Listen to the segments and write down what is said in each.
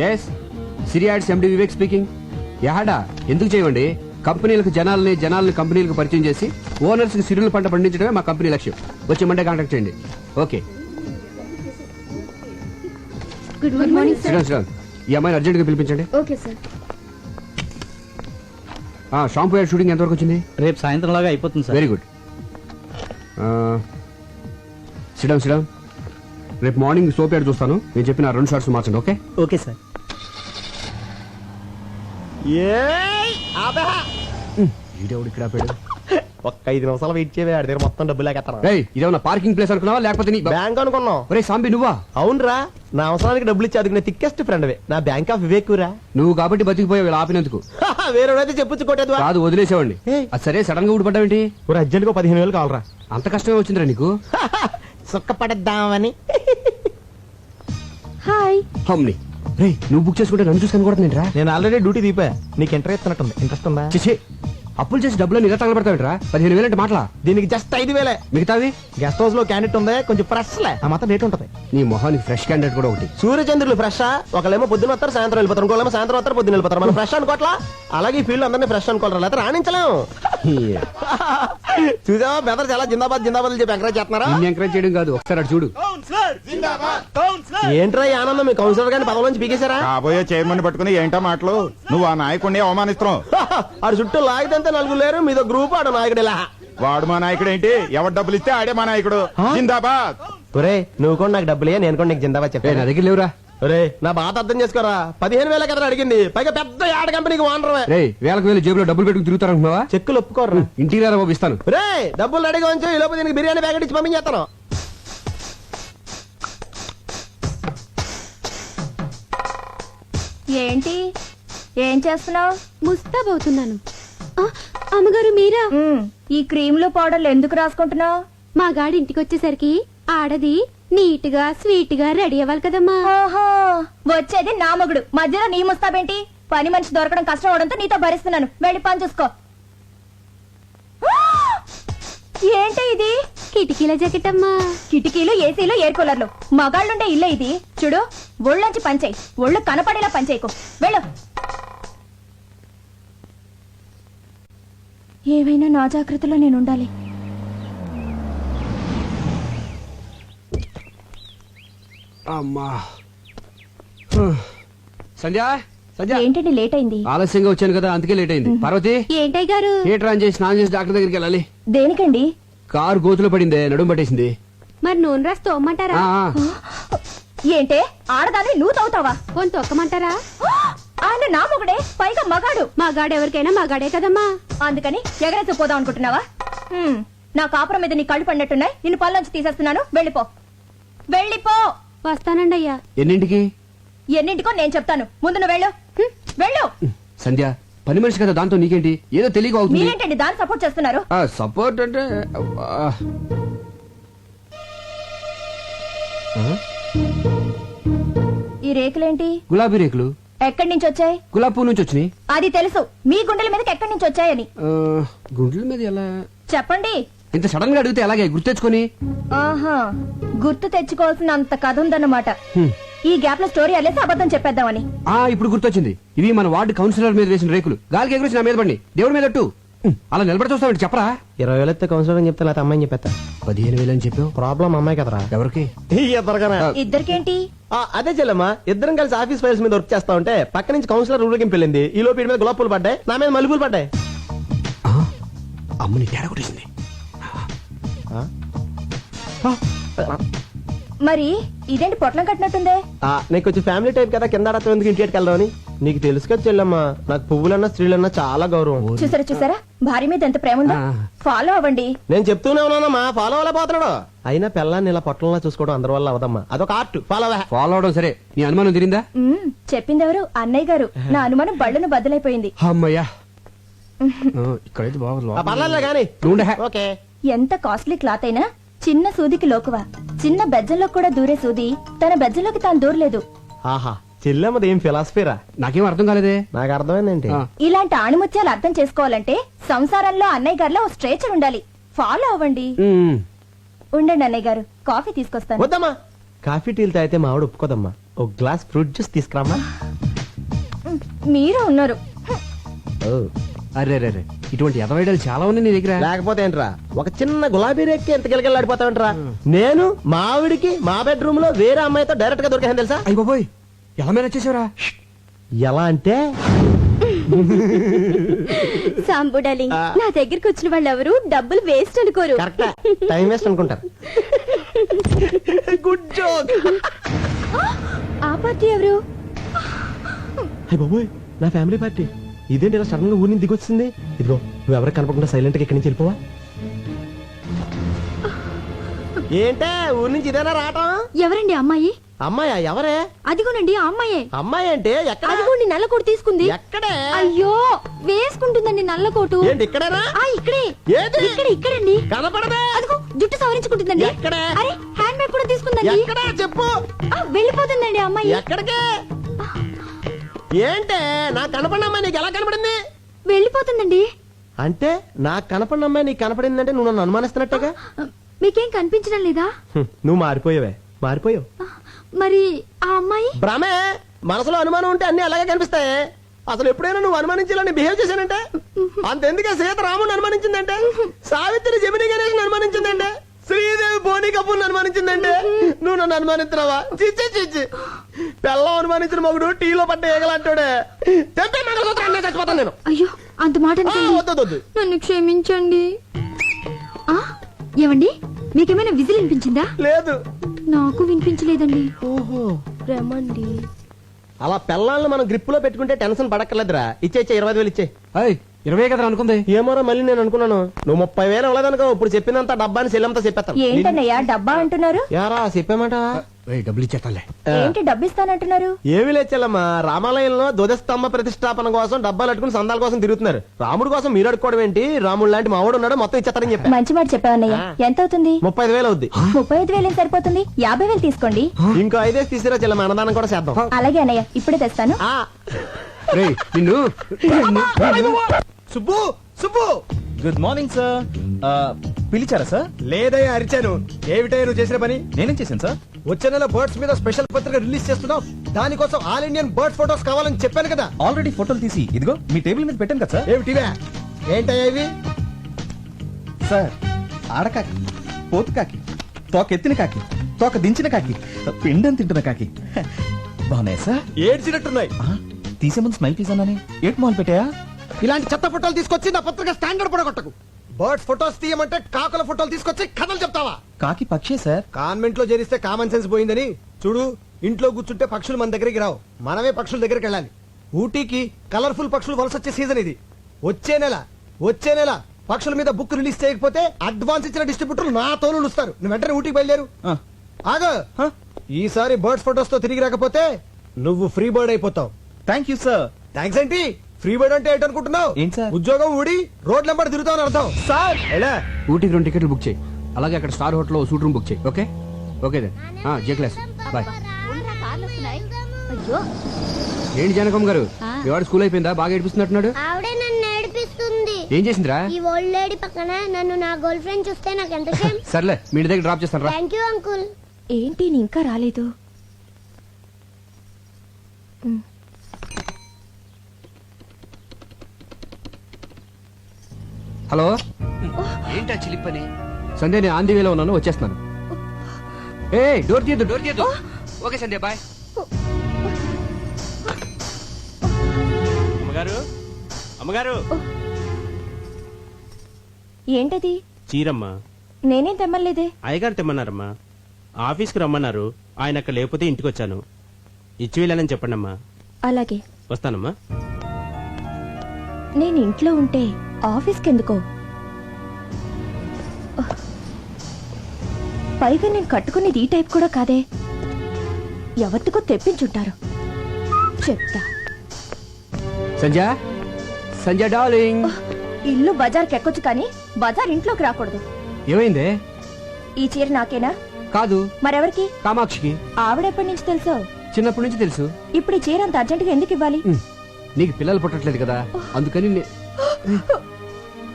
Yes సిరియాడ్స్ ఎండి Vivek speaking. యాడా ఎందుకు చేయమండి? కంపెనీలకు జనాల్ని కంపెనీలకు పరిచయం చేసి ఓనర్స్ కి సిరుల పంట పండించడమే మా కంపెనీ లక్ష్యం. వచ్చి మండే కాంటాక్ట్ చేయండి. Okay. Good morning sir. Sriram ఈ అమ్మాయిని అర్జెంట్ గా పిలిపించండి. Okay sir. Shampoo ad shooting ఎంతవరకు వచ్చింది? రేపు సాయంత్రం లాగా అయిపోతుంది సార్. Very good. శ్రీరామ్ రేపు మార్నింగ్ సోప్ యాడ్ చూస్తాను. నేను చెప్పిన 2 షార్ట్స్ మార్చండి. Okay okay sir. ఈడెవడు ఇక్కడ ఆపాడు? ఒక్క 5 నిమిషాలు వెయిట్ చేయవే, ఆడి దగ్గర మొత్తం డబ్బులు లేకెత్తాను. ఇదేమన్నా పార్కింగ్ ప్లేస్ అనుకున్నావా లేకపోతే నీ బ్యాంక్ అనుకున్నాం. ఒరే సాంబి నువ్వా? అవునరా, నా అవసరానికి డబ్బులు ఇచ్చి అదుకునే థిక్కెస్ట్ ఫ్రెండ్ నా బ్యాంక్ ఆఫ్ వివేకురా. నువ్వు కాబట్టి బతికిపోయావు ఇలా ఆపినందుకు. వేరేదైతే చెప్పొచ్చు కొట్టేది కాదు వదిలేసేవాడిని. అది సరే సడన్ గా ఊడిపడ్డావేంటి? అర్జెంట్ గా 15,000 కావాలరా. అంత కష్టమే వచ్చిందిరా నీకు? సుఖపడద్దామని. హాయ్. హమ్ని రే నువ్వు బుక్ చేసుకుంటే నన్ను చూసుకొని కూడా నేను రా. నేను ఆల్రెడీ డ్యూటీ దీపా. నీకు ఇంటర్ ఇస్తున్నట్టుంది. ఇంట్రెస్ట్ ఉందా? చేసే అప్పులు చేసి డబ్బులు ఇలా తగలబెడతావిట్రా? 15,000 అంటే మాటలా? దీనికి జస్ట్ 5,000. మిగతావి గెస్ట్ హౌస్ లో క్యాండిడేట్ ఉంది, కొంచెం ఫ్రెష్ లే, ఆ మాత్రం రేట్ ఉంటది. నీ మొహానికి ఫ్రెష్ క్యాండిడేట్ కూడా ఒకటి. సూర్యచంద్రులు ఫ్రెష్. ఒకళ్ళేమో పొద్దున వస్తారు, సాయంత్రం వెళ్ళిపోతారు. ఇంకోళ్ళేమో సాయంత్రం వస్తారు, పొద్దున వెళ్ళిపోతారు. మనం ఫ్రెష్ అనుకోవట్లా? అలాగే ఈ ఫీల్డ్ అందరినీ ఫ్రెష్ అనుకోవాలి, లేకపోతే రాణించలేము. చూసావా బెదర్ చాలా జిందాబాద్ జిందాబాద్ చెప్పి ఎంకరేజ్ చేస్తున్నారా? నిన్ను ఎంకరేజ్ చేయడం కాదు, ఒకసారి అటు చూడు. ఏంట్రా ఈ ఆనందం? మీ కౌన్సిలర్ గారిని పదవి నుంచి పీకేశారా? కాబోయే చైర్మన్ పట్టుకుని ఏంటో మాటలు? నువ్వు ఆ నాయకుడిని అవమానిస్తున్నావు. ఆడు చుట్టూ లాగితే 4 లేరు, మీదో గ్రూప్. ఆడు నాయకుడు ఇలా. వాడు మా నాయకుడు ఏంటి? ఎవరు డబ్బులు ఇస్తే ఆడే మా నాయకుడు. జిందాబాద్. ఒరే నువ్వు కూడా నాకు డబ్బులే, నేను కూడా నీకు జిందాబాద్ నా చెప్పాను. దగ్గర లేవురా. ఒరే నా బాధ అర్థం చేసుకోరా. 15,000 కదా అడిగింది, పైగా పెద్ద యాడ్ కంపెనీకి ఓనర్. రే వేలకు వేలు జేబులో డబ్బులు పెట్టుకుని తిరుగుతారనుకున్నావా? చెక్కులు ఒప్పుకోర్రా. ఇంటికి రారా బాబు ఇస్తాను. రే డబ్బులు రెడీగా ఉంచు, ఈ లోపు దీనికి బిర్యానీ ప్యాకెట్ ఇచ్చి పంపించేస్తాను. ఏంటి ఏం చేస్తున్నావు? ముస్తాబవుతున్నాను. అమ్మగారు మీరా? ఈ క్రీములు పౌడర్లు ఎందుకు రాసుకుంటున్నావు? మా గాడి ఇంటికి వచ్చేసరికి ఆడది నీట్ గా స్వీట్ గా రెడీ అవ్వాలి కదమ్మా. ఓహో, వచ్చేది నా మొగుడు, మధ్యలో నీ ముస్తాబేంటి? పని మనిషి దొరకడం కష్టం అవడంతో నీతో భరిస్తున్నాను. వెళ్ళి పని చూసుకో. ఏంటి ఇది? కిటికీల జాకెట్ అమ్మా. కిటికీలు, ఏసీలు, ఎయిర్ కూలర్లు, మగాళ్ళుండే ఇల్లే ఇది. చూడు, ఒళ్ళొంచి పనిచేయి, ఒళ్ళు కనపడేలా పనిచేయకు. వెళ్ళు. ఏవైనా నా జాగ్రత్తలో నేను ఉండాలి. అమ్మా సంధ్య సంధ్య ఏంటండి లేట్ అయింది? ఆలస్యంగా వచ్చాను కదా అందుకే లేట్ అయింది. పార్వతి ఏంటయ్య గారు? థియేటర్ ఆన్ చేసి స్నానం చేసి డాక్టర్ దగ్గరికి వెళ్ళాలి. దేనికండి? కారు గోతులో పడిందే, నడుము పట్టేసింది. మరి నూనె రాసి తోమ్మంటారా? ఏంటే ఆడదాన్ని నువ్వు తవ్వుతావా? పోని తొక్కమంటారా? ఆయన నా మొగుడే, పైగా మగాడు. మగాడు ఎవరికైనా మగాడే కదమ్మా. అందుకని ఎగరేసి పోదాం అనుకుంటున్నావా? నా కాపురం మీద నీ కళ్ళు పడినట్టున్నాయి. నిన్ను పళ్ళొంచి తీసేస్తున్నాను. వెళ్ళిపో, వెళ్ళిపో. వస్తానండి అయ్యా. ఎన్నింటికి? ఎన్నింటికో నేను చెప్తాను. ముందు నువ్వు వెళ్ళు. వెళ్ళు. సంధ్య పని మనిషి కదా, దాంతో నీకేంటి? ఏదో తెలియక అవుతుంది. మీరేంటండి దాన్ని సపోర్ట్ చేస్తున్నారు? సపోర్ట్ అంటే ఈ రేకులేంటి? గులాబీ రేకులు. ఎక్కడి నుంచి వచ్చాయి? గులాబీ పువ్వు నుంచి వచ్చినాయి. అది తెలుసు, మీ గుండెల మీదకి ఎక్కడి నుంచి వచ్చాయని గుండెల మీద ఎలా చెప్పండి. ఇంత సడన్ గా అడిగితే ఎలాగే గుర్తెచ్చుకొని? ఆహా, గుర్తు తెచ్చుకోవాల్సిన అంత కథ ఉందన్నమాట. ఈ గ్యాప్ లో స్టోరీ అల్లేసి అబద్ధం చెప్పేద్దామని. ఇప్పుడు గుర్తొచ్చింది. ఇవి మన వార్డు కౌన్సిలర్ మీద వేసిన రేకులు. గాలికి ఎగురేసి నా మీద పడి దేవుడి మీద అలా నిలబడి చూస్తామంటే చెప్పరా? 20,000 ఎత్తే కౌన్సిలర్ అని చెప్తే లేకపోతే అమ్మాయిని చెప్పేస్తా. 15,000 అని చెప్పావు. ప్రాబ్లం అమ్మాయి కదరా. ఎవరికి? ఇద్దరికేంటి? అదే చెల్లమ్మా, ఇద్దరం కలిసి ఆఫీస్ ఫైల్స్ మీద వర్క్ చేస్తా ఉంటే పక్క నుంచి కౌన్సిలర్ ఊరికి వెళ్ళింది. ఈ లోపు మీద గులాబ్ పూలు పడ్డాయి, నా మీద మల్లెపూలు పడ్డాయి. అమ్మని తేడా కొట్టేసింది. మరి ఇదేంటి పొట్లం కట్టినట్టుందే? నీకు కొంచెం ఫ్యామిలీ టైప్ కదా, కింద ఎందుకు ఇంటికి వెళ్దామని. నీకు తెలుసు కదా చెల్లమ్మా, నాకు పువ్వులన్నా స్త్రీలన్నా చాలా గౌరవం. చూసారా భార్య మీద ఎంత ప్రేమ ఉందో. ఫాలో అవ్వండి. నేను చెప్తూనే ఉన్నానమ్మా, ఫాలో అవ్వలే పోతున్నాడు. అయినా పిల్లాన్ని ఇలా పొట్టంలా చూసుకోవడం అందరి వల్ల అవదమ్మా, అదొక ఆర్ట్. ఫాలో అవడం సరే, నీ అనుమానం తిరిందా? చెప్పిందెవరు? అన్నయ్య గారు. నా అనుమానం బళ్ళను బద్దలైపోయింది. అమ్మయ్యా, ఇక్కడైతే పర్లేదు కానీ. ఓకే. ఎంత కాస్ట్లీ క్లాత్ అయినా చిన్న సూదికి లోకువా. చిన్న బెజ్జంలో కూడా దూరే సూది తన బెజ్జంలోకి తాను దూరలేదు. ఆహా, చెల్లెమ్మది ఏం ఫిలాసఫీరా? నాకేం అర్థం కాలేదే. నాకు అర్థమైందేంటి? ఇలాంటి ఆణిముత్యాలు అర్థం చేసుకోవాలంటే సంసారంలో అన్నయ్య గారిలో ఓ స్ట్రేచర్ ఉండాలి. ఫాలో అవ్వండి. ఉమ్. ఉండండి అన్నయ్య గారు, కాఫీ తీసుకొస్తాను. వద్దమ్మా, కాఫీ టీలు తాగితే మా ఆవిడ ఒప్పుకోదమ్మా. ఒక గ్లాస్ ఫ్రూట్ జ్యూస్ తీసుకురామా. మీరే ఉన్నారు. అరే రే ఇటువంటి ఎదవైడలు చాలా ఉన్నాయి నీ దగ్గర. లేకపోతే ఏంట్రా, ఒక చిన్న గులాబీ రేక్కి ఎంత గిలగిలాడిపోతావంట్రా. నేను మా ఆవిడికి మా బెడ్రూమ్ లో వేరే అమ్మాయితో డైరెక్ట్ గా దొరికాను తెలుసా. అయ్య బాబోయ్, ఎలా మేనేజ్ చేసావురా? ఎలా అంటే సాంబు డార్లింగ్, నా దగ్గరికి వచ్చిన వాళ్ళు ఎవరు డబ్బులు వేస్ట్ అనుకోరు. కరెక్ట్, టైం వేస్ట్ అనుకుంటారు. Good joke. ఆ పార్టీ ఎవరు? అయ్య బాబోయ్, నా ఫ్యామిలీ పార్టీ. ఇదేంటి ఇలా సడన్ గా ఊరిని దిగొచ్చింది. ఇదిగో నువ్వు ఎవరికి కనపడకుండా సైలెంట్ గా ఇక్కడి నుంచి వెళ్ళిపోవా. ఏంటే ఊరి నుంచి ఇదేనా రావటం? ఎవరండి అమ్మాయి? అమ్మాయా? ఎవరే? అదిగోనండి ఆ అమ్మాయే. అమ్మాయి అంటే ఎక్కడ? అదిగోండి నల్ల కోటు తీసుకుంది. ఎక్కడే? అయ్యో, వేసుకుంటుందండి నల్ల కోటు. ఏంటి ఇక్కడేనా? ఇక్కడే. ఏది? ఇక్కడండి. కనపడదే. అదిగో జుట్టు సవరించుకుంటుందండి. ఎక్కడే? అరే, హ్యాండ్ బ్యాగ్ కూడా తీసుకుందండి. ఎక్కడా చెప్పు. వెళ్ళిపోతుందండి ఆ అమ్మాయి. ఎక్కడికి? ఏంటే నాకు కనపడిన అమ్మాయి నీకు ఎలా కనపడింది? వెళ్ళిపోతుందండి. అంటే నాకు కనపడిన అమ్మాయి నీకు కనపడిందంటే నువ్వు నన్ను అనుమానిస్తున్నట్టుగా. మీకేం కనిపించడం లేదా? నువ్వు మారిపోయావే, మారిపోయావు. మరి ఆ అమ్మాయి? భ్రమే. మనసులో అనుమానం ఉంటే అన్ని అలాగే కనిపిస్తాయి. అసలు ఎప్పుడైనా నువ్వు అనుమానించాలని బిహేవ్ చేశానంటే అంతెందుకే సీత రాముని అనుమానించిందంటే, సావిత్రి జమిని గణేష్ అనుమానించిందంటే, శ్రీదేవి బోని కపూర్ అనుమానించిందంటే నువ్వు నన్ను అనుమానిస్తున్నావా? చిచ్చి చిచ్చి, పెళ్ళం అనుమానించిన మగుడు టీలో పడ్డ ఏగలంటాడే. తెంపే మంగళసూత్రం చచ్చిపోతాను నేను. అయ్యో, అంత మాట అనకండి. వద్దు. నన్ను క్షమించండి. ఏమండి, మీకేమైనా విజిల్ వినిపించిందా? లేదు. నాకు వినిపించలేదండి. ఓహో, రమండి. అలా పెళ్ళాలను మనం గ్రిప్ లో పెట్టుకుంటే టెన్షన్ పడక్కర్లేదురా. ఇచ్చే 25,000 ఇచ్చే. 20 కదా అనుకుంది. ఏమోరా, మళ్ళీ నేను అనుకున్నాను నువ్వు 30,000 ఇవ్వలేదనుకో. ఇప్పుడు చెప్పినంత డబ్బాని సెల్లంతా చెప్పేస్తాను. ఏంటన్నయ్యా డబ్బా అంటున్నారు? యారా చెప్పామాట. డబ్బులు ఇచ్చేస్తాలే. ఏంటి డబ్బు ఇస్తానంటున్నారు? ఏమి లేచెల్లమ్మా, రామాలయంలో ధ్వజస్తంభ ప్రతిష్టాపన కోసం డబ్బాలు అట్టుకుని సందాల కోసం తిరుగుతున్నారు. రాముడు కోసం మీరు అడుకోవడం ఏంటి? రాముడు లాంటి మావాడు ఉన్నాడు, మొత్తం ఇచ్చేస్తారని చెప్పా. మంచి మాట చెప్పావన్నయ్య. ఎంత అవుతుంది? 35,000 అవుద్ది. 35,000 ఏం సరిపోతుంది? 50,000 తీసుకోండి. ఇంకో 5 తీసిరా చెల్లమ్మ, అన్నదానం కూడా చేద్దాం. అలాగే అన్నయ్య, ఇప్పుడే తెస్తాను. ఆ. రేయ్, నిన్ను Subbu Subbu, good morning sir. పిలిచారా సార్? లేదయ్యా అరిచాను. ఏమిటయ్యా నువ్వు చేసిన పని? నేనేం చేశాను సార్? వచ్చే నెల బర్డ్స్ మీద స్పెషల్ పత్రిక రిలీజ్ చేస్తున్నావు. దానికోసం ఆల్ ఇండియన్ బర్డ్ ఫోటోస్ కావాలని చెప్పాను కదా. ఆల్రెడీ ఫోటోలు తీసి ఇదిగో మీ టేబుల్ మీద పెట్టాను కదా సార్. ఏమిటివే? ఏంటయ్యా ఇవి? సార్, ఆడకాకి, పోతు కాకి, తోక ఎత్తిన కాకి, తోక దించిన కాకి, పిండం తింటున్న కాకి బాగున్నాయి సార్. ఏడ్చినట్టున్నాయి. తీసే ముందు స్మైల్ ప్లీజ్ అన్నానే. ఏట్ మాల్ పెట్టాయా? ఇలాంటి చెత్త ఫోటోలు తీసుకొచ్చి నా పత్రిక స్టాండర్డ్ పడగొట్టకు. బర్డ్స్ ఫోటోస్ తీయమంటే కాకుల ఫోటోలు తీసుకొచ్చి కథలు చెప్తావా? కాకి పక్షే సార్. కాన్వెంట్ లో చేరిస్తే కామన్ సెన్స్ పోయిందని చూడు. ఇంట్లో కూర్చుంటే పక్షులు మన దగ్గరికి రావు, మనమే పక్షుల దగ్గరికి వెళ్ళాలి. ఊటీకి కలర్ఫుల్ పక్షులు వలస వచ్చే సీజన్ ఇది. వచ్చే నెల పక్షుల మీద బుక్ రిలీజ్ చేయకపోతే అడ్వాన్స్ ఇచ్చిన డిస్ట్రిబ్యూటర్లు నా తోలు ఇస్తారు. నువ్వు వెంటనే ఊటీకి బయలుదేరు. ఆగ, ఈసారి బర్డ్స్ ఫోటోస్ తో తిరిగి రాకపోతే నువ్వు ఫ్రీ బర్డ్ అయిపోతావు. Thank you sir. థ్యాంక్స్ ఏంటి? ఫ్రీ బర్డ్ అంటే ఏంటనుకుంటున్నావు? ఏంటి సార్? ఉద్యోగం ఊడి రోడ్ నెంబర్ తిరుగుతావు అని అర్థం. సార్ ఎలా? ఊటీకి 2 టికెట్లు బుక్ చేయి. అలాగే అక్కడ star hotel suite room book చేయి. Okay okay then. J class boy. అయ్యో, ఏంటి జానకమ్మ గారు, మీ వాడు స్కూల్ అయిపోయిందా? బాగా ఏడిపిస్తున్నట్టున్నాడు. ఆవిడే నన్ను ఏడిపిస్తుంది. ఏం చేసిందిరా? ఈ ఓల్డ్ లేడీ పక్కన నన్ను నా గర్ల్ ఫ్రెండ్ చూస్తే నాకు ఎంత షేమ్. సర్లే, మీ ఇంటి దగ్గర డ్రాప్ చేస్తాను రా. Thank you uncle. ఏంటి నీ ఇంకా రాలేదు? హలో, ఏంటా చిలిపని? సంధ్య, నేను ఆంధీ వేలో ఉన్నాను, వచ్చేస్తున్నాను. ఏ డోర్ తీయద్దు. ఓకే సంధ్య, బాయ్. అమ్మగారు, ఏంటది? చీరమ్మ. నేనేం తెమ్మలేదే. అయ్యగారు తెమ్మన్నారమ్మా. ఆఫీస్కి రమ్మన్నారు. ఆయన అక్కడ లేకపోతే ఇంటికి వచ్చాను. ఇచ్చి వెళ్ళానని చెప్పండమ్మా. అలాగే. వస్తానమ్మా. నేను ఇంట్లో ఉంటే ఆఫీస్కి ఎందుకో? పైగా నేను కట్టుకునేది ఈ టైప్ కూడా కాదే. ఎవరికో తెప్పించుంటారు. చెప్తా. సంధ్య డార్లింగ్. ఇల్లు బజార్కి ఎక్కొచ్చు కానీ బజార్ ఇంట్లోకి రాకూడదు. ఏమైందే? ఈ చీర నాకేనా? కాదు, మరెవరికి? కామాక్షికి. ఆవిడెప్పటి నుంచి తెలుసో? చిన్నప్పటి నుంచి తెలుసు. ఇప్పుడు ఈ చీర అంత అర్జెంటుగా ఎందుకు ఇవ్వాలి? నీకు పిల్లలు పుట్టట్లేదు కదా, అందుకని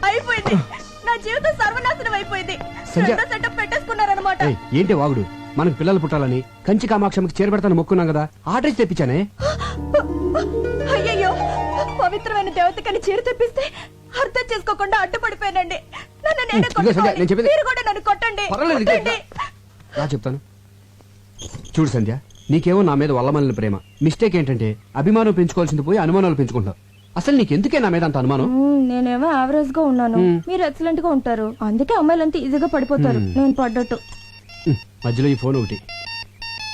అయిపోయింది. నా జీవితం సర్వనాశనం అయిపోయింది. సంధ్య. సెటప్ పెట్టేసుకున్నారన్నమాట. ఏంటి వాగుడు? మనకు పిల్లలు పుట్టాలని కంచి కామాక్షమికి చేరబెడతాను మొక్కున్నాం కదా ఆర్డర్ ఇచ్చి తెప్పించానే. అయ్యయ్యో పవిత్రమైన దేవతకని చీర తెప్పిస్తే అర్థం చేసుకోకుండా అడ్డుపడిపోయానండి. నన్ను నేనే ఇదిగో సంధ్య, కొట్టుకోవాలి. నేను చెప్పేది- మీరు కూడా నన్ను కొట్టండి. పర్వాలేదు, ఇదిగో కొట్టండి. రా చెప్తాను. చూడు సంధ్య, నీకేమో నా మీద వల్లమల్లిన ప్రేమ. మిస్టేక్ ఏంటంటే అభిమానం పెంచుకోవాల్సింది పోయి అనుమానాలు పెంచుకుంటావు. అసలు నీకెందుకే నా మీద అంత అనుమానం? నేనేమో యావరేజ్ గా ఉన్నాను, మీరు ఎక్సలెంట్ గా ఉంటారు. అందుకే అమ్మాయిలంతా ఈజీగా పడిపోతారు. నేను పడ్డట్టు. మధ్యలో ఈ ఫోన్ ఒకటి.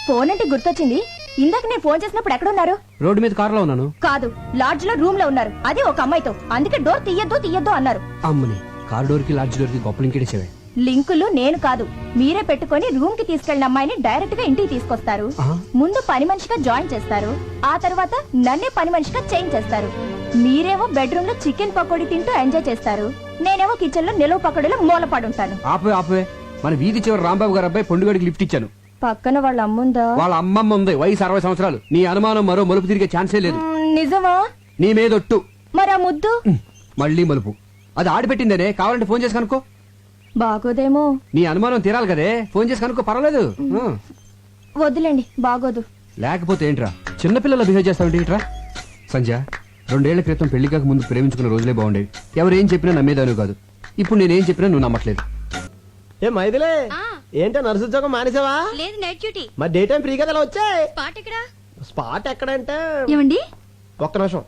ఫోన్ అంటే గుర్తొచ్చింది. ఇందాక నేను ఫోన్ చేసినప్పుడు ఎక్కడ ఉన్నారు? రోడ్డు మీద కారులో ఉన్నాను. కాదు, లాడ్జ్ లో రూమ్ లో ఉన్నారు. అది ఒక అమ్మాయితో. అందుకే డోర్ తీయద్దు అన్నారు. అమ్మని కార్ డోర్ కి లాడ్జ్ డోర్ కి గొప్ప లింకేసేవే. లింకులు నేను కాదు, మీరే పెట్టుకొని రూమ్ కి తీసుకెళ్లిన అమ్మాయిని డైరెక్ట్ గా ఇంటికి తీసుకొస్తారు. ముందు పని మనిషిగా జాయిన్ చేస్తారు. ఆ తర్వాత నన్నే పని మనిషిగా చేంజ్ చేస్తారు. మీరేమో బెడ్రూమ్ లో చికెన్ పకోడీ తింటూ ఎంజాయ్ చేస్తారు. నేనేమో కిచెన్ లో నిలువ పకోడీలో మూలపడుంటాను. ఆపే మన వీధి చివరి రాంబాబు గారు అబ్బాయి పొండుగడికి లిఫ్ట్ ఇచ్చాను. పక్కన వాళ్ళ అమ్ముందా? వాళ్ళ అమ్మమ్మ ఉంది, వయసు 60 సంవత్సరాలు. నీ అనుమానం మరో మలుపు తిరిగే ఛాన్సే లేదు. నిజమా? నీ మీదొట్టు. మరి ఆ ముద్దు మళ్ళీ మలుపు. అది ఆడిపెట్టిందనే, కావాలంటే ఫోన్ చేసి కనుక్కో. బాగోదేమో. నీ అనుమానం తీరాలి కదే, ఫోన్ చేసి కనుక్కో, పర్వాలేదు. వద్దులేండి, బాగోదు. లేకపోతే ఏంట్రా చిన్నపిల్లలు బిహేవ్ చేస్తావు ఏంట్రా? సంజయ్, 2 ఏళ్ల క్రితం పెళ్లి కాక ముందు ప్రేమించుకున్న రోజులే బాగుండేవి. ఎవరేం చెప్పినా నమ్మేదాను కాదు. ఇప్పుడు నేనేం చెప్పినా నువ్వు నమ్మట్లేదు. ఏ మైదిలే, ఏంటో నర్సు ఉద్యోగం మానేసావా? లేదు, నైట్ డ్యూటీ. మరి డే టైం ఫ్రీ కదా ఇలా వచ్చాయి. స్పాట్ ఇక్కడ. స్పాట్ ఎక్కడంటే ఏమండి, ఒక్క నిమిషం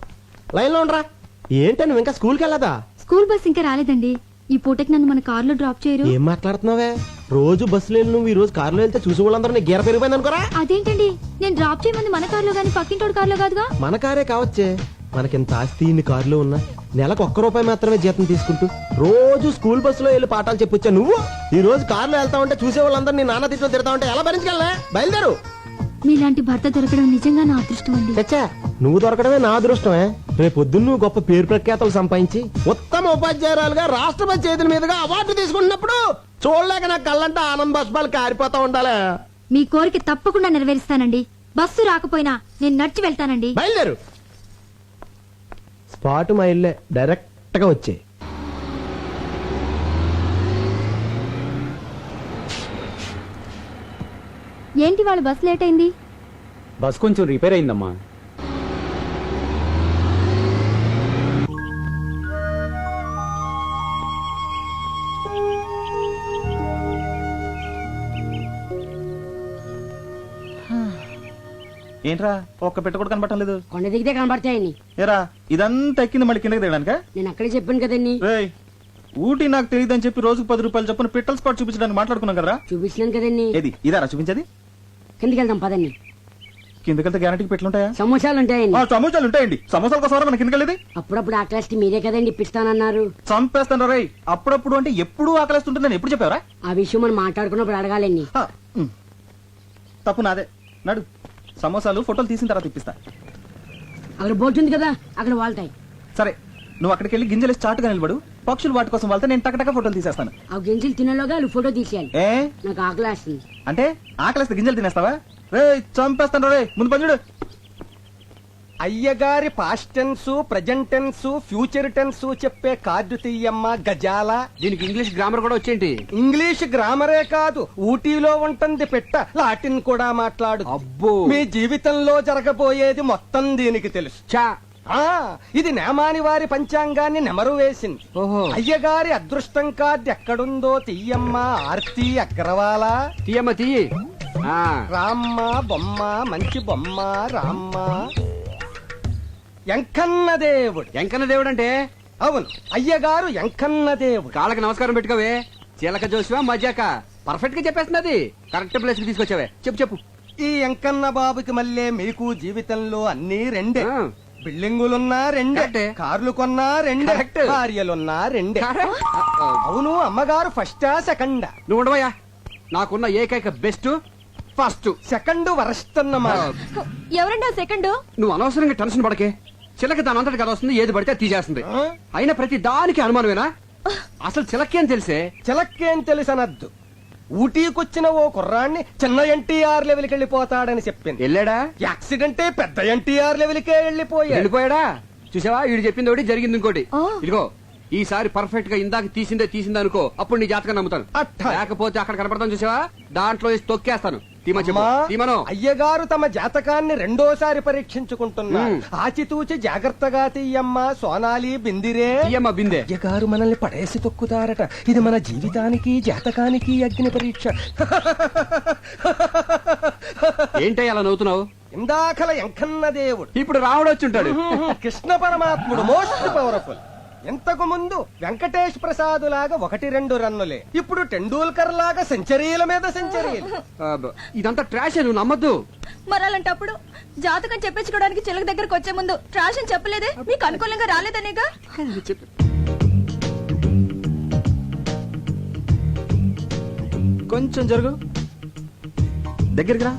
లైన్ లో ఉండరా. ఏంటో నువ్వు ఇంకా స్కూల్కి వెళ్ళదా? స్కూల్ బస్ ఇంకా రాలేదండి. ఈ పూటకి నన్ను మన కార్ లో డ్రాప్ చేయరు? ఏం మాట్లాడుతున్నావే? రోజు బస్సులో వెళ్ళి నువ్వు ఈ రోజు కారులో వెళ్తే చూసి వాళ్ళందరూ నీ గీర పెరిగిపోయింది అనుకోరా. అదేంటండి, నేను డ్రాప్ చేయమంది మన కార్ లో గానీ పక్కింటోడు కార్ లో కాదుగా. మన కారే కావచ్చే. మనకింత ఆస్తి ఇన్ని కారులో ఉన్నా నెలకు ₹1 మాత్రమే జీతం తీసుకుంటూ రోజు స్కూల్ బస్సులో వెళ్ళి పాఠాలు చెప్పొచ్చా నువ్వు? ఈ రోజు కారులో వెళ్తా ఉంటే చూసే వాళ్ళందరూ నీ నాన్న తిట్లో తిడతా ఉంటే ఎలా భరించగలనే? బయలుదేరు. మీలాంటి భర్త దొరకడం నిజంగా నా అదృష్టం అండి. చచ్చా, నువ్వు దొరకడమే నా అదృష్టమే. రేపు పొద్దున్న నువ్వు గొప్ప పేరు ప్రఖ్యాతలు సంపాదించి ఉత్తమ ఉపాధ్యాయురాలుగా రాష్ట్రపతి చేతుల మీదుగా అవార్డు తీసుకున్నప్పుడు చూడలేక నా కళ్ళంటే ఆనంద బాష్పాలు కారిపోతా ఉండాలి. మీ కోరిక తప్పకుండా నెరవేరుస్తానండి. బస్సు రాకపోయినా నేను నడిచి వెళ్తానండి. బయలుదేరు. స్పాట్ మా ఇల్లే, డైరెక్ట్ గా వచ్చే. ఏంటి వాళ్ళ బస్ లేట్ అయింది? బస్ కొంచెం రిపేర్ అయిందమ్మా. ఏంట్రా ఒక్క పెట్ట కూడా కనబడటం లేదు? కొండ దిగితే కనబడతాయని. ఏరా ఇదంతా ఎక్కింది మళ్ళీ కిందకి దిగడానికా? నేను అక్కడే చెప్పాను కదండి. రేయ్, ఊటీ నాకు తెలియదని చెప్పి రోజుకు ₹10 చొప్పున పిట్టల్ స్పాట్ చూపించడానికి మాట్లాడుకున్నాం కదరా. చూపించినాను కదండి. ఏది ఇదారా చూపించేది? కిందకి వెళ్దాం పదండి. కిందకెళ్తే గ్యారంటీకి పెట్లుంటాయా? సమోసాలు ఉంటాయండి. సమోసాలు ఉంటాయండి. సమోసాల కోసం మన కిందకెళ్ళేది. అప్పుడప్పుడు ఆకలిస్తే మీరే కదండి ఇప్పిస్తానన్నారు. చంపేస్తాను రేయ్. అప్పుడప్పుడు అంటే ఎప్పుడు ఆకలిస్తుంటే నేను ఎప్పుడు చెప్పావరా? ఆ విషయం మనం మాట్లాడుకున్నప్పుడు అడగాలండి. తప్పు నాదే. నడు, సమోసాలు ఫోటోలు తీసిన తర్వాత ఇప్పిస్తా. అక్కడ బోర్డు ఉంది కదా, అక్కడ వాళ్తాయి. సరే, నువ్వు అక్కడికి వెళ్ళి గింజలు చాటుగా నిలబడు. పక్షులు వాటి కోసం వెళ్తే నేను టకటక ఫోటోలు తీసేస్తాను. ఆ గింజలు తినలోగా వాళ్ళు ఫోటో తీసేయాలి. ఏ నాకు ఆకలి వేస్తుంది. అంటే ఆకలిస్తే గింజలు తినేస్తావా? రే చంపేస్తాను రే. ముందు పని చూడు. అయ్యగారి past tense, present tense, future tense చెప్పే కార్డు తీయమ్మ గజాల. దీనికి ఇంగ్లీష్ గ్రామర్ కూడా వచ్చేంటి? ఇంగ్లీష్ గ్రామరే కాదు, ఊటీలో ఉంటుంది పెట్ట, లాటిన్ కూడా మాట్లాడు. అబ్బో, మీ జీవితంలో జరగబోయేది మొత్తం దీనికి తెలుసు. చా. ఇది నేమాని వారి పంచాంగాన్ని నెమరు వేసింది. ఓహో. అయ్యగారి అదృష్టం కార్డు ఎక్కడుందో తీయమ్మ ఆర్తి అగ్రవాల. తీయమ్మ తీయి. రామ్మ బొమ్మ, మంచి బొమ్మ రామ్మ. ఎంకన్న దేవుడు. ఎంకన్న దేవుడు అంటే? అవును, అయ్యగారు ఎంకన్న దేవుడు. కాళ్ళకి నమస్కారం పెట్టుకోవే. చిలక జోసివా మజాక పర్ఫెక్ట్ గా చెప్పేస్తున్నది. కరెక్ట్ ప్లేస్ కి తీసుకొచ్చావే. చెప్పు. ఈ ఎంకన్న బాబుకి మళ్ళీ మీకు జీవితంలో అన్ని రెండే. బిల్డింగులున్నా రెండే, కరెక్టే. కార్లు కొన్నా రెండే, కరెక్ట్. భార్యలున్నా రెండే. అవును, అమ్మగారు ఫస్టా సెకండా? నువ్వు ఉండవయ్యా. నాకున్న ఏకైక బెస్ట్ ఫస్ట్. సెకండ్ వరస్ట్ అన్నమాట. ఎవరండి సెకండ్? నువ్వు అనవసరంగా టెన్షన్ పడకే. చిలక దాని అంతటి కదా వస్తుంది, ఏది పడితే తీసేస్తుంది. అయినా ప్రతి దానికి అనుమానమేనా? అసలు చిలకేం తెలిసే? చిలక్కేం తెలుసనద్దు. ఊటీకొచ్చిన ఓ కుర్రాన్ని చిన్న ఎన్టీఆర్ లెవెల్కి వెళ్ళిపోతాడని చెప్పింది. వెళ్ళాడా? యాక్సిడెంటే పెద్ద ఎన్టీఆర్ లెవెల్కే వెళ్ళిపోయాడు. వెళ్ళిపోయాడా? చూసావా, వీడు చెప్పింది ఒకటి జరిగింది ఇంకోటి. ఇదిగో ఈసారి పర్ఫెక్ట్ గా ఇందాక తీసిందే అనుకో, అప్పుడు నీ జాతకం నమ్ముతాను. అట్టా. లేకపోతే అక్కడ కనపడతాను చూసావా, దాంట్లో వేసి తొక్కేస్తాను. అమ్మా, తీమను. అయ్యగారు తమ జాతకాన్ని రెండోసారి పరీక్షించుకుంటున్నారు. ఆచితూచి జాగ్రత్తగా తీయమ్మా సోనాలి బిందిరే. తీయమ్మా బిందె. అయ్యగారు మనల్ని పడేసి తొక్కుతారట. ఇది మన జీవితానికి జాతకానికి అగ్ని పరీక్ష. ఏంటయ్య అలా నవ్వుతున్నావు? ఇందాకల ఎంకన్న దేవుడు, ఇప్పుడు రాముడు వచ్చి ఉంటాడు. కృష్ణ పరమాత్ముడు మోస్ట్ పవర్ఫుల్. ఇంతకు ముందు వెంకటేష్ ప్రసాద్ లాగా 1-2 రన్నులే, ఇప్పుడు టెండూల్కర్ లాగా సెంచరీల మీద సెంచరీలు. ఇదంతా ట్రాష్, నువ్వు నమ్మద్దు. మరి అలాంటప్పుడు జాతకం చెప్పించుకోవడానికి చిలక దగ్గరకు వచ్చే ముందు ట్రాష్ అని చెప్పలేదే? మీకు అనుకూలంగా రాలేదనేగా. కొంచెం జరుగు, దగ్గరికి రా.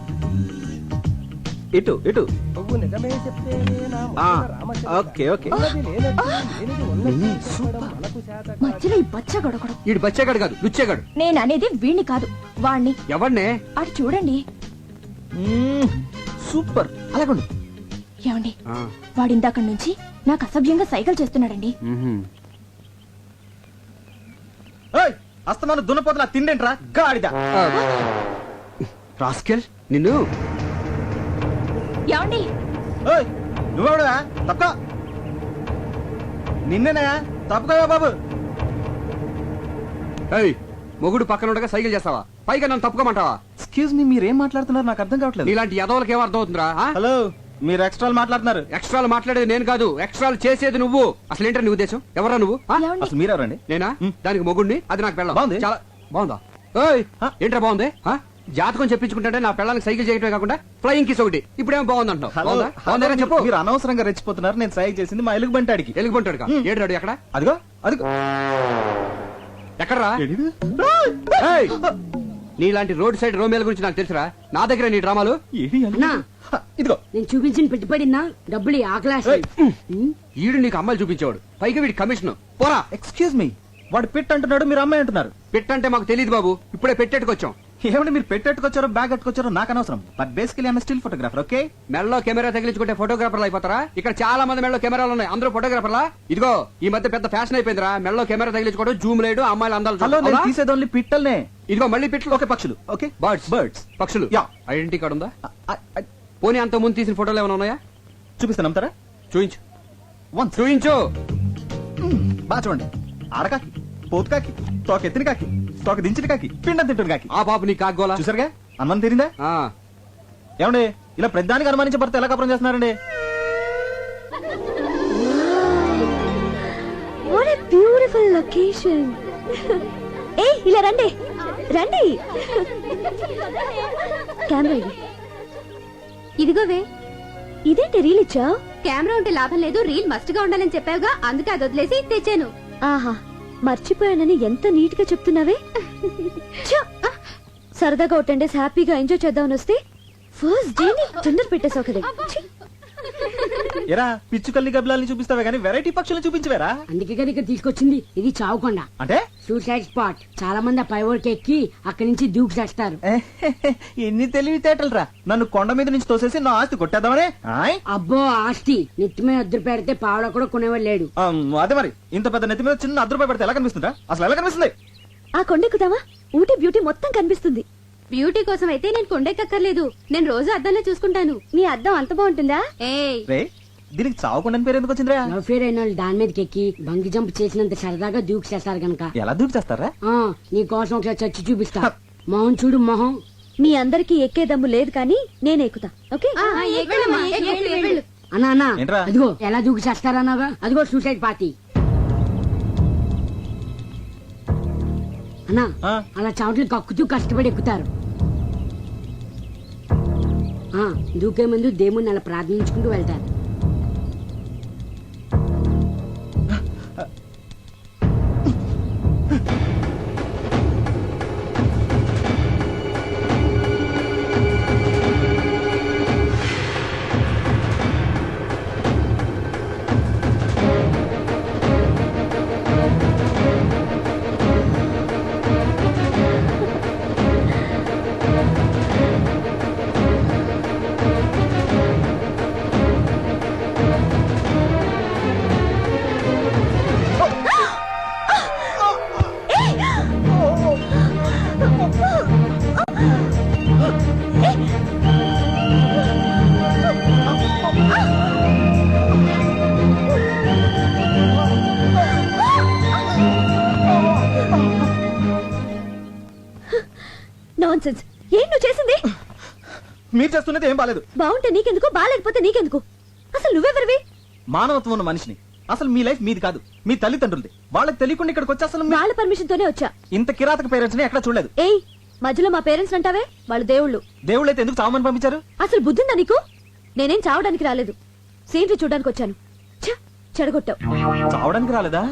ఇటు ఇటు. నువ్వు నిజమే చెప్తేనే నా ఆ, మొదల రామచంద్ర. Okay okay. ఉన్నది లేనట్టు, లేనిది ఉన్నట్టు చెప్పడం మనకు చేత కాదు. మధ్యలో ఈ బచ్చగొడగడు. ఈడు బచ్చేగాడు కాదు, లుచ్చేగాడు. నేను అనేది వీణ్ణి కాదు, వాణ్ణి. ఎవరినే? అటు చూడండి. సూపర్, అలాగుండు. ఏమండి, వాడిందాక నుంచి నాకు అసభ్యంగా సైకిల్ చేస్తున్నాడండి. అస్తమాను దున్నపోతున్నా తిండేంట్రా గాడిద. రాస్కెల్ నిన్ను. ఏమండి, నువ్వెవడా? తప్ప నిన్నేనా? తప్పుకోవా బాబు. ఏయ్, మొగుడు పక్కన ఉండగా సైకిల్ చేస్తావా? పైగా నన్ను తప్పుకోమంటావా? ఎక్స్క్యూజ్ మీ, మీరేం మాట్లాడుతున్నారు నాకు అర్థం కావట్లేదు. ఇలాంటి యదవులకి ఏం అర్థం అవుతుందిరా? హలో, మీరు ఎక్స్ట్రాలు మాట్లాడుతున్నారు. ఎక్స్ట్రాలు మాట్లాడేది నేను కాదు, ఎక్స్ట్రాలు చేసేది నువ్వు. అసలు ఏంటో నీ ఉద్దేశం? ఎవరా నువ్వు? ఏమండి? అసలు మీరెవరండి? నేనా? దానికి మొగుడిని, అది నాకు పెళ్ళం. బాగుంది. చాలా బాగుందా? ఏయ్, ఏంట్రా బాగుంది? జాతకం చెప్పించుకుంటే నా పెళ్ళానికి సైకిల్ చేయటమే కాకుండా ఫ్లయింగ్ కిస్ ఒకటి. ఇప్పుడేమో బాగుంది అంటావు. హలో, బాగుందా చెప్పు. మీరు అనవసరంగా రెచ్చిపోతున్నారు. నేను సైకి చేసింది మా ఎలుగు బంటాడికి. ఎలుగుబంటాడు ఏడు ఎక్కడ? అదిగో అదిగో. ఎక్కడరా? ఏయ్, నీలాంటి రోడ్ సైడ్ రోమేల గురించి నాకు తెలుసురా. నా దగ్గర నీ డ్రామాలు. అన్నా, ఇదిగో నేను చూపించిన పెట్టుబడినా డబ్బులు ఆకలేసి. ఈడు నీకు అమ్మాయిలు చూపించేవాడు, పైగా వీడి కమిషన్. పోరా. ఎక్స్క్యూజ్ మీ, వాడు పిట్ అంటున్నాడు, మీరు అమ్మాయి అంటున్నారు. పెట్టంటే మాకు తెలియదు బాబు, ఇప్పుడే పెట్టేట్టుకొచ్చాం. ఏమంటే మీరు పెట్టెట్టుకొచ్చారో బ్యాగ్ కట్టుకొచ్చారో నాకు అనవసరం. But basically I'm still photographer. Okay, మెడలో కెమెరా తగిలించుకుంటే ఫోటోగ్రాఫర్లు అయిపోతారా? ఇక్కడ చాలా మంది మెడలో కెమెరాలు ఉన్నాయి, అందరూ ఫోటోగ్రాఫర్లా? ఇదిగో ఈ మధ్య పెద్ద ఫ్యాషన్ అయిపోయిందిరా, మెడలో కెమెరా తగిలించుకోవడం, జూమ్ లేడు, అమ్మాయిలు అందాలు హలో, చూడడం. నేను అవునా? తీసేది ఓన్లీ పిట్టల్నే. ఇదిగో మళ్ళీ పిట్లు. ఓకే, పక్షులు. Okay, birds. బర్డ్స్. పక్షులు. యా. ఐడెంటిటీ కార్డు ఉందా? పోనీ అంత ముందు తీసిన ఫోటోలు ఏమైనా ఉన్నాయా? చూపిస్తాను, నమ్ముతారా? చూయించు. వన్స్. చూయించు. బాగా చూడండి. ఆడకాకి, పోతు కాకి, తోక ఎత్తిన కాకి, తోక దించిన కాకి, పిండం తింటున్న కాకి. ఆ పాప నీ కాగోలా చూసారుగా, అనుమానం తీరిందా? ఏమండి, ఇలా ప్రతిదానికి అనుమానించే భర్త ఎలా కపరం చేస్తున్నారండి? What a beautiful location. ఏయ్, ఇలా రండి రండి. కెమెరా ఇది. ఇదిగోవే. ఇదేంటి రీల్ ఇచ్చావు? కెమెరా ఉంటే లాభం లేదు, రీల్ మస్ట్ గా ఉండాలని చెప్పావుగా, అందుకే అది వదిలేసి తెచ్చాను. ఆహా, మర్చిపోయానని ఎంత నీట్ గా చెప్తున్నావే. ఛ! సరదాగా ఒక 10 days హ్యాపీగా ఎంజాయ్ చేద్దామని వస్తే ఫస్ట్ డే ని తొందర పెట్టేసావు కదా. ఛీ! ఎరా, పిచ్చుకల్ని గబ్బిలాల్ని చూపిస్తావే కానీ వెరైటీ పక్షులను చూపించవేరా? అందుకే కదా ఇక్కడ తీసుకొచ్చింది. ఇది చావుకొండ, అంటే సూసైడ్ స్పాట్. చాలా మంది ఆ పైవోర్కి ఎక్కి అక్కడి నుంచి దూకి చేస్తారు. ఎన్ని తెలివితేటలు రా. నన్ను కొండ మీద నుంచి తోసేసి నా ఆస్తి కొట్టేద్దామనే. అబ్బో, ఆస్తి నెత్తి మీద అద్దరు పెడితే పావడ కూడా కొనేవాడు లేడు. అదే మరి, ఇంత పెద్ద నెత్తి మీద చిన్న ₹1 పెడితే ఎలా కనిపిస్తుందా? అసలు ఎలా కనిపిస్తుంది? ఆ కొండెక్కుదామా? ఊటీ బ్యూటీ మొత్తం కనిపిస్తుంది. బ్యూటీ కోసం అయితే నేను కొండెక్కర్లేదు, నేను రోజు అద్దంలో చూసుకుంటాను. నీ అద్దం అంత బాగుంటుందా? ఏయ్, రే, దీనికి చావుకుండా పేరు ఎందుకు వచ్చిందిరా? లవ్ ఫేర్ అయిన వాళ్ళు దాని మీదకి ఎక్కి బంగి జంప్ చేసినంత సరదాగా దూకి చేస్తారు గనక. ఎలా దూకి చేస్తారా? నీ కోసం ఒకసారి చచ్చి చూపిస్తా. మొహం చూడు, మొహం. మీ అందరికి ఎక్కే దమ్ము లేదు కానీ నేను ఎక్కుతా. ఓకే, వెళ్ళమ్మా, వెళ్ళు. అన్నా అన్నా, ఏంట్రా? అదిగో ఎలా దూకి చేస్తారన్నాగా, అదిగో సూసైడ్ పార్టీ. అన్నా, అలా చావట్లు కక్కుతూ కష్టపడి ఎక్కుతారు. దూకే ముందు దేవుణ్ణి అలా ప్రార్థించుకుంటూ వెళ్తారు. Non sense. ఏం నువ్వు చేసింది? మీరు చేస్తున్నది ఏం బాలేదు. బాగుంటే నీకెందుకు, బాగాలేకపోతే నీకెందుకు? అసలు నువ్వెవరివి? మానవత్వం ఉన్న మనిషిని. అసలు మీ లైఫ్ మీది కాదు, మీ తల్లిదండ్రులది. వాళ్ళకి తెలియకుండా ఇక్కడికి వచ్చి అసలు వాళ్ళ పర్మిషన్ తోనే వచ్చా. ఇంత కిరాతక పేరెంట్స్ ని ఎక్కడ చూడలేదు. ఏయ్, మధ్యలో మా పేరెంట్స్ అంటావే, వాళ్ళు దేవుళ్ళు. దేవుళ్ళు అయితే ఎందుకు చావమని పంపించారు? అసలు బుద్ధిందా నీకు? నేనేం చావడానికి రాలేదు, సీనరీ చూడడానికి వచ్చాను. చెడగొట్టావు. చావడానికి రాలేదా?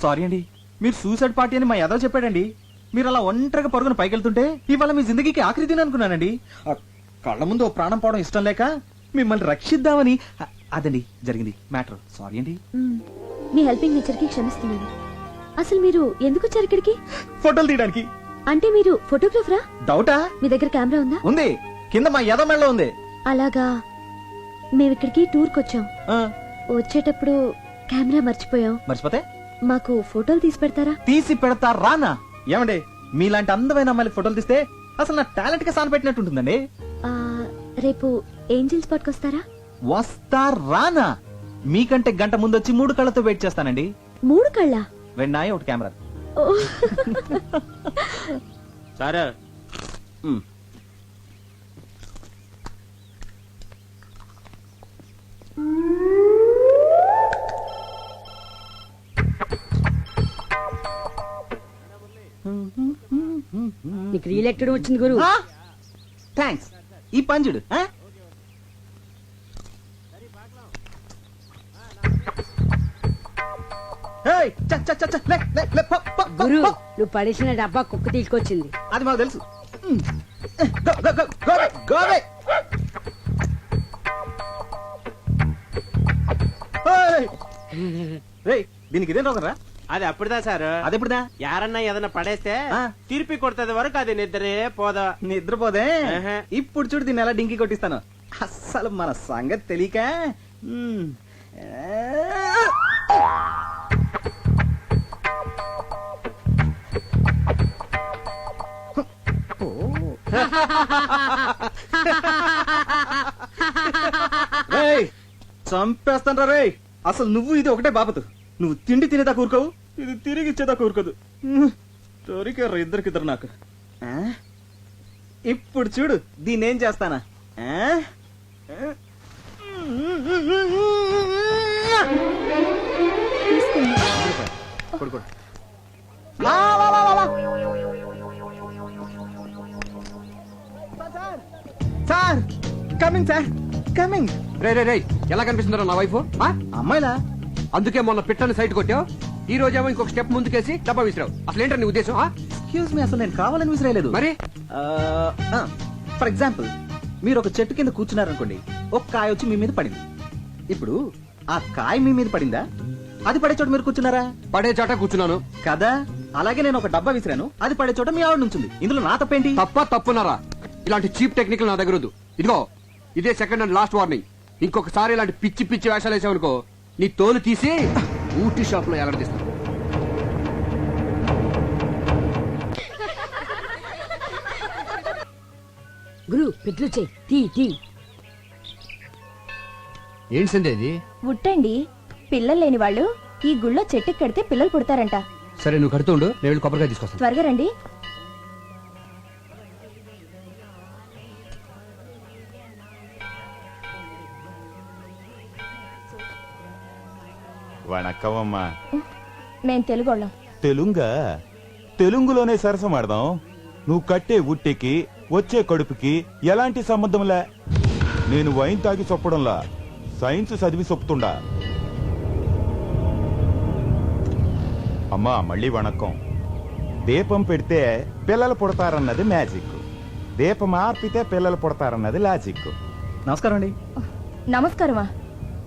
సారీ అండి, మీరు సూసైడ్ పార్టీ అని మా యాదవ్ చెప్పాడండి. మీరు అలా ఒంటరిగా పరుగున పైకెళ్తుంటే ఇవాళ మీ జిందగీకి ఆఖరి దిన అనుకున్నానండి. కళ్ళ ముందు ఓ ప్రాణం పోవడం ఇష్టం లేక మిమ్మల్ని రక్షిద్దామని. అదండి జరిగింది మ్యాటర్. సారీ అండి. మీ హెల్పింగ్ నేచర్ కి క్షమిస్తున్నాను. అసలు మీరు ఎందుకు వచ్చారు ఇక్కడికి? ఫోటోలు తీయడానికి. అంటే మీరు ఫోటోగ్రాఫరా? డౌటా? మీ దగ్గర కెమెరా ఉందా? ఉంది, కింద మా యాదవ్ మెడలో ఉంది. అలాగా. మేము ఇక్కడికి టూర్ కొచ్చాం. వచ్చేటప్పుడు కెమెరా మర్చిపోయాం. మర్చిపోతే మాకు ఫోటోలు తీసి పెడతారా? తీసి పెడతా రానా? ఏమండి, మీలాంటి అందమైన అమ్మాయిలకు ఫోటోలు తీస్తే అసలు నా టాలెంట్ కి సాన పెట్టినట్టు ఉంటుందండి. రేపు ఏంజిల్ స్పాట్ కి వస్తారా? వస్తా రానా? మీకంటే గంట ముందు వచ్చి 3 కళ్ళతో వెయిట్ చేస్తానండి. 3 కళ్ళ? వెన్నాయి ఒకటి కెమెరా. సరే. నీకు రీల్ ఎక్కడ వచ్చింది గురు? థ్యాంక్స్. ఈ పంజుడు గురు, నువ్వు పడేసిన డబ్బా కుక్క తీసుకొచ్చింది. అది మాకు తెలుసు. దీనికి ఇదేం రోగరా? అది అప్పుడుదా సార్. అదెప్పుడుదా? యారన్నా ఏదన్నా పడేస్తే తిరిపి కొడుతుంది వరకు అది నిద్రే పోదా. నిద్రపోదే. ఇప్పుడు చూడు దీన్ని ఎలా డింకి కొట్టిస్తాను. అస్సలు మన సంగతి తెలియక. చంపేస్తాను రే. అసలు నువ్వు ఇది ఒకటే బాపతు. నువ్వు తిండి తినేదా కూరుకోవు, ఇది తిరిగి ఇచ్చేదా కూరుకోదు. దొరికారు ఇద్దరికిద్దరు నాకు. ఇప్పుడు చూడు దీన్ని ఏం చేస్తానా. Sir coming, sir coming. రే రే రే, ఎలా కనిపిస్తుందో నా వైఫ్? అమ్మాయిలా? అందుకే మొన్న పిట్టని సైట్ కొట్టావు, ఈ రోజేమో ఇంకొక స్టెప్ ముందుకేసి డబ్బా విసిరావు. అసలు ఏంటో నీ ఉద్దేశం? ఎక్స్క్యూజ్ మీ, అసలు నేను కావాలని విసిరేయలేదు. మరి ఫర్ ఎగ్జాంపుల్, మీరు ఒక చెట్టు కింద కూర్చున్నారనుకోండి, ఒక కాయ వచ్చి మీ మీద పడింది. ఇప్పుడు ఆ కాయ మీ మీద పడిందా, అది పడే చోట మీరు కూర్చున్నారా? పడే చోట కూర్చున్నాను కదా. అలాగే నేను ఒక డబ్బా విసిరాను, అది పడే చోట మీ ఆవిడ నుంచింది. ఇందులో నా తప్పేంటి? తప్పున్నారా? ఇలాంటి చీప్ టెక్నిక్ నా దగ్గర వద్దు. ఇదిగో ఇదే సెకండ్ అండ్ లాస్ట్ వార్నింగ్. ఇంకొకసారి ఇలాంటి పిచ్చి పిచ్చి వేషాలు వేసావనుకో, నీ తోలు తీసి ఊటీ షాప్ లో ఎలాడదీస్తాను. గురు, పెట్లు చెయ్యి. తీ తీ. ఏంటి సందే ఇది? ఉట్టండి. పిల్లలు లేని వాళ్ళు ఈ గుళ్ళో చెట్టుకి కడితే పిల్లలు పుడతారంట. సరే, నువ్వు కడుతుండు, నేను వెళ్ళి కొబ్బరికాయ తీసుకొస్తాను. త్వరగా రండి. వణక్కవమ్మా. మేం తెలుగోళ్ళం. తెలుంగా? తెలుగులోనే సరసమాడదాం. నువ్వు కట్టే ఉట్టికి వచ్చే కడుపుకి ఎలాంటి సంబంధంలే. నేను వైన్ తాగి చొప్పడంలా, సైన్స్ చదివి చొప్పుతుండా. అమ్మా మళ్ళీ వణక్కం. దీపం పెడితే పిల్లలు పుడతారన్నది మ్యాజిక్, దీపం ఆర్పితే పిల్లలు పుడతారన్నది లాజిక్. నమస్కారం అండి. నమస్కారమా?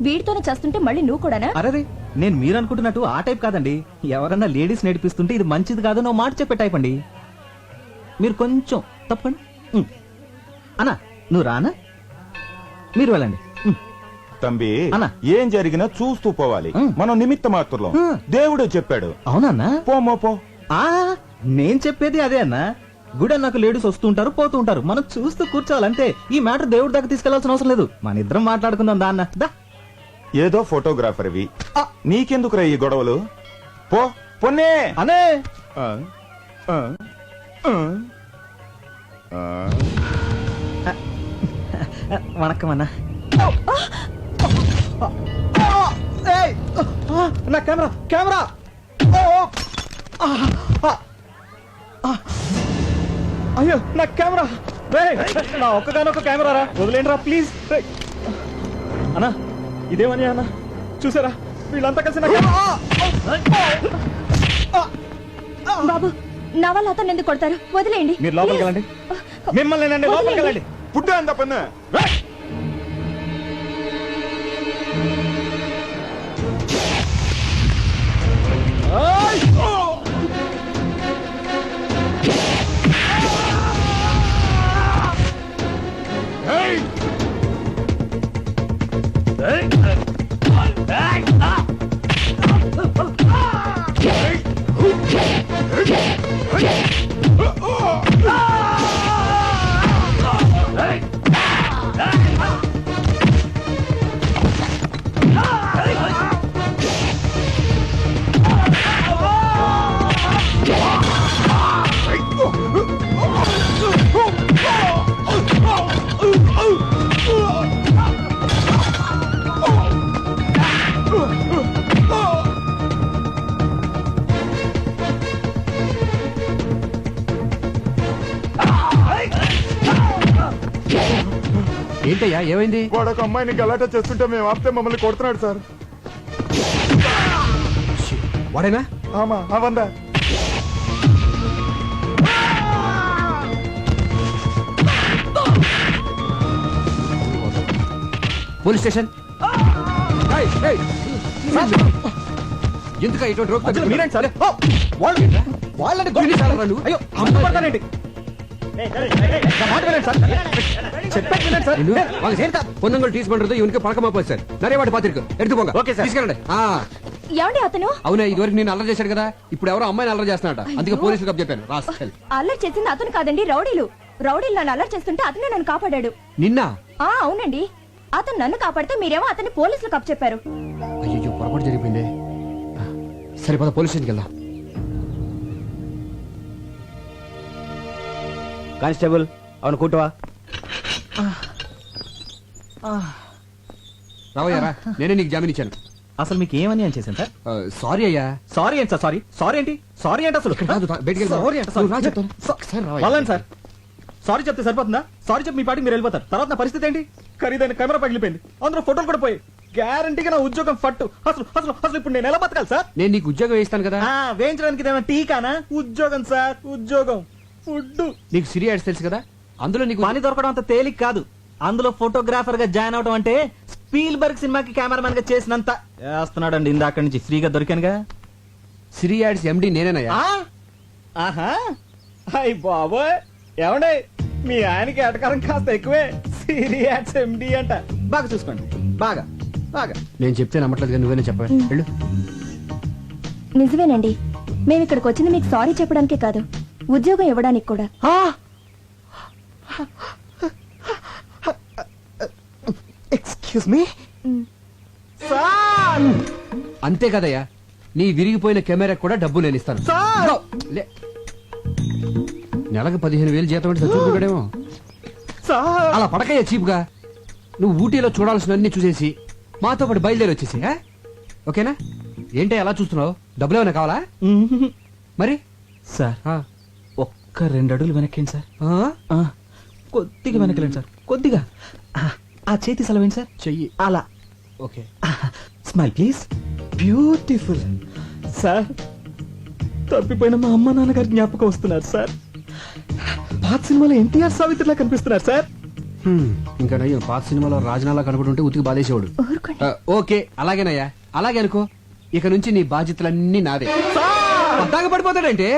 వీడితోనే చేస్తుంటే మళ్ళీ నువ్వు కూడానా? అరే, నేను మీరు అనుకుంటున్నట్టు ఆ టైప్ కాదండి. ఎవరన్నా లేడీస్ నడిపిస్తుంటే ఇది మంచిది కాదు నువ్వు మాట చెప్పే టైప్ అండి. మీరు కొంచెం తప్పండి. అన్నా నువ్వు రానా? మీరు వెళ్ళండి. తంబి అన్న. ఏం జరిగినా చూస్తూ పోవాలి. మనం నిమిత్త మాత్రం. దేవుడే చెప్పాడు. అవునన్నా? పోమో పో. నేను చెప్పేది అదే అన్నా. గుడి అన్నాక లేడీస్ వస్తూ ఉంటారు, పోతూ ఉంటారు. మనం చూస్తూ కూర్చోవాలంటే ఈ మ్యాటర్ దేవుడి దాకా తీసుకెళ్లాల్సిన అవసరం లేదు. మన ఇద్దరం మాట్లాడుకుందాం దా అన్న. దా. ఏదో ఫోటోగ్రాఫర్వి, నీకెందుకురా ఈ గొడవలు? పో పొన్నే అనే. వణకం అన్నా. నా కెమెరా కెమెరా. అయ్యో నా కెమెరా. నా ఒక్కగానొక్క కెమెరా రా, వదిలేండి రా ప్లీజ్. అన్నా ఇదేమని అన్నా చూసారా, వీళ్ళంతా కలిసి నా బాబు నా వల్ల అతను ఎందుకు కొడతారు? వదిలేయండి. మీరు లోపలికి వెళ్ళండి. మిమ్మల్ని లోపలికి వెళ్ళండి. పుట్టు అంత పన్ను. ఏంటయ్యా ఏమైంది? వాడు ఒక అమ్మాయిని గలాటా చేస్తుంటే మేము ఆపితే మమ్మల్ని కొడుతున్నాడు సార్. వాడేనా? ఆమా అవందా. Police station. ఎందుకు ఇటువంటి రోగ్ మీరేంటి సార్? వాళ్ళని అయ్యో అమ్మపడతానండి. பொண்ணுங்கள் டீஸ் பண்றது இவனுக்கு பழக்கமா போய் சார். நிறைய வாட்டி பாத்திருக்கு. எடுத்து போங்க. Okay sir. తీసుకెళ్ళండి. ఏమండి అతను? అవునా, ఇదివరకు నేను అల్లరి చేశాడు కదా, ఇప్పుడు ఎవరో అమ్మాయిని అల్లరి చేస్తున్నాట. అందుకే పోలీసులకు చెప్పాను. రాస్కెల్. అల్లరి చేసింది అతను కాదండి, రౌడీలు. రౌడీలు నన్ను అల్లరి చేస్తుంటే అతనే నన్ను కాపాడాడు. నిన్న? అవునండి. అతను నన్ను కాపాడితే మీరేమో అతన్ని పోలీసులకు అప్పచెప్పారు. అయ్యో పొరపాటు జరిగిపోయింది. సరే పద పోలీస్ స్టేషన్కి వెళ్దాం. కానిస్టేబుల్ అవును కూటవా. రావయ్యారా, నేనే నీకు జామీన్ ఇచ్చాను. అసలు మీకు ఏమని అని చేశాను సార్? సారీ అయ్యా. సారీ ఏంటి సార్? సారీ సారీ ఏంటి? సారీ ఏంటి అసలు? బయటికి సారీ ఏంటి సార్? వాళ్ళని సార్ సారీ చెప్తే సరిపోతుందా? సారీ చెప్పి మీ పాటికి మీరు వెళ్ళిపోతారు. తర్వాత నా పరిస్థితి ఏంటి? ఖరీదైన కెమెరా పగిలిపోయింది, అందులో ఫోటోలు కూడా పోయి, గ్యారంటీగా నా ఉద్యోగం ఫట్టు. అసలు అసలు అసలు ఇప్పుడు నేను ఎలా బతకాలి సార్? నేను నీకు ఉద్యోగం వేయిస్తాను కదా. వేయించడానికి ఇదేమైనా టీకానా? ఉద్యోగం సార్, ఉద్యోగం. ఫుడ్. నీకు సిరి యాడ్స్ తెలుసు కదా, అందులో నీకు పని దొరకడం అంత తేలిక కాదు. అందులో ఫోటోగ్రాఫర్ గా జాయిన్ అవడం అంటే స్పీల్బర్గ్ సినిమాకి కెమెరామెన్ గా చేసినంత చేస్తున్నాడండి. ఇందాక నుంచి ఫ్రీగా దొరికానుగా. సిరి యాడ్స్ ఎండి నేనేనయ్యా. ఆహా అయ్ బాబోయ్, ఏమండే మీ ఆయనకి ఎటకారం కాస్త ఎక్కువే. సీరియస్ ఎండి అంట. బాగా చూసుకోండి, బాగా బాగా. నేను చెప్తే నమ్మట్లేదు, నువ్వేనే చెప్పాలి. వెళ్ళు. నిజమేనండి, మేము ఇక్కడికి వచ్చింది మీకు సారీ చెప్పడానికే కాదు, ఉద్యోగం ఇవ్వడానికి కూడా. Excuse me sir. అంతే కదయ్యా, నీ విరిగిపోయిన కెమెరా కూడా డబ్బు నేను ఇస్తాను. నెలకు 15,000 జీతం అంటే చదువుకుంటాడేమో. అలా పడకయ్యా చీప్ గా. నువ్వు ఊటీలో చూడాల్సినవన్నీ చూసేసి మాతో పాటు బయలుదేరి వచ్చేసి, ఓకేనా? ఏంటి అలా చూస్తున్నావు? డబ్బులు ఏమైనా కావాలా? మరి సార్ ఒక్క 2 అడుగులు వెనక్కేండి సార్. కొద్దిగా వెనకలేండి సార్, కొద్దిగా. ఆ చేతి సెలవేండి సార్. చెయ్యి అలా. Okay. Smile please. Beautiful. Sir తప్పిపోయిన మా అమ్మ నాన్నగారి జ్ఞాపకం వస్తున్నారు సార్. పాత సినిమాలో ఎన్టీఆర్ సావిత్రిలా కనిపిస్తున్నారు సార్. ఇంకా నయ్యో, పాత సినిమాలో రాజనాలా కనబడుంటే ఉతికి బాధేసేవాడు. ఓకే అలాగేనయ్యా, అలాగే అనుకో. ఇక నుంచి నీ బాధ్యతలన్నీ నావే. పద్దాక పడిపోతాడంటే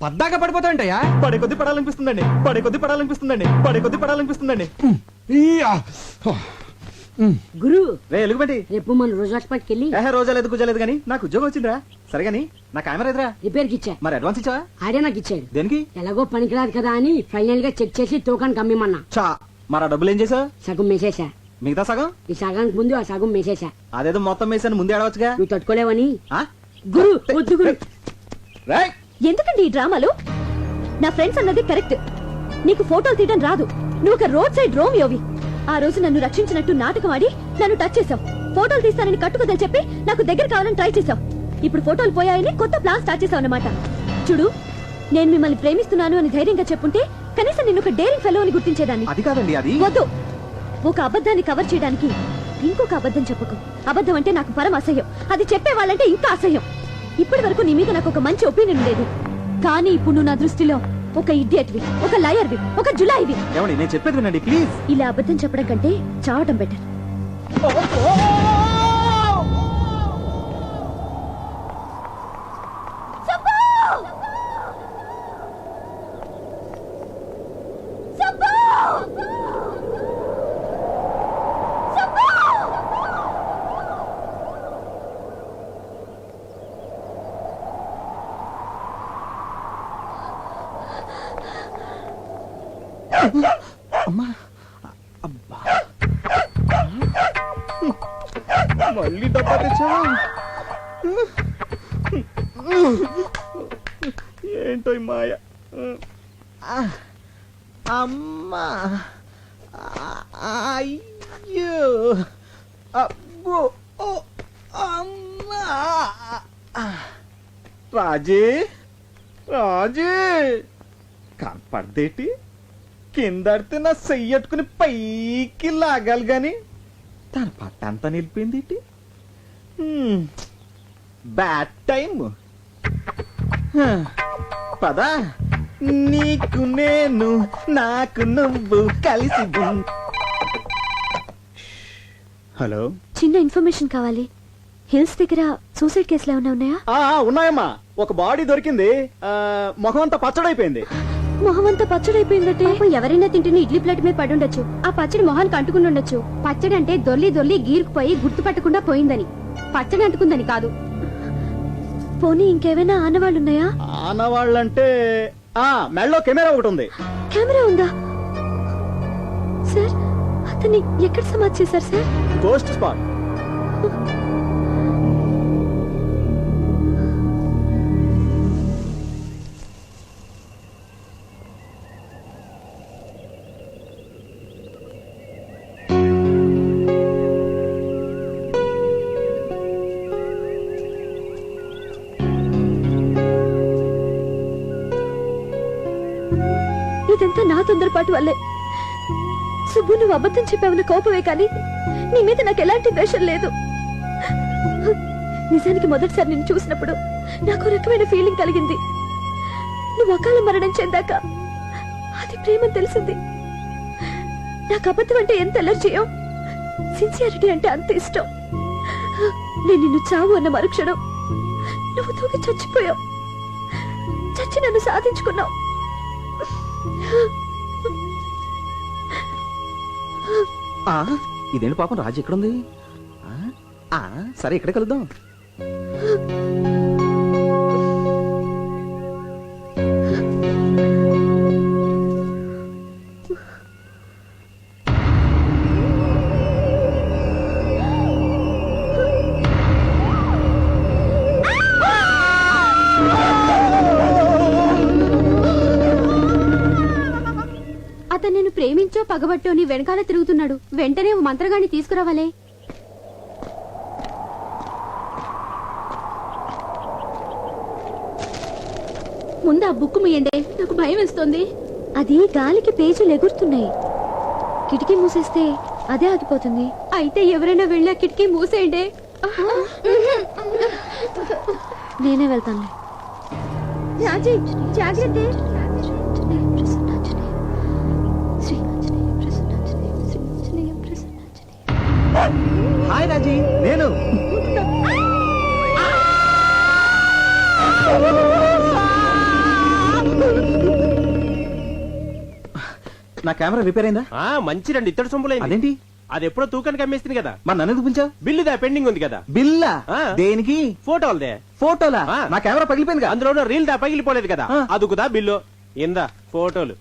పద్దాక పడిపోతాడంటయ్యా. పడే కొద్ది పడాలనిపిస్తుందండి, పడే కొద్ది పడాలనిపిస్తుందండి, పడే కొద్ది పడాలనిపిస్తుందండి. గురు రే ఎలుగుబెట్టి, రేపు మన రోజు హాస్పిటల్కి వెళ్ళి రోజా లేదు కుజలేదు కానీ నాకు ఉద్యోగం వచ్చిందిరా. సరే గానీ నా కెమెరా ఎదురా రిపేర్ కి ఇచ్చా. మరి అడ్వాన్స్ ఇచ్చావా? ఆడే నాకు ఇచ్చాడు. దేనికి? ఎలాగో పనికిరాదు కదా అని ఫైనల్ గా చెక్ చేసి తోకానికి అమ్మిమన్నా. చా మరి ఆ డబ్బులు ఏం చేసావు? సగం మేసేసా. మిగతా సగం? ఈ సగానికి ముందు ఆ సగం మేసేసా. అదేదో మొత్తం వేసాను ముందే ఆడవచ్చుగా. నువ్వు తట్టుకోలేవని. గురు వద్దు గురు. ఎందుకండి ఈ డ్రామాలు? నా ఫ్రెండ్స్ అన్నది కరెక్ట్. నీకు ఫోటోలు తీయడం రాదు. నువ్వు ఒక రోడ్ సైడ్ రోమియోవి. ఆ రోజు నన్ను రక్షించినట్టు నాటకం ఆడి నన్ను టచ్ చేసావు. ఫోటోలు తీస్తానని కట్టుకోదని చెప్పి నాకు దగ్గర కావాలని ట్రై చేసావు. ఇప్పుడు ఫోటోలు పోయాయని కొత్త ప్లాన్ స్టార్ట్ చేసావు అన్నమాట. చూడు, నేను మిమ్మల్ని ప్రేమిస్తున్నాను అని ధైర్యంగా చెప్పుంటే కనీసం నిన్ను ఒక డేరింగ్ ఫెలో అని గుర్తించేదాన్ని. అది కాదండి, అది వద్దు. ఒక అబద్ధాన్ని కవర్ చేయడానికి ఇంకొక అబద్ధం చెప్పకు. అబద్ధం అంటే నాకు పరమ అసహ్యం. అది చెప్పే వాళ్ళంటే ఇంకా అసహ్యం. ఇప్పటి వరకు నీ మీద నాకు ఒక మంచి ఒపీనియన్ ఉండేది, కానీ ఇప్పుడు నువ్వు నా దృష్టిలో ఒక ఇడియట్వి, ఒక లయర్వి, ఒక జులాయివి. ఏమండి, నేను చెప్పేది వినండి ప్లీజ్. ఇలా అబద్ధం చెప్పడం కంటే చావటం బెటర్. అమ్మా, అబ్బా, మళ్ళీ డబ్బా తెచ్చావా? ఏంటో ఈ మాయ. అమ్మా, అయ్యో, అబ్బో, ఓ, అమ్మా. రాజీ, రాజీ, కనపడదేటి? కిందడితే నా చెయ్యట్టుకుని పైకి లాగాలి గాని తన పట్టంతా నిలిపింది. Bad time. పదా, నీకు నేను, నాకు నువ్వు కలిసి. హలో, చిన్న ఇన్ఫర్మేషన్ కావాలి. హిల్స్ దగ్గర సూసైడ్ కేసులు ఏమైనా ఉన్నాయా? ఉన్నాయమ్మా. ఒక బాడీ దొరికింది. ముఖం అంతా పచ్చడైపోయింది. మొహం అంతా పచ్చడైపోయిందంటే ఎవరైనా తింటున్న ఇడ్లీ ప్లేట్ మీద పడి ఉండొచ్చు. ఆ పచ్చడి మొహానికి అంటుకుని ఉండొచ్చు. పచ్చడి అంటే దొర్లి దొర్లి గీరుకుపోయి గుర్తుపట్టకుండా పోయిందని, పచ్చడి అంటుకుందని కాదు. పోనీ ఇంకేమైనా ఆనవాళ్ళున్నాయా? ఆనవాళ్ళంటే మెళ్ళో కెమెరా ఒకటి ఉంది. కెమెరా ఉందా సార్? అతన్ని ఎక్కడ సమాధి చేశారు సార్? Ghost spot. ఇదంతా నా తొందరపాటు వల్లే. సుబ్బు, నువ్వు అబద్ధం చెప్పావన్న కోపమే కానీ నీ మీద నాకు ఎలాంటి ద్వేషం లేదు. నిజానికి మొదటిసారి నిన్ను చూసినప్పుడు నాకు రకమైన ఫీలింగ్ కలిగింది. నువ్వు అకాల మరణం చెందాక అది ప్రేమని తెలిసింది. నాకు అబద్ధం అంటే ఎంత ఎలర్జీయో, సిన్సియారిటీ అంటే అంత ఇష్టం. నేను నిన్ను చావు అన్న మరుక్షణం నువ్వు తూగి చచ్చిపోయావు. చచ్చి నన్ను సాధించుకున్నావు. ఇదేంటి పాపం, రాజు ఎక్కడుంది? సరే, ఇక్కడే కలుద్దాం. అతను నేను ప్రేమించో పగబట్టో నీ వెనకాల తిరుగుతున్నాడు. వెంటనే ఓ మంత్రగాన్ని తీసుకురావాలే. ముందు ఆ బుక్ ముయ్యండి, నాకు భయం వేస్తుంది. అది గాలికి పేజీలు ఎగురుతున్నాయి. కిటికీ మూసేస్తే అదే ఆగిపోతుంది. అయితే ఎవరైనా వెళ్ళా కిటికీ మూసేయండి. నేనే వెళ్తాను. జాగ్రత్త. హాయ్ రాజీ, నేను. నా కెమెరా రిపేర్ అయిందా? మంచిదండి, ఇత్తడి సొంపులైంది. అదేంటి? అది ఎప్పుడో తూకానికి అమ్మేస్తుంది కదా. మరి నన్ను ఎందుకు పిలిచావు? బిల్లుదా పెండింగ్ ఉంది కదా. బిల్లా? దేనికి? ఫోటోలదే. ఫోటోలా? నా కెమెరా పగిలిపోయింది. అందులో రీల్ దా పగిలిపోలేదు కదా, అదుకుదా బిల్లు. ఇందా ఫోటోలు.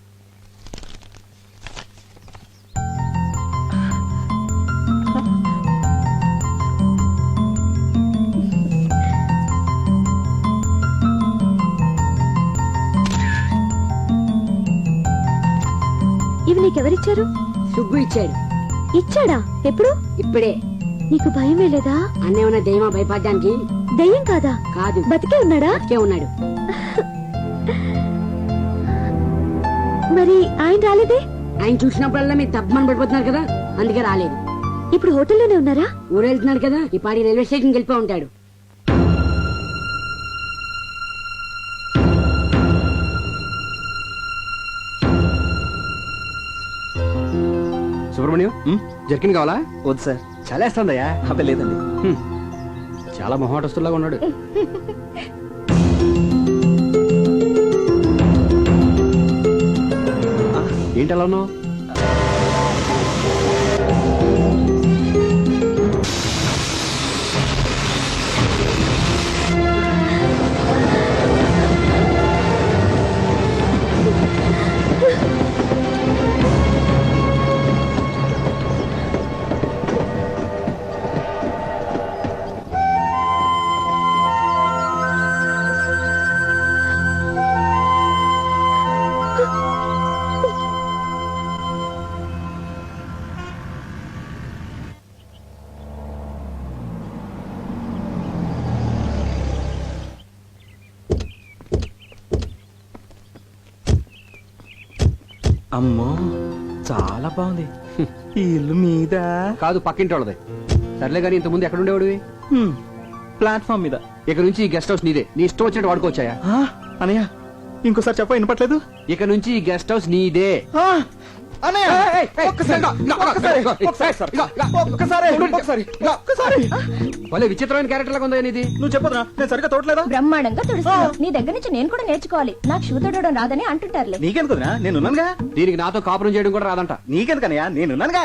ఇవి నీకెవరిచ్చారు? సుబ్బు ఇచ్చాడు. ఇచ్చాడా? ఎప్పుడు? ఇప్పుడే. నీకు భయం వేలేదా? అన్నేమన్నా దయ్యమా భయపడ్డానికి? దయ్యం కాదా? కాదు. బతికే ఉన్నాడా? బతికే ఉన్నాడు. మరి ఆయన రాలేదే? ఆయన చూసినప్పుడల్లా మీరు తప్పమని పడిపోతున్నారు కదా, అందుకే రాలేదు. ఇప్పుడు హోటల్లోనే ఉన్నారా? ఊరెళ్తున్నాడు కదా, ఈ పాడి రైల్వే స్టేషన్కి వెళ్ళిపో ఉంటాడు. సుబ్రహ్మణ్యం జర్కిన్ కావాలా? వద్దు సార్. చలేస్తుందయ్యా. అబ్బే లేదండి. చాలా మొహమాటస్తులాగా ఉన్నాడు. ఏంటి అలా ఉన్నావు? అమ్మో చాలా బాగుంది. ఈ ఇల్లు మీద కాదు, పక్కింటి వాళ్ళది. సర్లే కానీ ఇంతకుముందు ఎక్కడ ఉండేవాడివి? ప్లాట్ఫామ్ మీద. ఇక నుంచి ఈ గెస్ట్ హౌస్ నీదే. నీ ఇష్టం వచ్చినట్టు వాడుకోవచ్చాయా? అనయ్య ఇంకోసారి చెప్ప వినపట్లేదు. ఇక నుంచి ఈ గెస్ట్ హౌస్ నీదే. భలే విచిత్రమైన క్యారెక్టర్ లాగా ఉందా ఇది? నువ్వు చెప్పదురా, నేను సరిగ్గా తోటలేదా? బ్రహ్మాండంగా తుడుస్తున్నావు. నీ దగ్గర నుంచి నేను కూడా నేర్చుకోవాలి. నాకు షూ తొడవడం రాదని అంటుంటారులే. నీకెందుకురా, నేనున్నానుగా. దీనికి నాతో కాపురం చేయడం కూడా రాదంట. నీకెందుకనయ్యా, నేనున్నానుగా.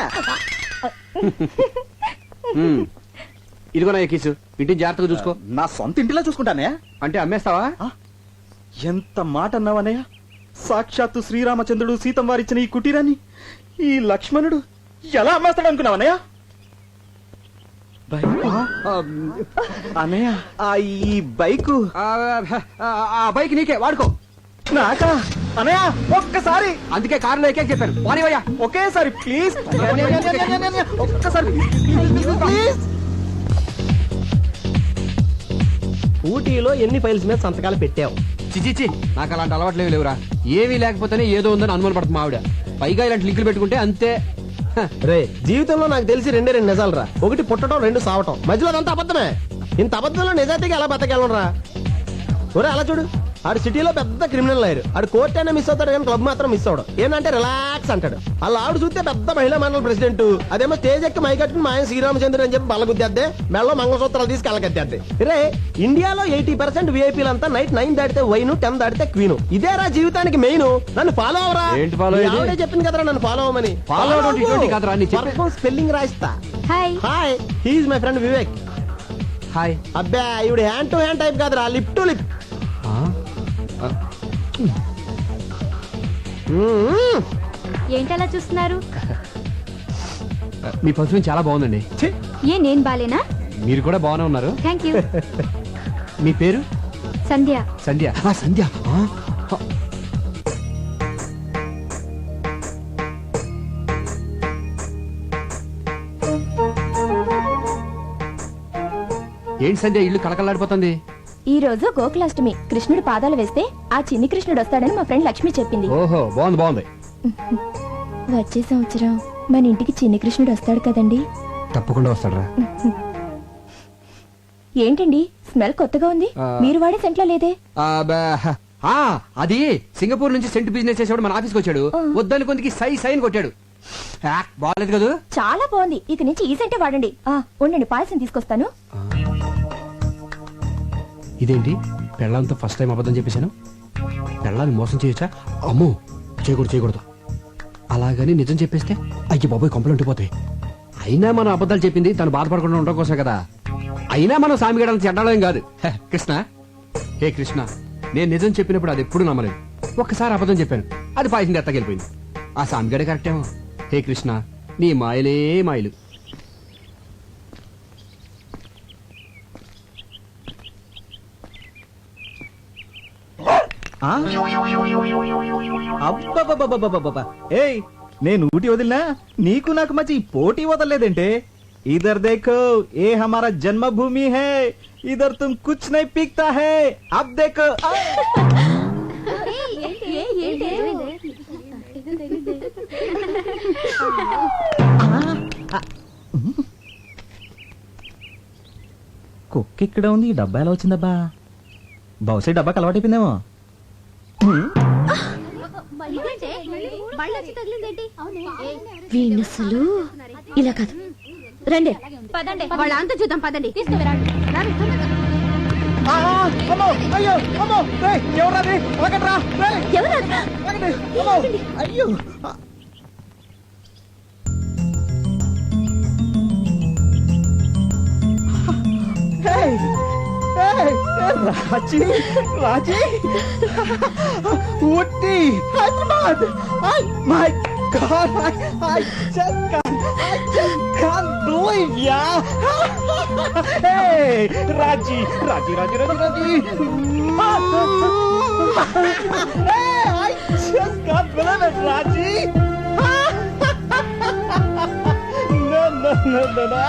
ఇదిగో నా ఎక్కిసు, ఇంటిని జాగ్రత్తగా చూసుకో. నా సొంత ఇంటిలో చూసుకుంటానయ్యా. అంటే అమ్మేస్తావా? ఎంత మాట అన్నావనయ్యా. సాక్షాత్తు శ్రీరామచంద్రుడు సీతం వారిచ్చిన ఈ కుటీరాన్ని ఈ లక్ష్మణుడు ఎలా అమ్మేస్తాడు అనుకున్నావన్నయ్య? అన్నయ్య ఈ బైకు. ఆ బైక్ నీకే, వాడుకో. నాకా? అన్నయ్య ఒక్కసారి. అందుకే కారులో ఎక్కే చెప్పాను. వానివయ్యా ఒకేసారి ప్లీజ్. ఒక్కసారి ప్లీజ్. ఊటీలో ఎన్ని ఫైల్స్ మీద సంతకాలు పెట్టావు? చిచిచి, నాకు అలాంటి అలవాట్లు లేవురా. ఏమీ లేకపోతేనే ఏదో ఉందని అనుమాన పడుతుంది ఆవిడ. పైగా ఇలాంటి లింకులు పెట్టుకుంటే అంతే. రే, జీవితంలో నాకు తెలిసి రెండే రెండు నిజాలు రా. ఒకటి పుట్టడం, రెండు సావటం. మధ్యలో అదంతా అబద్ధమే. ఇంత అబద్ధంలో నిజాయితీగా ఎలా బతకెళ్ళరా? ఒరే అలా చూడు, ఆడు సిటీలో పెద్ద క్రిమినల్ లాయర్. ఆడు కోర్ట్ అయినా మిస్ అవుతాడు కానీ క్లబ్ మాత్రం మిస్ అవడం. ఏంటంటే రిలాక్స్ అంటాడు. అలా ఆవిడ చూస్తే పెద్ద మహిళా మండలి ప్రెసిడెంట్. అదేమో స్టేజ్ ఎక్కి మైకట్టుకుని మా ఆయన శ్రీరామచంద్రుడు అని చెప్పి బలగుద్దేద్దే, మెళ్ళలో మంగళసూత్రాలు తీసి కలగద్దేద్దే. రే, ఇండియాలో 80% విఐపీలంతా నైట్ 9 దాటితే వైన్, 10 దాటితే క్వీన్. ఇదేరా జీవితానికి మెయిన్. నన్ను ఫాలో అవరా. ఏంటి ఫాలో? ఆవిడే చెప్పింది కదరా నన్ను ఫాలో అవ్వమని. స్పెల్లింగ్ రాయిస్తా. Hi. Hi, he's my friend Vivek. Hi. అబ్బా, ఇవిడు హ్యాండ్ టు హ్యాండ్ టైప్ కాదురా, లిప్ టు లిప్. ఏంటలా చూస్తున్నారు? మీ పర్ఫ్యూమ్ చాలా బాగుందండి. ఏ నేను బాలేనా? మీరు కూడా బాగానే ఉన్నారు. Thank you. మీ పేరు? సంధ్య. సంధ్య. సంధ్య. ఏంటి సంధ్య ఇల్లు కళకళలాడిపోతుంది? ఈ రోజు గోకులాష్టమి. కృష్ణుడు పాదాలు వేస్తే ఆ చిన్ని కృష్ణుడు వస్తాడని మా ఫ్రెండ్ లక్ష్మి చెప్పింది. ఓహో, బాగుంది బాగుంది. వచ్చే సంవత్సరం మన ఇంటికి చిన్ని కృష్ణుడు వస్తాడు కదండి? తప్పకుండా వస్తాడరా. ఏంటండి స్మెల్ కొత్తగా ఉంది? మీరు వాడే సెంట్లో లేదే? అది సింగపూర్ నుంచి సెంట్ బిజినెస్ చేసేవాడు మన ఆఫీస్కి వచ్చాడు. వద్దని కొందికి సైన్ కొట్టాడు. బాగాలేదు కదా? చాలా బాగుంది. ఇక నుంచి ఈ సెంటే వాడండి. ఉండండి, పాయసం తీసుకొస్తాను. ఇదేంటి, పెళ్ళంతో ఫస్ట్ టైం అబద్ధం చెప్పేశాను. పెళ్ళాన్ని మోసం చేయొచ్చా? అమ్మో, చేయకూడదు. అలాగని నిజం చెప్పేస్తే అయ్యి బాబోయ్ కొంపలు ఉండిపోతాయి. అయినా మనం అబద్ధాలు చెప్పింది తను బాధపడకుండా ఉండడం కోసం కదా. అయినా మనం సామిగడాలను చెడ్డాలేం కాదు. కృష్ణ, హే కృష్ణ, నేను నిజం చెప్పినప్పుడు అది ఎప్పుడు నమ్మలేదు. ఒక్కసారి అబద్ధం చెప్పాను, అది పాయసం ఎత్తకెళ్ళిపోయింది. ఆ సామిగడే కరెక్టేమో. హే కృష్ణ, నీ మాయలే మాయలు. ఏయ్, నేను ఊటీ వదిలినా నీకు నాకు మధ్య ఈ పోటీ వదలలేదంటే ఇధర్ దేఖో ఏ హమారా జన్మభూమి హై ఇధర్ తుమ్ కుచ్ నహీ పీక్తా హై అబ్ దేఖో కుక్క ఇక్కడ ఉంది ఈ డబ్బా ఎలా వచ్చిందబ్బా బహుశా డబ్బాకి అలవాటైపోయిందేమో వీణసలు ఇలా కాదు రండి పదండి వాళ్ళ అంత చూద్దాం పదండి తీసుకువెళ్ళండి అమ్మో అయ్యో అమ్మో ఎవరది ఒకట్రా అయ్యో Raji Raji Ooty Hyderabad my God, I just can't believe ya. Hey, Raji. Hey, I just can't believe it, Raji. No,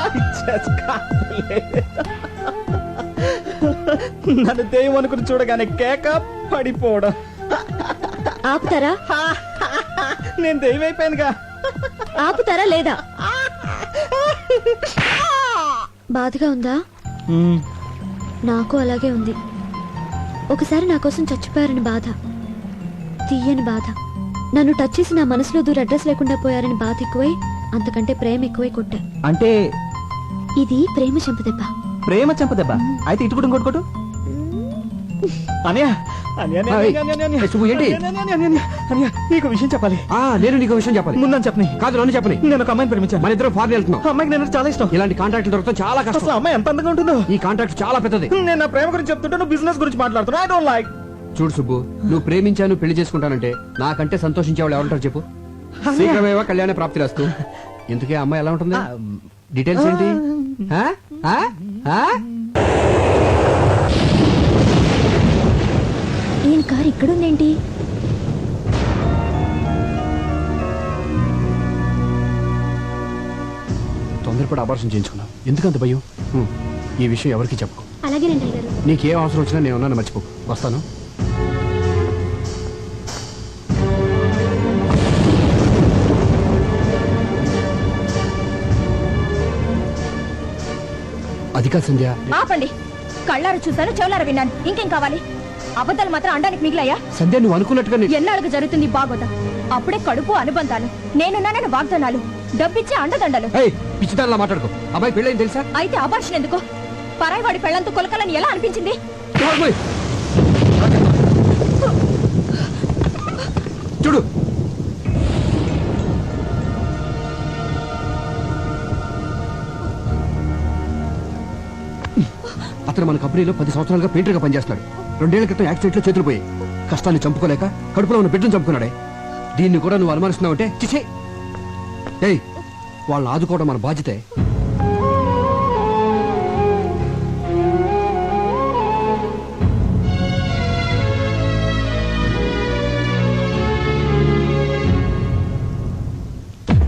I just can't believe it. నన్ను దెయ్యం అనుకుని చూడగానే కేక పడిపోవడం. ఆపుతారా? నేను దెయ్యం అయిపోయానుగా. ఆపుతారా లేదా? బాధగా ఉందా? నాకు అలాగే ఉంది. ఒకసారి నా కోసం చచ్చిపోయారని బాధ, తీయని బాధ. నన్ను టచ్ చేసి నా మనసులో దూర అడ్రస్ లేకుండా పోయారని బాధ ఎక్కువై, అంతకంటే ప్రేమ ఎక్కువై కొట్టా. అంటే ఇది ప్రేమ చెంపదెబ్బ. ప్రేమ చెంపదెబ్బ అయితే ఇటు కూడా కొట్టు. అనయ్య నీకు విషయం చెప్పాలి. నేను నీకు విషయం చెప్పాలి. ముందని చెప్పని. కాదు, నన్ను చెప్పని. నేను ఒక అమ్మాయిని ప్రేమించాను. మన ఇద్దరు ఫారెన్ వెళ్తున్నాం. అమ్మాయికి నేను చాలా ఇష్టం. ఇలాంటి కాంట్రాక్ట్ దొరకడం చాలా కష్టం. అసలు అమ్మాయి ఎంత అందంగా ఉంటుందో. ఈ కాంట్రాక్ట్ చాలా పెద్దది. నేను నా ప్రేమ గురించి చెప్తుంటే నువ్వు బిజినెస్ గురించి మాట్లాడుతున్నా. I don't like. చూడు సుబ్బు, నువ్వు ప్రేమించాను పెళ్లి చేసుకుంటానంటే నాకంటే సంతోషించే వాళ్ళు ఎవరుంటారు చెప్పు? శీఘ్రమేవా కళ్యాణ ప్రాప్తి రాస్తూ. ఇంతకీ ఆ అమ్మాయి ఎలా ఉంటుంది? డీటెయిల్స్ ఏంటి? ఈయన కారు ఇక్కడుందేంటి? తొందరపడి అబార్షన్ చేయించుకున్నావు. ఎందుకంత భయం? ఈ విషయం ఎవరికి చెప్పు. అలాగేనండి గారు. నీకేం అవసరం వచ్చినా నేను ఉన్నాను, మర్చిపో. వస్తాను. అది కాదు సంధ్య. ఆపండి. కళ్ళారు చూశాను, చెవులారు విన్నాను. ఇంకేం కావాలి? అబద్ధాలు మాత్రం అండానికి మిగిలాయా? సంధ్య, నువ్వు అనుకున్నట్టుగా ఎన్నాళ్ళకు జరుగుతుంది బాగోదా? అప్పుడే కడుపు అనుబంధాలు, నేనున్నానని వాగ్దానాలు, డబ్బిచ్చే అండదండలు. పిచ్చిదానిలా మాట్లాడుకో. అబ్బాయి పెళ్ళైంది తెలుసా? అయితే అబార్షన్ ఎందుకు? పరాయివాడి పెళ్లంతో కొలకలని ఎలా అనిపించింది? చూడు, అతను మన కంపెనీలో 10 సంవత్సరాలుగా పెయింటర్ గా పనిచేస్తున్నాడు. 2 ఏళ్ల క్రితం యాక్సిడెంట్ లో చేతులు పోయి కష్టాన్ని చంపుకోలేక కడుపులో ఉన్న బిడ్డను చంపుకున్నాడే. దీన్ని కూడా నువ్వు అనుమానిస్తున్నావంటే చిచే. ఏయ్, వాళ్ళని ఆదుకోవడం మన బాధ్యతే.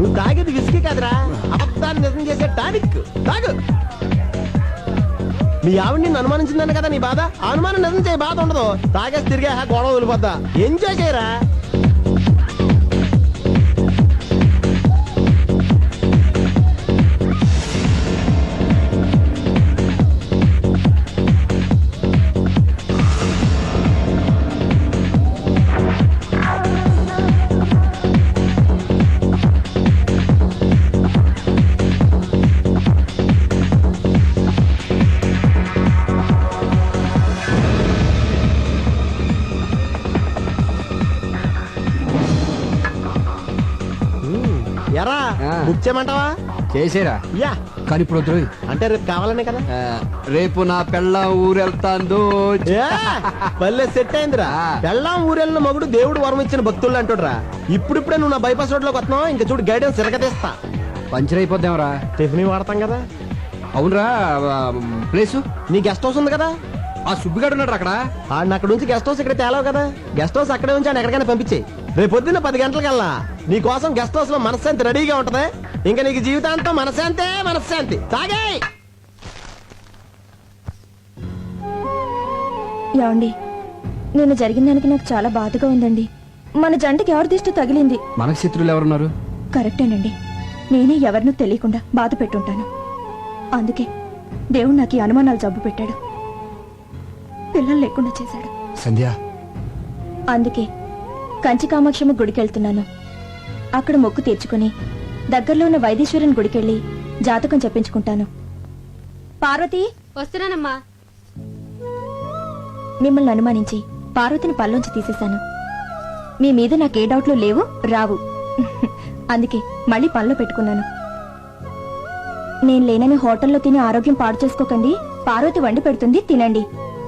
నువ్వు తాగేది విసికి కాదురా, అబద్ధాన్ని నిజం చేసే టానిక్. తాగు. మీ ఆవిడ నిన్ను అనుమానించిందని కదా నీ బాధ. అనుమానం నిజం చేయ బాధ ఉండదు. తాగేసి తిరిగే గొడవ వదిలిపోద్దా. ఎంజాయ్ చేయరా. ఎరా బుక్ చేయమంటావా? చేసేరా. యా. కానీ ఇప్పుడు వద్దు. అంటే రేపు కావాలనే కదా. రేపు నా పెళ్ళ ఊరెళ్తాందో. పల్లె సెట్ అయిందిరా. పెళ్ళాం ఊరెళ్ళిన మగుడు దేవుడు వరం ఇచ్చిన భక్తులు అంటుడ్రా. ఇప్పుడిప్పుడే నువ్వు నా బైపాస్ రోడ్ లోకి వస్తున్నావు. ఇంకా చూడు గైడెన్స్ తిరగతీస్తా. పంచర్ అయిపోద్దాంరా. టిఫిన్ వాడతాం కదా. అవునరా. ప్లేసు నీ గెస్ట్ హౌస్ ఉంది కదా. ఆ సుబ్బిగాడు ఉన్నాడు అక్కడ. అక్కడ నుంచి గెస్ట్ హౌస్ ఇక్కడ తేలావు కదా. గెస్ట్ హౌస్ అక్కడే ఉంచి ఎక్కడికైనా పంపించేయి. రేపు పొద్దున్న 10 గంటలకల్లా నీ కోసం గెస్ట్ హౌస్ లో మనశ్శాంతి రెడీగా ఉంటది. ఇంకా నీకు జీవితాంతం మనశ్శాంతే మనశ్శాంతి. తాగే ఏమండి, నేను జరిగిన దానికి నాకు చాలా బాధగా ఉందండి. మన జంటకి ఎవరి దిష్టి తగిలింది? మనకు శత్రువులు ఎవరున్నారు? కరెక్టేనండి. నేనే ఎవరినూ తెలియకుండా బాధ పెట్టుంటాను. అందుకే దేవుడు నాకు ఈ అనుమానాలు జబ్బు పెట్టాడు, పిల్లలు లేకుండా చేశాడు. సంధ్య, అందుకే కంచి కామాక్షమ్మ గుడికెళ్తున్నాను. అక్కడ మొక్కు తీర్చుకుని దగ్గరలో ఉన్న వైదీశ్వరుని గుడికెళ్ళి జాతకం చెప్పించుకుంటాను. పార్వతి, వస్తున్నానమ్మా. మిమ్మల్ని అనుమానించి పార్వతిని పల్లోంచి తీసేశాను. మీ మీద నాకే డౌట్లు లేవు, రావు. అందుకే మళ్ళీ పనిలో పెట్టుకున్నాను. నేను లేనని హోటల్లో తిని ఆరోగ్యం పాడు చేసుకోకండి. పార్వతి వండి పెడుతుంది, తినండి.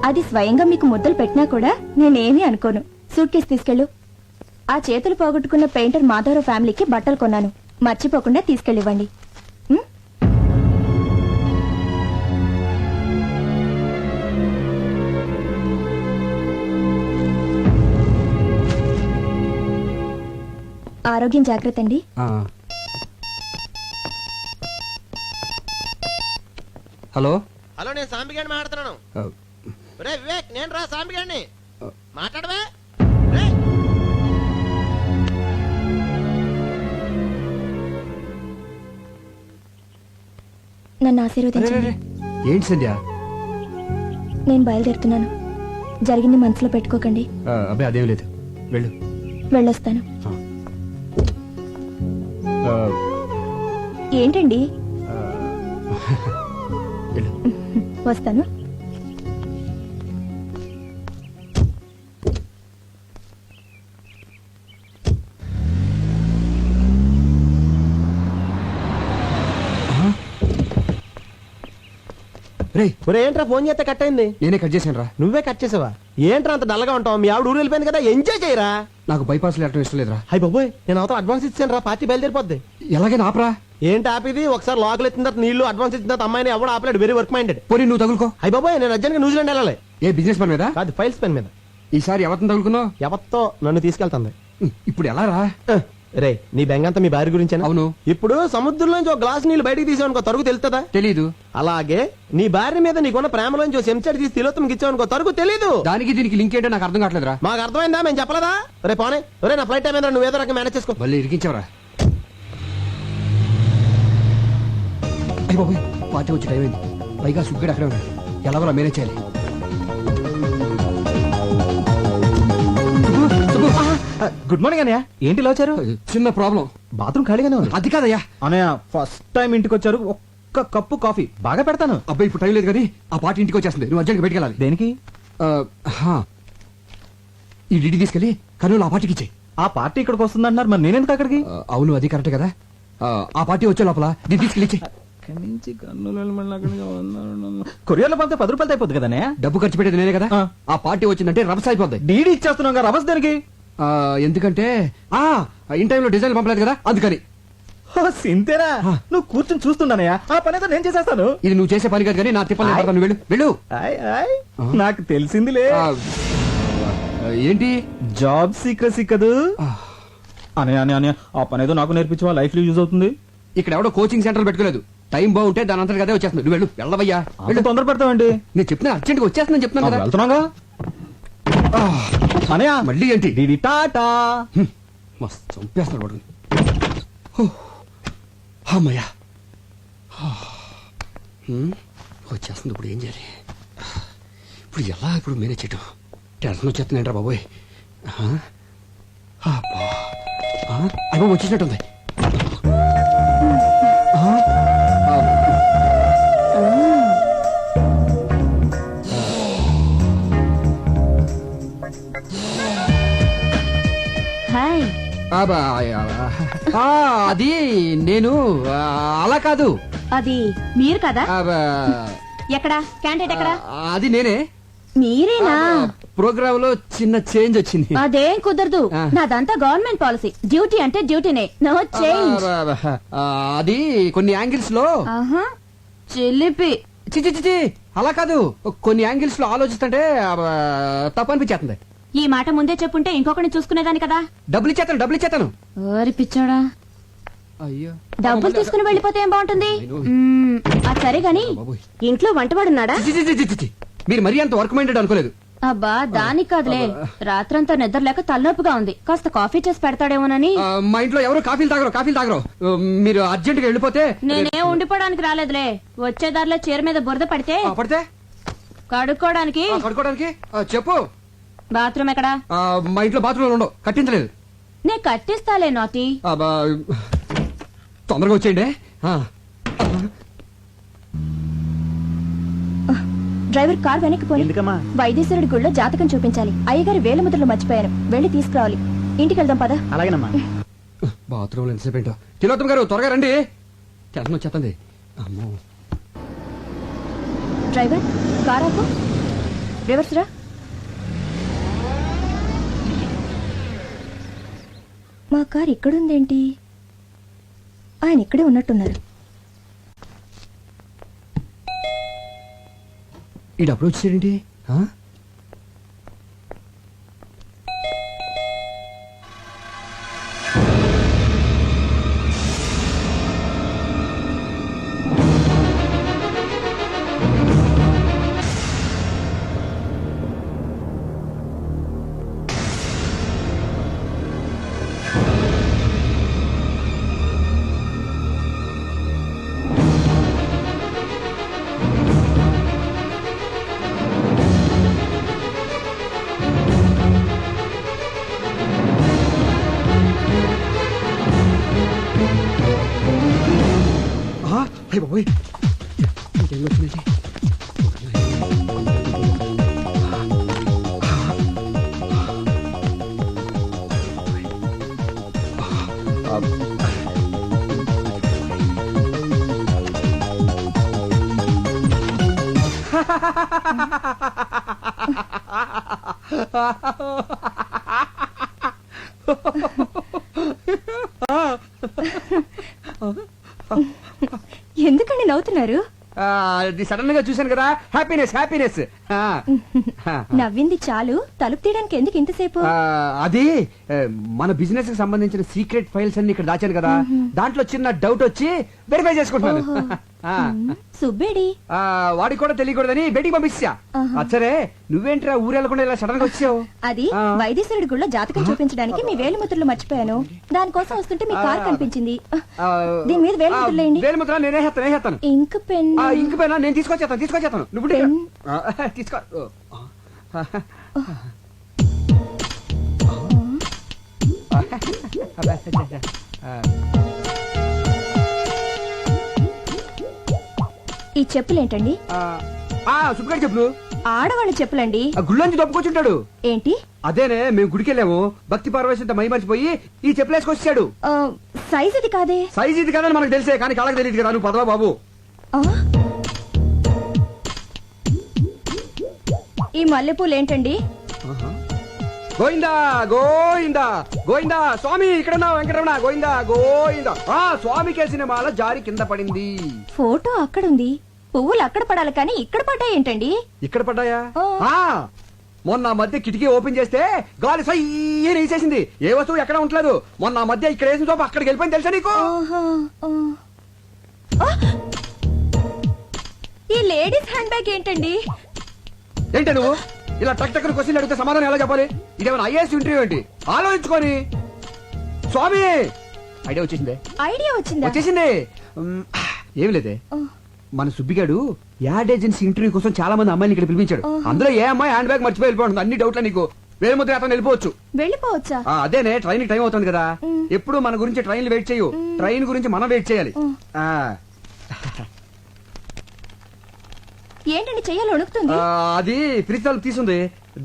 అది స్వయంగా మీకు ముద్దలు పెట్టినా కూడా నేనేమీ అనుకోను. సూట్ కేసు తీసుకెళ్ళు. ఆ చేతులు పోగొట్టుకున్న పెయింటర్ మాధవరావు ఫ్యామిలీకి బట్టలు కొన్నాను, మర్చిపోకుండా తీసుకెళ్ళివ్వండి. ఉం? ఆరోగ్యం జాగ్రత్త అండి. ఆ. హలో. హలో, నేను సాంబిగాడిని మాట్లాడుతున్నాను. ఆ, రే వివేక్, నేను రా సాంబిగాడిని. మాట్లాడవే. నన్ను రే, రే, ఆశీర్వదించండి. రే. ఏంటి సంధ్య? నేను బయలుదేరుతున్నాను. జరిగింది మనసులో పెట్టుకోకండి. అబ్బాయి అదేం లేదు, వెళ్ళు. వెళ్ళొస్తాను. ఆ, ఏంటండి? వెళ్ళు. వస్తాను. రే, ఒరే, ఏంట్రా ఫోన్ చేస్తే కట్ అయింది? నేనే కట్ చేశాను రా. నువ్వే కట్ చేసావా? ఏంట్రా అంత డల్గా ఉంటావు? మీ ఆవిడ ఊరు వెళ్ళిపోయింది కదా, ఎంజాయ్ చేయరా. నాకు బైపాస్ వెళ్ళటం ఇష్టం లేదురా. హై బాబోయ్, నేను అవతల అడ్వాన్స్ ఇచ్చాను రా, పార్టీ బయలుదేరిపోద్ది. ఎలాగైనా ఆపరా. ఏంటి ఆపిది? ఒకసారి లోకల్ ఎత్తిన తర్వాత నీళ్లు అడ్వాన్స్ ఇచ్చిన తర్వాత అమ్మాయిని ఎవడు ఆపలేడు. Very work minded. పోనీ నువ్వు తగులుకో. హై బాబోయ్, నేను అర్జెంట్గా న్యూజిలాండ్ వెళ్ళాలి. ఏ బిజినెస్ పని మీద? కాదు, ఫైల్స్ పెన్ మీద. ఈసారి ఎవరిని తగులుకున్నావు? ఎవత్తో నన్ను తీసుకెళ్తుంది. ఇప్పుడు ఎలా రా? రే, నీ బెంగంతా మీ భార్య గురించేనా? అవును. ఇప్పుడు సముద్రంలోంచి ఒక గ్లాస్ నీళ్లు బయటికి తీసావనుకో, తరుగు తెలుస్తుందా? తెలీదు. అలాగే నీ భార్య మీద నీకున్న ప్రేమలోంచి ఒక చెంచాడు తీసి తిలోత్తంకి ఇచ్చావనుకో, తరుగు తెలీదు. దానికి దీనికి లింక్ ఏంటో నాకు అర్థం కావట్లేదురా. మాకు అర్థమైందా? మేము చెప్పలేదా? రే పోనే, రే నా ఫ్లైట్ టైం ఏదో నువ్వు ఏదో రకం మేనేజ్ చేసుకో. మళ్ళీ ఇరికించావరా? అయ్య బాబోయ్, పార్టీ వచ్చి టైం అయింది. పైగా సుగ్గడు అక్కడే ఉన్నాడు. ఎలాగోలా మేనేజ్ చేయాలి. గుడ్ మార్నింగ్ అన్నయ్య. ఏంటి ఇలా వచ్చారు? చిన్న ప్రాబ్లం. బాత్రూమ్ ఖాళీగానే ఉంది. అది కాదయ్యా. అన్నయ్య, ఫస్ట్ టైం ఇంటికి వచ్చారు, ఒక్క కప్పు కాఫీ బాగా పెడతాను. అబ్బాయి ఇప్పుడు టైం లేదు కానీ ఆ పార్టీ ఇంటికి వచ్చేస్తుంది. నువ్వు అర్జెంట్గా బయటికి వెళ్ళాలి. దేనికి? ఈ డిడి తీసుకెళ్ళి కర్నూలు ఆ పార్టీకి ఇచ్చేయి. ఆ పార్టీ ఇక్కడికి వస్తుందంటున్నారు, మరి నేనెందుకు అక్కడికి? అవును, అది కరెక్ట్ కదా. ఆ పార్టీ వచ్చే లోపల దీన్ని తీసుకెళ్ళి ఇచ్చేయి. కొరియర్లో పంపితే 10 రూపాయలు అయిపోద్ది కదా అన్నయ్య. డబ్బు ఖర్చు పెట్టేది నేనే కదా. ఆ పార్టీ వచ్చిందంటే రభస అయిపోద్ది. డీడీ ఇచ్చేస్తున్నాం కదా, రభస్ దేనికి? ఎందుకంటే ఇన్ టైంలో డిజైన్ పంపలేదు కదా, అందుకని. సింతేనా? నువ్వు కూర్చొని చూస్తున్నానయ్యా, ఆ పని అయితే నేను చేసేస్తాను. ఇది నువ్వు చేసే పని కాదు కానీ నా తిప్పలు నేను పడతాను. వెళ్ళు వెళ్ళు. ఆయ్, ఆయ్, నాకు తెలిసిందిలే. ఏంటి? జాబ్ సీక్రసీ కదూ. అనే అనే అనే ఆ పని ఏదో నాకు నేర్పించవా, లైఫ్ లో యూజ్ అవుతుంది. ఇక్కడ ఎవడో కోచింగ్ సెంటర్ పెట్టుకోలేదు. టైం బాగుంటే దాని అంతా కదే వచ్చేస్తుంది. నువ్వు వెళ్ళు, వెళ్ళవయ్యా. వెళ్ళు, తొందర పెడతావండి. నేను చెప్తున్నా అర్జెంట్ గా వచ్చేస్తుందని చెప్తున్నాను కదా. వెళ్తున్నాగా అనయా. మళ్ళీ ఏంటి? డీడీ టాటా. మస్తు చంపేస్తున్నాడు వాడు. అమ్మయ్యా, వచ్చేస్తుంది. ఇప్పుడు ఏం చేయాలి? ఇప్పుడు ఎలా ఇప్పుడు మేనేజ్ చేయటం? టెన్షన్ వచ్చేస్తుందంటారా బాబోయ్. అయ్యో వచ్చేసినట్టుంది. హాయ్. అది నేను అలా కాదు. అది మీరు కదా? ఎక్కడా క్యాండిడేట్ ఎక్కడా? అది నేనే. మీరేనా? ప్రోగ్రామ్ లో చిన్న చేంజ్ వచ్చింది. అదేం కుదరదు, నాదంతా గవర్నమెంట్ పాలసీ. డ్యూటీ అంటే డ్యూటీనే, నో చేంజ్. అది కొన్ని యాంగిల్స్ లో చిలిపి. చిచి అలా కాదు, కొన్ని యాంగిల్స్ లో ఆలోచిస్తుంటే తప్పు అనిపించేస్తుంది. ఈ మాట ముందే చెప్పుంటే ఇంకొకరిని చూసుకునేదాని కదా. డబ్బులు ఇచ్చేస్తాను ఓరి పిచ్చోడా, అయ్యో డబ్బులు తీసుకుని వెళ్ళిపోతే ఏం బాగుంటుంది? అది సరే గాని బాబోయ్. ఇంట్లో వంటవాడున్నాడా? చి, చి, చి, చి, చి, చి. మీరు మరీ అంత వర్క్ మైండెడ్ అనుకోలేదు. అబ్బా దానికి కాదులే, రాత్రంతా నిద్రలేక తలనొప్పిగా ఉంది, కాస్త కాఫీ చేసి పెడతాడేమోనని. మా ఇంట్లో ఎవరు కాఫీలు తాగరు. మీరు అర్జెంట్ గా వెళ్ళిపోతే నేనే ఉండిపోవడానికి రాలేదులే, వచ్చే దారిలో చీర మీద బురద పడితే పడితే కడుక్కోవడానికి. కడుక్కోవడానికి చెప్పు. బాత్రూమ్ ఎక్కడా? మా ఇంట్లో బాత్రూమ్ ఉండవు, కట్టించలేదు. నే కట్టిస్తాలే నాటి. తొందరగా వచ్చేయండి. డ్రైవర్ కార్ వెనక్కి పోయి ఎందుకమ్మా? వైద్యశ్వరుడి గుళ్ళో జాతకం చూపించాలి. అయ్యగారి వేలముద్రలు మర్చిపోయాను, వెళ్ళి తీసుకురావాలి. ఇంటికి వెళ్దాం పద. అలాగేనమ్మా. బాత్రూమ్ లో ఎంతసేపు ఏంటో. తిలోత్తమ్ గారు త్వరగా రండి, టెన్షన్ వచ్చేస్తుంది. అమ్మో. డ్రైవర్ కార్ ఆపు, రివర్స్ రా. మా కార్ ఇక్కడుందేంటి? ఆయన ఇక్కడే ఉన్నట్టున్నారు. ఈ డబ్బులు వచ్చేసేంటి? బాబోయ్, ఇంకేం వచ్చిందండి? ఎందుకండి నవ్వుతున్నారు? అది సడన్ గా చూశాను కదా, హ్యాపీనెస్. నవ్వింది చాలు, తలుపు తీయడానికి ఎందుకు ఇంతసేపు? అది మన బిజినెస్ కి సంబంధించిన సీక్రెట్ ఫైల్స్ అన్ని ఇక్కడ దాచాను కదా, దాంట్లో చిన్న డౌట్ వచ్చి వెరిఫై చేసుకుంటున్నాను. సుబ్బేడి వాడికి కూడా తెలియకూడదని బయటికి పంపించా. సరే నువ్వేంట్రా ఊరెళ్ళకుండా ఇలా సడన్ గా వచ్చావు? అది వైద్యశ్వరుడి గుళ్ళో జాతకం చూపించడానికి మీ వేలిముద్రలు మర్చిపోయాను, దానికోసం వస్తుంటే మీ కార్ కనిపించింది. దీని మీద వేలిముద్రలేండి. వేలిముద్ర నేనే హేస్తాను. ఇంక్ పెన్ నేను తీసుకొచ్చేస్తాను. నువ్వు తీసుకో. ఈ చెప్పులేంటండి? సుబ్బగారి చెప్పులు. ఆడవాళ్ళ చెప్పులండి. గుళ్ళోంచి దొప్పుకొచ్చుంటాడు. ఏంటి? అదేనే, మేము గుడికెళ్ళాము, భక్తి పార్వశంతో మై మర్చిపోయి ఈ చెప్పులు వేసుకొచ్చాడు. సైజ్ ఇది కాదే. సైజ్ ఇది కాదని మనకు తెలిసే, కానీ కాళ్ళకి తెలియదు కదా. నువ్వు పదవా బాబు. ఈ మల్లెపూలు ఏంటండి? గోయిందా గోయిందా గోయిందా స్వామి, ఇక్కడ వెంకటరమణ. గోయిందా. స్వామి కేసిన మాల జారి కింద పడింది. ఫోటో అక్కడుంది, పువ్వులు అక్కడ పడాలి కానీ ఇక్కడ పడ్డాయి ఏంటండి? ఇక్కడ పడ్డాయా? మొన్న మధ్య కిటికీ ఓపెన్ చేస్తే గాలి సయ్యని వేసేసింది. ఏ వస్తువు ఎక్కడ ఉండలేదు. మొన్న మధ్య ఇక్కడ వేసిన చోప అక్కడికి వెళ్ళిపోయింది, తెలుసా నీకు? ఈ లేడీస్ హ్యాండ్ బ్యాగ్ ఏంటండి? ఏంటి నువ్వు ఇలా టక్ టక్ క్వశ్చన్ అడిగితే సమాధానం ఎలా చెప్పాలి? ఇదేమైనా ఐఏఎస్ ఇంటర్వ్యూ ఏంటి? ఆలోచించుకొని. స్వామి ఐడియా వచ్చేసింది. ఏమి లేదే, మన సుబ్బిగాడు యాడ్ ఏజెన్సీ ఇంటర్వ్యూ కోసం చాలా మంది అమ్మాయిని ఇక్కడ పిలిపించాడు. అందులో ఏ అమ్మాయి హ్యాండ్ బ్యాగ్ మర్చిపోయి వెళ్ళిపోతుంది. అన్ని డౌట్లా నీకు? వేరే ముద్ర అతను వెళ్ళిపోవచ్చా? అదేనే, ట్రైన్ టైం అవుతుంది కదా. ఎప్పుడు మన గురించి ట్రైన్ వెయిట్ చేయు, ట్రైన్ గురించి మనం వెయిట్ చేయాలి. ఏంటండి చెయ్యాలి వణుకుతుంది? అది ఫ్రిడ్జ్ తలుపు తీసుంది,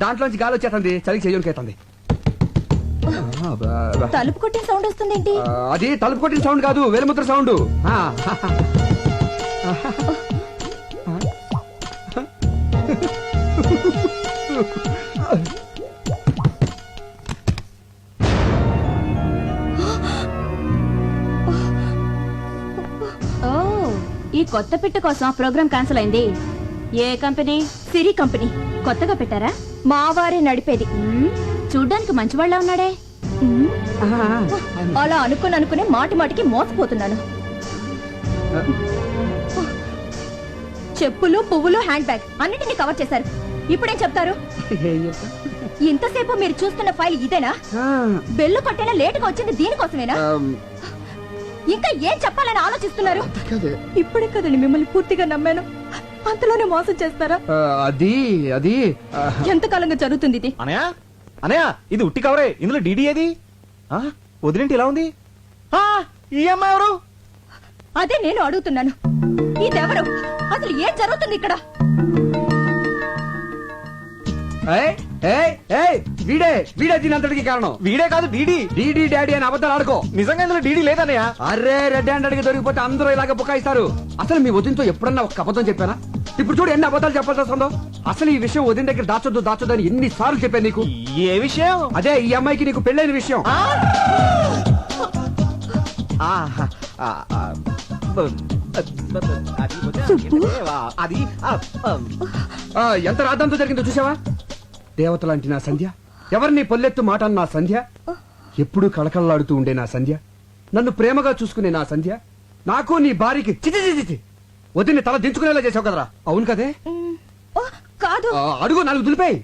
దాంట్లోంచి గాలి వచ్చేస్తుంది, చలికి చెయ్యనికేస్తుంది. తలుపు కొట్టిన సౌండ్ వస్తుంది ఏంటి? అది తలుపు కొట్టిన సౌండ్ కాదు, వేలుముద్ర సౌండ్. ఈ కొత్త పిట్ట కోసం ప్రోగ్రామ్ క్యాన్సిల్ అయింది. ఏ కంపెనీ? సిరి కంపెనీ. కొత్తగా పెట్టారా? మా వారే నడిపేది. చూడ్డానికి మంచివాళ్ళ ఉన్నాడే. మ్మ్. అలా అనుకునే మాటి మాటికి మోసపోతున్నాను. చెప్పులు, పువ్వులు, హ్యాండ్ బ్యాగ్ అన్నిటిని కవర్ చేశారు. ఇప్పుడేం చెప్తారు? ఇంతసేపు మీరు చూస్తున్న ఫైల్ ఇదేనా? బెల్లు కొట్టేలా లేటుగా వచ్చింది దీనికోసమేనా? ఇంకా ఏం చెప్పాలని ఆలోచిస్తున్నారు? ఇప్పుడే కదండి మిమ్మల్ని పూర్తిగా నమ్మాను, అంతలోనే మోసం చేస్తారా? అది అది ఎంతకాలంగా జరుగుతుంది ఇది? అనయా అనయా, ఇది ఉట్టి కవరే, ఇందులో డీడీ ఏది? ఆ, వదిలేంటి ఇలా ఉంది? ఆ, ఈ అమ్మాయి ఎవరు? అదే నేను అడుగుతున్నాను. ఇదెవరు? అసలు ఏం జరుగుతుంది ఇక్కడ? వీడే వీడే దీని అంతటికి కారణం. వీడే కాదు డీడీ. డీడీ డాడీ అని అబద్ధాలు ఆడుకో. నిజంగా ఇందులో డీడీ లేదన్నయ్య. అరే రెడ్ హ్యాండ్ అడిగి దొరికిపోతే అందరూ ఇలాగ బుకాయిస్తారు. అసలు మీ వదినతో ఎప్పుడన్నా ఒక అబద్ధం చెప్పానా? ఇప్పుడు చూడు ఎన్ని అబద్ధాలు చెప్పాల్సి వస్తుందో. అసలు ఈ విషయం వదిన దగ్గర దాచొద్దు అని ఎన్ని సార్లు చెప్పాను నీకు. ఏ విషయం? అదే ఈ అమ్మాయికి నీకు పెళ్ళైన విషయం. ఎంత రాద్దంతో జరిగిందో చూసావా? దేవత లాంటి నా సంధ్య, ఎవరిని పొల్లెత్తు మాట నా సంధ్య, ఎప్పుడూ కళకళలాడుతూ ఉండే నా సంధ్య, నన్ను ప్రేమగా చూసుకునే నా సంధ్య, నాకు నీ భార్యకి చిచి వదిని తల దించుకునేలా చేసావు కదరా. అవును కదే? కాదు. అడుగు, నాలుగు దులిపాయి.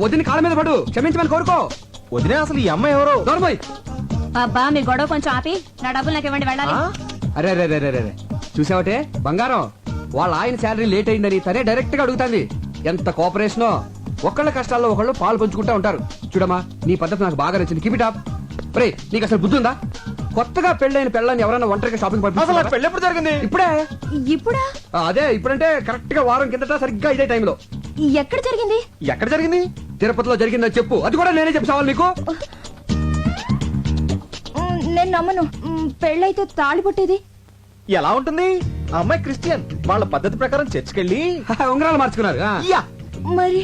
వదిని కాళ్ళ మీద పడు, క్షమించమని కోరుకో. వదిలే, అసలు ఈ అమ్మాయి ఎవరు? దొరబాయ్. అబ్బా మీ గొడవ కొంచెం ఆపి నా డబ్బులు నాకు ఇవ్వండి, వెళ్ళాలి. అరే రే రే రే చూసావటే బంగారం, వాళ్ళ ఆయన శాలరీ లేట్ అయిందని తనే డైరెక్ట్ గా అడుగుతాంది. ఎంత కోఆపరేషనో. ఒకళ్ళ కష్టాల్లో ఒకళ్ళు పాలు పంచుకుంటా ఉంటారు. చూడమ్మా, నీ పద్ధతి నాకు బాగా నచ్చింది. Keep it up. రే, నీకు అసలు బుద్ధి ఉందా? కొత్తగా పెళ్ళైన పెళ్ళని ఎవరైనా ఒంటరిగా షాపింగ్ అసలు పెళ్ళి ఎప్పుడు జరిగింది? ఇప్పుడే. ఇప్పుడా? అదే ఇప్పుడంటే కరెక్ట్ గా వారం కిందట సరిగ్గా ఇదే టైంలో. ఎక్కడ జరిగింది? ఎక్కడ జరిగింది? తిరుపతిలో జరిగిందని చెప్పు. అది కూడా నేనే చెప్పావాలి నీకు. నేను నమ్మను. పెళ్ళైతే తాళి పుట్టేది ఎలా ఉంటుంది? ఆ అమ్మాయి క్రిస్టియన్, వాళ్ళ పద్ధతి ప్రకారం చర్చికెళ్ళి ఉంగరాలు మార్చుకున్నారు. యా. మరి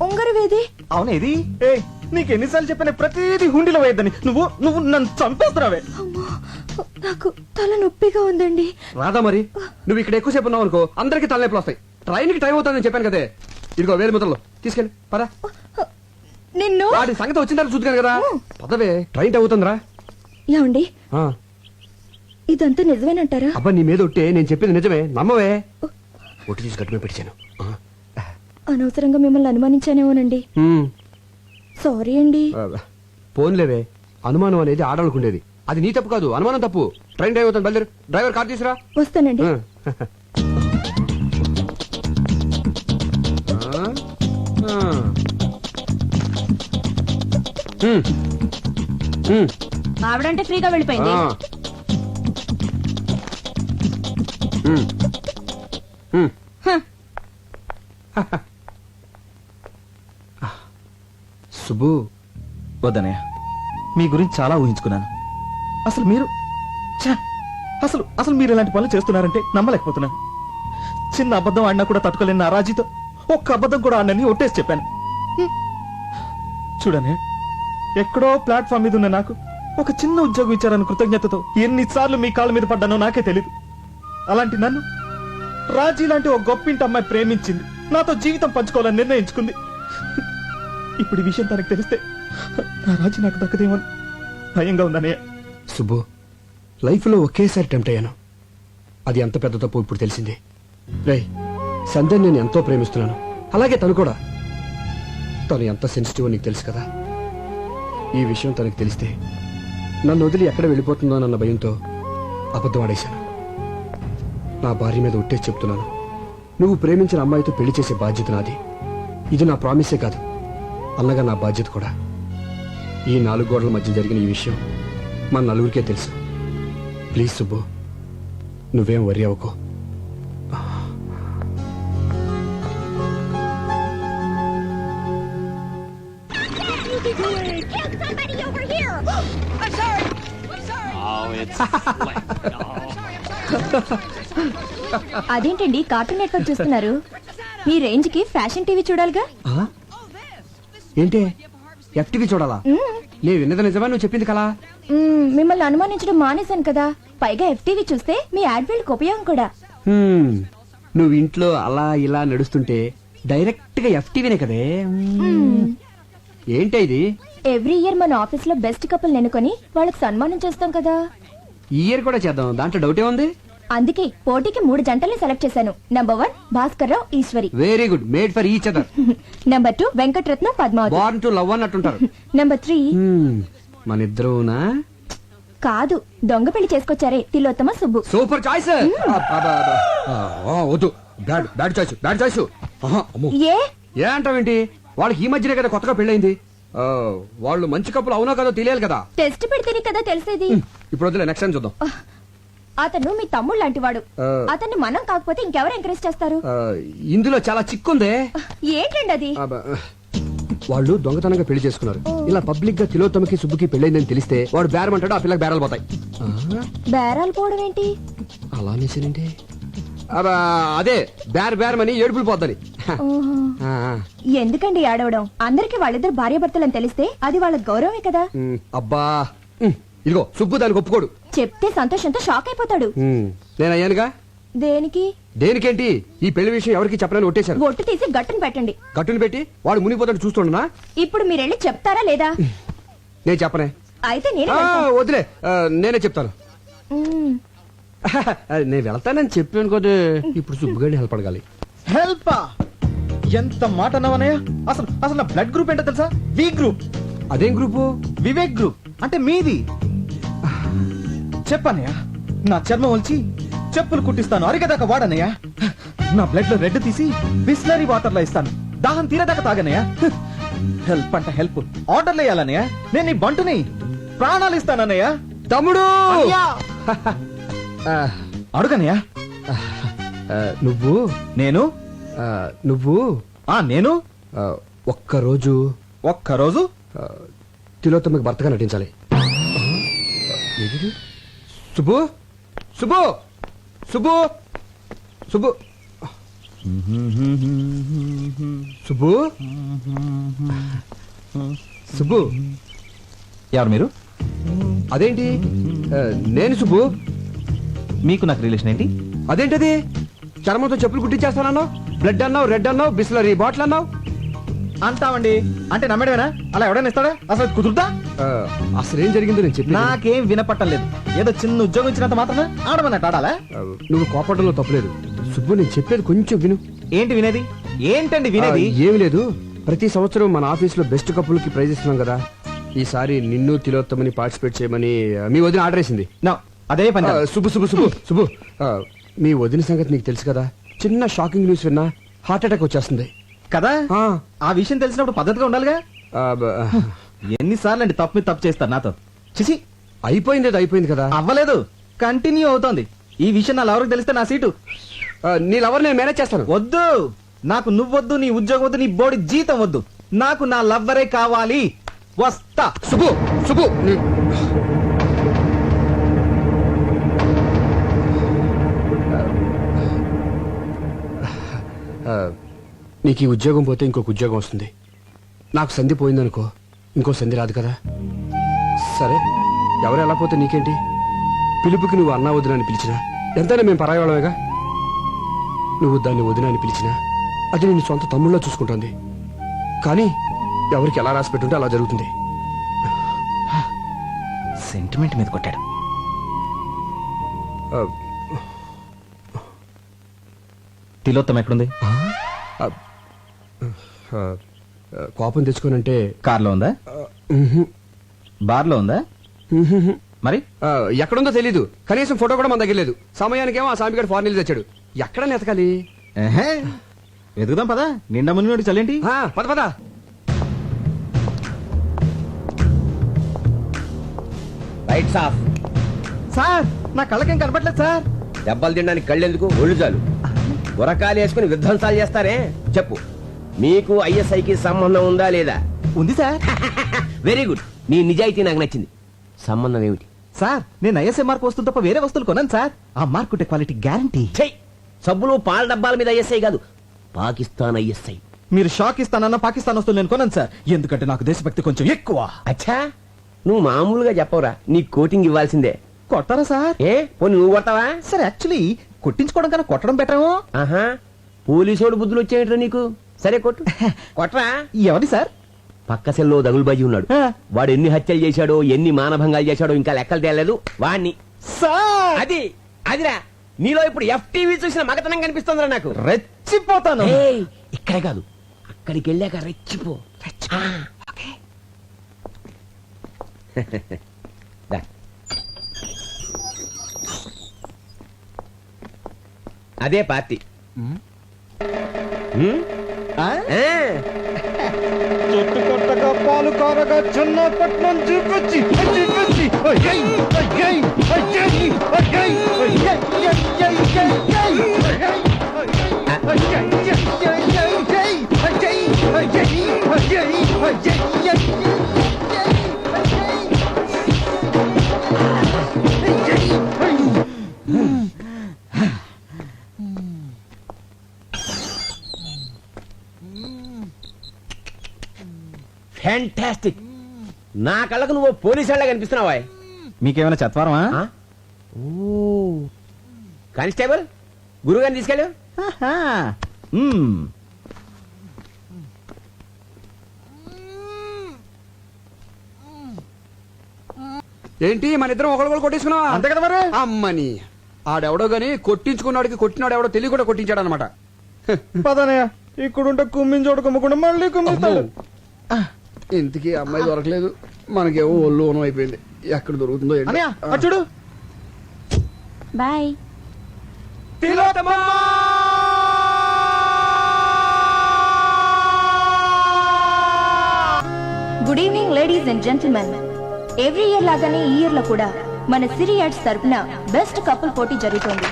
ఉంగరవేది? అవునేది? ఏ, నీకు ఎన్నిసార్లు చెప్పిన ప్రతిదీ హుండీలో వేయద్దని. నువ్వు నువ్వు నన్ను చంపేస్తున్నావే. నాకు తల నొప్పిగా ఉందండి. రాదా మరి? నువ్వు ఇక్కడ ఎక్కువసేపు ఉన్నావు అనుకో, అందరికి తలనొప్పులు వస్తాయి. ట్రైన్ కి టైం అవుతుందని చెప్పాను కదే. ఇదిగో వేలు ముద్రలు తీసుకెళ్ళి పదా. నిన్ను వాడి సంగతి వచ్చిన తర్వాత చూద్దాను కదా. పదవే, ట్రైన్ టైం అవుతుందిరా. ఏమండి, ఇదంతా నిజమేనంటారా? అబ్బా, నీ మీద ఒట్టే, నేను చెప్పింది నిజమే, నమ్మవే. ఒట్టి తీసి గట్టుమే పెట్టాను. అనవసరంగా మిమ్మల్ని అనుమానించానేమోనండి. సారీ అండి. పోన్లేవే, అనుమానం అనేది ఆడాలనుకుండేది. అది నీ తప్పు కాదు, అనుమానం తప్పు. ట్రైన్ టైం అవుతుంది, బయలుదేరు. డ్రైవర్ కార్ తీసురా. వస్తానండి. ఆవిడంటే ఫ్రీగా వెళ్ళిపోయింది. సుబ్బు, వద్దనయ్య, మీ గురించి చాలా ఊహించుకున్నాను. అసలు మీరు అసలు అసలు మీరు ఇలాంటి పనులు చేస్తున్నారంటే నమ్మలేకపోతున్నాను. చిన్న అబద్ధం ఆడినా కూడా తట్టుకోలేని నా రాజీతో ఒక్క అబద్ధం కూడా ఆడినని ఒట్టేసి చెప్పాను. చూడనే, ఎక్కడో ప్లాట్ఫామ్ మీద ఉన్న నాకు ఒక చిన్న ఉద్యోగం ఇచ్చారని కృతజ్ఞతతో ఎన్నిసార్లు మీ కాళ్ళ మీద పడ్డానో నాకే తెలీదు. అలాంటి నన్ను రాజీ లాంటి ఒక గొప్పింటి అమ్మాయి ప్రేమించింది, నాతో జీవితం పంచుకోవాలని నిర్ణయించుకుంది. ఇప్పుడు ఈ విషయం తనకు తెలిస్తే నా రాజీ నాకు దక్కదేమో భయంగా ఉందన్నయ్య. సుబ్బు, లైఫ్ లో ఒకేసారి టెంప్ట్ అయ్యాను. అది ఎంత పెద్ద తప్పు ఇప్పుడు తెలిసింది. రేయ్, సంధ్యని నేను ఎంతో ప్రేమిస్తున్నాను, అలాగే తను కూడా. తను ఎంత సెన్సిటివ్ నీకు తెలుసు కదా. ఈ విషయం తనకు తెలిస్తే నన్ను వదిలి ఎక్కడ వెళ్ళిపోతుందోనన్న భయంతో అబద్ధం ఆడేశాను. నా భార్య మీద ఒట్టేసి చెప్తున్నాను, నువ్వు ప్రేమించిన అమ్మాయితో పెళ్లి చేసే బాధ్యత నాది. ఇది నా ప్రామిసే కాదు, అన్నగా నా బాధ్యత కూడా. ఈ 4 గోడల మధ్య జరిగిన ఈ విషయం మన నలుగురికే తెలుసు. ప్లీజ్ సుబ్బు, నువ్వేం వరి అవ్వకో. అదేంటండి, కార్టూన్ నెట్వర్క్ చూస్తున్నారు? మీ రేంజ్ కి ఫ్యాషన్ టీవీ చూడాలిగా. ఏంటి, ఎఫ్టీవీ చూడాలా? నేను విన్నది నిజమా, నువ్వు చెప్పింది కలా? మిమ్మల్ని అనుమానించడం మానేశాను కదా, పైగా ఎఫ్టీవీ చూస్తే మీ యాడ్వెల్కి ఉపయోగం కూడా. నువ్వు ఇంట్లో అలా ఇలా నడుస్తుంటే డైరెక్ట్ గా ఎఫ్టీవీనే కదే. ఏంటి ఇది? ఎవ్రీ ఇయర్ మన ఆఫీస్ లో బెస్ట్ కపుల్ ఎన్నుకొని వాళ్ళకి సన్మానం చేస్తాం కదా. ఈ ఇయర్ కూడా చేద్దాం, దాంట్లో డౌటే ఉంది. అందుకే పోటీకి 3 జంటల్ని సెలెక్ట్ చేశాను. Number 1 Bhaskar Rao Eshwari, very good, made for each other. Number 2 Venkataratnam Padmavathi, born to love అన్నట్టుంటారు. నంబర్ 3 మన ఇద్దరునా? కాదు, దొంగ పెళ్లి చేసుకొచ్చారే తిలోత్తమ సుబ్బు. Super choice. వద్దు, bad bad choice, bad choice. ఏ ఏ అంటావేంటి? వాళ్ళకి ఈ మధ్యనే కదా కొత్తగా పెళ్ళైంది. వాళ్ళు మంచి కప్పులు అవునో కదో తెలియాలి కదా. టెస్ట్ పెడితేనే కదా తెలిసేది. ఇప్పుడు వద్దులే, నెక్స్ట్ టైం చూద్దాం. అతను మీ తమ్ముడు లాంటి వాడు. అతన్ని మనం కాకపోతే ఇంకెవరు ఎంకరేజ్ చేస్తారు? ఇందులో చాలా చిక్కుందే. ఏంటండి అది? వాళ్ళు దొంగతనంగా పెళ్లి చేసుకున్నారు. ఇలా పబ్లిక్ గా తిలోత్తమకి సుబ్బుకి పెళ్ళైందని తెలిస్తే వాడు బేరమంటాడు, ఆ పిల్లకి బేరాలు పోతాయి. బేరాలు పోవడం ఏంటి? అలా అనేసానంటే అదే బేరమని ఏడుపులు పోద్దని. ఎందుకండి ఏడవడం? అందరికి వాళ్ళిద్దరు భార్యాభర్తలని తెలిస్తే అది వాళ్ళ గౌరవమే కదా. అబ్బా, ఇదిగో సుబ్బు దానికి ఒప్పుకోడు. చెప్తే సంతోషంతో షాక్ అయిపోతాడు. నేను అయ్యానుగా. దేనికి? దేనికేంటి? ఈ పెళ్లి విషయం ఎవరికి చెప్పనని ఒట్టేశాను. ఒట్టు తీసి గట్టును పెట్టండి. గట్టును పెట్టి వాడు మునిగిపోతాడు చూస్తుండనా? ఇప్పుడు మీరెళ్ళి చెప్తారా లేదా? నేను చెప్పనే. అయితే నేనే వదిలే, నేనే చెప్తాను. నేను వెళ్తానని చెప్పాను కదా. ఇప్పుడు సుబ్బుగాడిని హెల్ప్ అడగాలి. హెల్ప్? ఎంత మాట అన్నావనయ్య? అసలు అసలు నా బ్లడ్ గ్రూప్ ఏంటో తెలుసా? V group. అదేం గ్రూపు? వివేక్ గ్రూప్. అంటే మీది. చెప్పనయ్యా, నా చర్మం వచ్చి చెప్పులు కుట్టిస్తాను, అరిగేదాకా వాడనయ్యా. నా బ్లడ్ లో రెడ్ తీసి బిస్లరీ వాటర్ లో ఇస్తాను, దాహం తీరేదాకా తాగనయ్యా. హెల్ప్ అంట హెల్ప్. ఆర్డర్లు వేయాలన్నయ్యా. నేను ఈ బంటుని ప్రాణాలు ఇస్తానన్నయ్యా. తమ్ముడు అడుగనయ్యా. నువ్వు నేను నేను ఒక్కరోజు తిలోత్తమకి భర్తగా నటించాలి. సుబ్బు సుబ్బు సుబ్బు సుబ్బు సుబ్బు సుబ్బు. ఎవరు మీరు? అదేంటి, నేను సుబ్బు. మీకు నాకు రిలేషన్ ఏంటి? అదేంటది? చర్మంతో చెప్పులు కుట్టించేస్తానన్నావు, బ్లడ్ అన్నావు, రెడ్ అన్నావు, బిస్లరీ బాటిల్ అన్నావు. అంటామండి. అంటే నమ్మడమేనా? అలా ఎవడైనా ఇస్తాడా? అసలు కుదురుతా? అసలు ఏం జరిగిందో నేను చెప్పి. నాకేం వినపట్టం లేదు. ఏదో చిన్న ఉద్యోగం ఇచ్చినంత మాత్రమే ఆడమన్నట్టు ఆడాలా? నువ్వు కోపడంలో తప్పలేదు సుబ్బు, నేను చెప్పేది కొంచెం విను. ఏంటి వినేది? ఏంటండి వినేది? ఏమి లేదు, ప్రతి సంవత్సరం మన ఆఫీస్ లో బెస్ట్ కపుల్ కి ప్రైజ్ ఇస్తున్నాం కదా. ఈసారి నిన్ను తిలోత్తమని పార్టిసిపేట్ చేయమని మీ వదిన ఆర్డర్ వేసింది. అదే పని. సుబ్బు సుబ్బు సుబ్బు సుబ్బు, మీ వదిన సంగతి నీకు తెలుసు కదా. చిన్న షాకింగ్ న్యూస్ విన్నా హార్ట్ అటాక్ వచ్చేస్తుంది కదా. ఆ విషయం తెలిసినప్పుడు పద్ధతిగా ఉండాలిగా. ఎన్నిసార్లు అండి తప్పు మీద తప్పు చేస్తారు నాతో? చిసి, అయిపోయింది, అది అయిపోయింది కదా. అవ్వలేదు, కంటిన్యూ అవుతోంది. ఈ విషయం నా లవర్కి తెలిస్తే నా సీటు. నీ లవర్ నేను మేనేజ్ చేస్తాను. వద్దు, నాకు నువ్వొద్దు, నీ ఉద్యోగం వద్దు, నీ బోడి జీతం వద్దు. నాకు నా లవ్వరే కావాలి. వస్తా. సుబ్బు సుబ్బు, నీకు ఈ ఉద్యోగం పోతే ఇంకొక ఉద్యోగం వస్తుంది. నాకు సంధి పోయిందనుకో, ఇంకో సంధి రాదు కదా. సరే, ఎవరు ఎలా పోతే నీకేంటి? పిలుపుకి నువ్వు అన్నా వదిన అని పిలిచినా ఎంతైనా మేము పరాయవాళ్ళమేగా. నువ్వు దాన్ని వదిన అని పిలిచినా అది నేను సొంత తమ్ముళ్ళలో చూసుకుంటుంది. కానీ ఎవరికి ఎలా రాసి పెట్టుంటే అలా జరుగుతుంది. సెంటిమెంట్ మీద కొట్టాడు. తిలోత్తమ ఎక్కడుంది? కోపం తెచ్చుకోనంటే కార్లో ఉందా? బార్లో ఉందా? మరి ఎక్కడుందో తెలీదు. కనీసం ఫోటో కూడా మన దగ్గర లేదు. సమయానికేమో ఆ సామిగాడు ఫారెన్ వెళ్ళి తెచ్చాడు. ఎక్కడ నెతకాలి? వెతుకుదాం పదా. నిండా మునిగి చల్లేంటి? పద పద. Rights of. సార్, నా కళ్ళకేం కనపట్లేదు సార్. దెబ్బలు తినడానికి కళ్ళెందుకు, ఒళ్ళు చాలు. గురకాలు వేసుకుని విధ్వంసాలు చేస్తారే. చెప్పు, మీకు ఐఎస్ఐకి సంబంధం ఉందా లేదా? ఉంది సార్. వెరీ గుడ్, నీ నిజాయితీ నాకు నచ్చింది. సంబంధం ఏమిటి? సార్, నేను ఐఎస్ఐ మార్క్ వస్తువు తప్ప వేరే వస్తువులు కొన్నాను సార్. ఆ మార్క్ ఉంటే క్వాలిటీ గ్యారంటీ. సబ్బులు పాల డబ్బాల మీద ఐఎస్ఐ కాదు, పాకిస్తాన్ ఐఎస్ఐ. మీరు షాక్ ఇస్తానన్న పాకిస్తాన్ వస్తువులు నేను కొన్నాను సార్. ఎందుకంటే నాకు దేశభక్తి కొంచెం ఎక్కువ. అచ్చా, నువ్వు మామూలుగా చెప్పవరా, నీ కోటింగ్ ఇవ్వాల్సిందే. కొట్టారా సార్? ఏ పోనీ నువ్వు కొడతావా? సార్ యాక్చువల్లీ కొట్టించుకోవడం కన్నా కొట్టడం బెటరేమో. ఆహా పోలీసోడు బుద్ధులు వచ్చేయట్రా నీకు. సరే కొట్టు. కొట్రా. ఎవరి సార్? పక్క సెల్లో దగులుబాజీ ఉన్నాడు. వాడు ఎన్ని హత్యలు చేశాడో ఎన్ని మానభంగాలు చేశాడో ఇంకా లెక్కలు తేలేదు. వాణ్ణి సార్ అది అదిరా నీలో ఇప్పుడు FTV చూసిన మగతనం కనిపిస్తుందిరా నాకు. రెచ్చిపోతాను. ఏయ్, ఇక్కడే కాదు అక్కడికి వెళ్ళాక రెచ్చిపో. ఆ, ఓకే. దా. అదే పార్టీ. ఆ? ఆ. చెట్టు కొట్టగా పాలు కారగా చిన్నపట్నం చూపించి చూపించి అయ్యయ్, అయ్యయ్, అయ్యయ్, అయ్యయ్, అయ్యయ్, అయ్యయ్, ఫ్యాంటాస్టిక్. నా కళ్ళకు నువ్వు పోలీసు వాళ్ళ కనిపిస్తున్నావా? మీకేమైనా చత్వారమా? కానిస్టేబుల్ గురుగారిని తీసుకెళ్ళు. ఏంటి మన ఇద్దరం ఒకళ్ళు కొట్టించుకున్నావా? అంతే కదా మరి. అమ్మని ఆడెవడో గాని కొట్టించుకున్నాడికి కొట్టినాడు ఎవడో తెలియ కూడా కొట్టించాడు అనమాట. పదనయ్య ఇక్కడుంటే కుమ్మించోడు కుమ్మకుండా మళ్ళీ కుమ్మిస్తాడు. ఇంతకీ అమ్మాయి దొరకలేదు. మనకేమో ఒళ్ళు ఓనం అయిపోయింది. ఎక్కడ దొరుకుతుందో ఏంటో. అన్నయ్య అటు చూడు. Bye. Good evening ladies and gentlemen. Every year లాగానే ఈ ఇయర్ లో కూడా మన సిరి యాడ్స్ తరపున బెస్ట్ కపుల్ పోటీ జరుగుతోంది.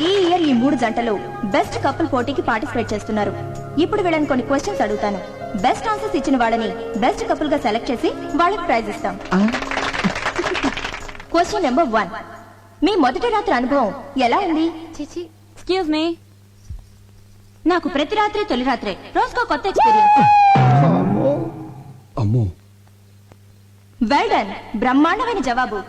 ఈ ఇయర్ ఈ 3 జంటలు బెస్ట్ కపుల్ పోటీకి పార్టిసిపేట్ చేస్తున్నారు. ఇప్పుడు వీళ్ళని కొన్ని క్వశ్చన్స్ అడుగుతాను. బెస్ట్ ఆన్సర్స్ ఇచ్చిన వాళ్ళని బెస్ట్ కపుల్ గా సెలెక్ట్ చేసి వాళ్ళకి ప్రైజ్ ఇస్తాం. Question number 1. మీ మొదటి రాత్రి అనుభవం ఎలా ఉంది? ఎక్స్క్యూజ్ మీ, నాకు ప్రతి రాత్రి తొలి రాత్రే, రోజుకో కొత్త ఎక్స్పీరియన్స్. అమ్మో, వెల్ డన్. బ్రహ్మాండమైన జవాబు.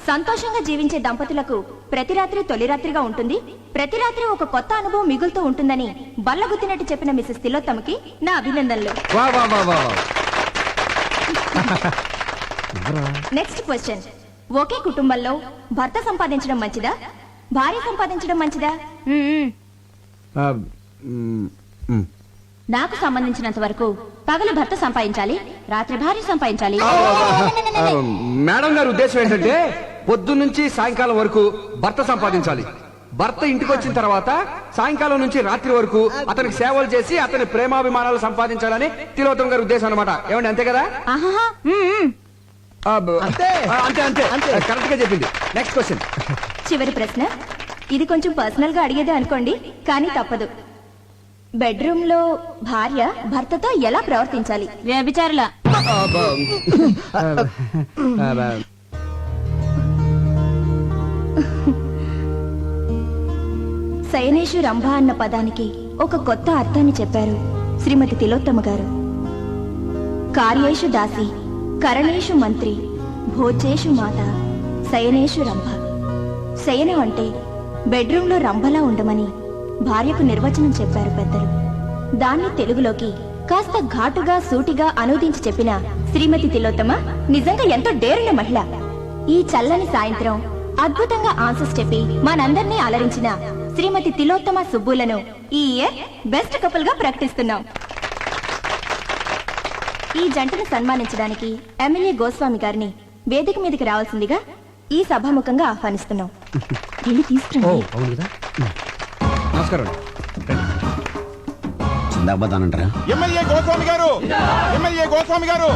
సంతోషంగా జీవించే దంపతులకు ప్రతి రాత్రి తొలి రాత్రిగా ఉంటుంది. ప్రతి రాత్రి ఒక కొత్త అనుభవం మిగులుతూ ఉంటుందని బల్లగుద్దినట్టు చెప్పిన మిసెస్ తిలోత్తమకి నా అభినందనలు. Next question. ఒకే కుటుంబంలో భర్త సంపాదించడం మంచిదా, భార్య సంపాదించడం మంచిదా? నాకు సంబంధించినంత వరకు పగలు భర్త సంపాదించాలి, రాత్రి భార్య సంపాదించాలి. మేడం గారి ఉద్దేశం ఏంటంటే పొద్దున్నుంచి సాయంకాలం వరకు భర్త సంపాదించాలి. భర్త ఇంటికి వచ్చిన తర్వాత సాయంకాలం నుంచి రాత్రి వరకు అతనికి సేవలు చేసి అతని ప్రేమాభిమానాలు సంపాదించాలని తిలోత్తమ గారి ఉద్దేశం అనమాట. ఏమండి అంతే కదా? అంతే అంతే అంతే కరెక్ట్ గా చెప్పింది. Next question. చివరి ప్రశ్న. ఇది కొంచెం పర్సనల్ గా అడిగేదే అనుకోండి, కానీ తప్పదు. బెడ్రూమ్ లో భార్య భర్తతో ఎలా ప్రవర్తించాలి? వ్యభిచారులా? శయనేషు రంభ అన్న పదానికి ఒక కొత్త అర్థాన్ని చెప్పారు శ్రీమతి తిలోత్తమ గారు. కార్యేషు దాసి, కరణేషు మంత్రి, భోజేషు మాత, శయనేషు రంభ. శయనం అంటే బెడ్రూమ్ లో రంభలా ఉండమని భార్యకు నిర్వచనం చెప్పారు పెద్దలు. దాన్ని తెలుగులోకి కాస్త ఘాటుగా సూటిగా అనువదించి చెప్పిన శ్రీమతి తిలోత్తమ నిజంగా ఎంతో డేరున్న మహిళ. ఈ చల్లని సాయంత్రం అద్భుతంగా ఆన్సర్స్ చెప్పి మనందరినీ అలరించిన శ్రీమతి తిలోత్తమ సుబ్బులను ఈ ఇయర్ బెస్ట్ కపుల్ గా ప్రకటిస్తున్నాం. ఈ జంటను సన్మానించడానికి ఎమ్మెల్యే గోస్వామి గారిని వేదిక మీదకి రావాల్సిందిగా ఈ సభాముఖంగా ఆహ్వానిస్తున్నాం. వెళ్ళి తీసుకురండి. నమస్కారం. చిందాబాదానంటారా? ఎమ్మెల్యే గోస్వామి గారు, ఎమ్మెల్యే గోస్వామి గారు,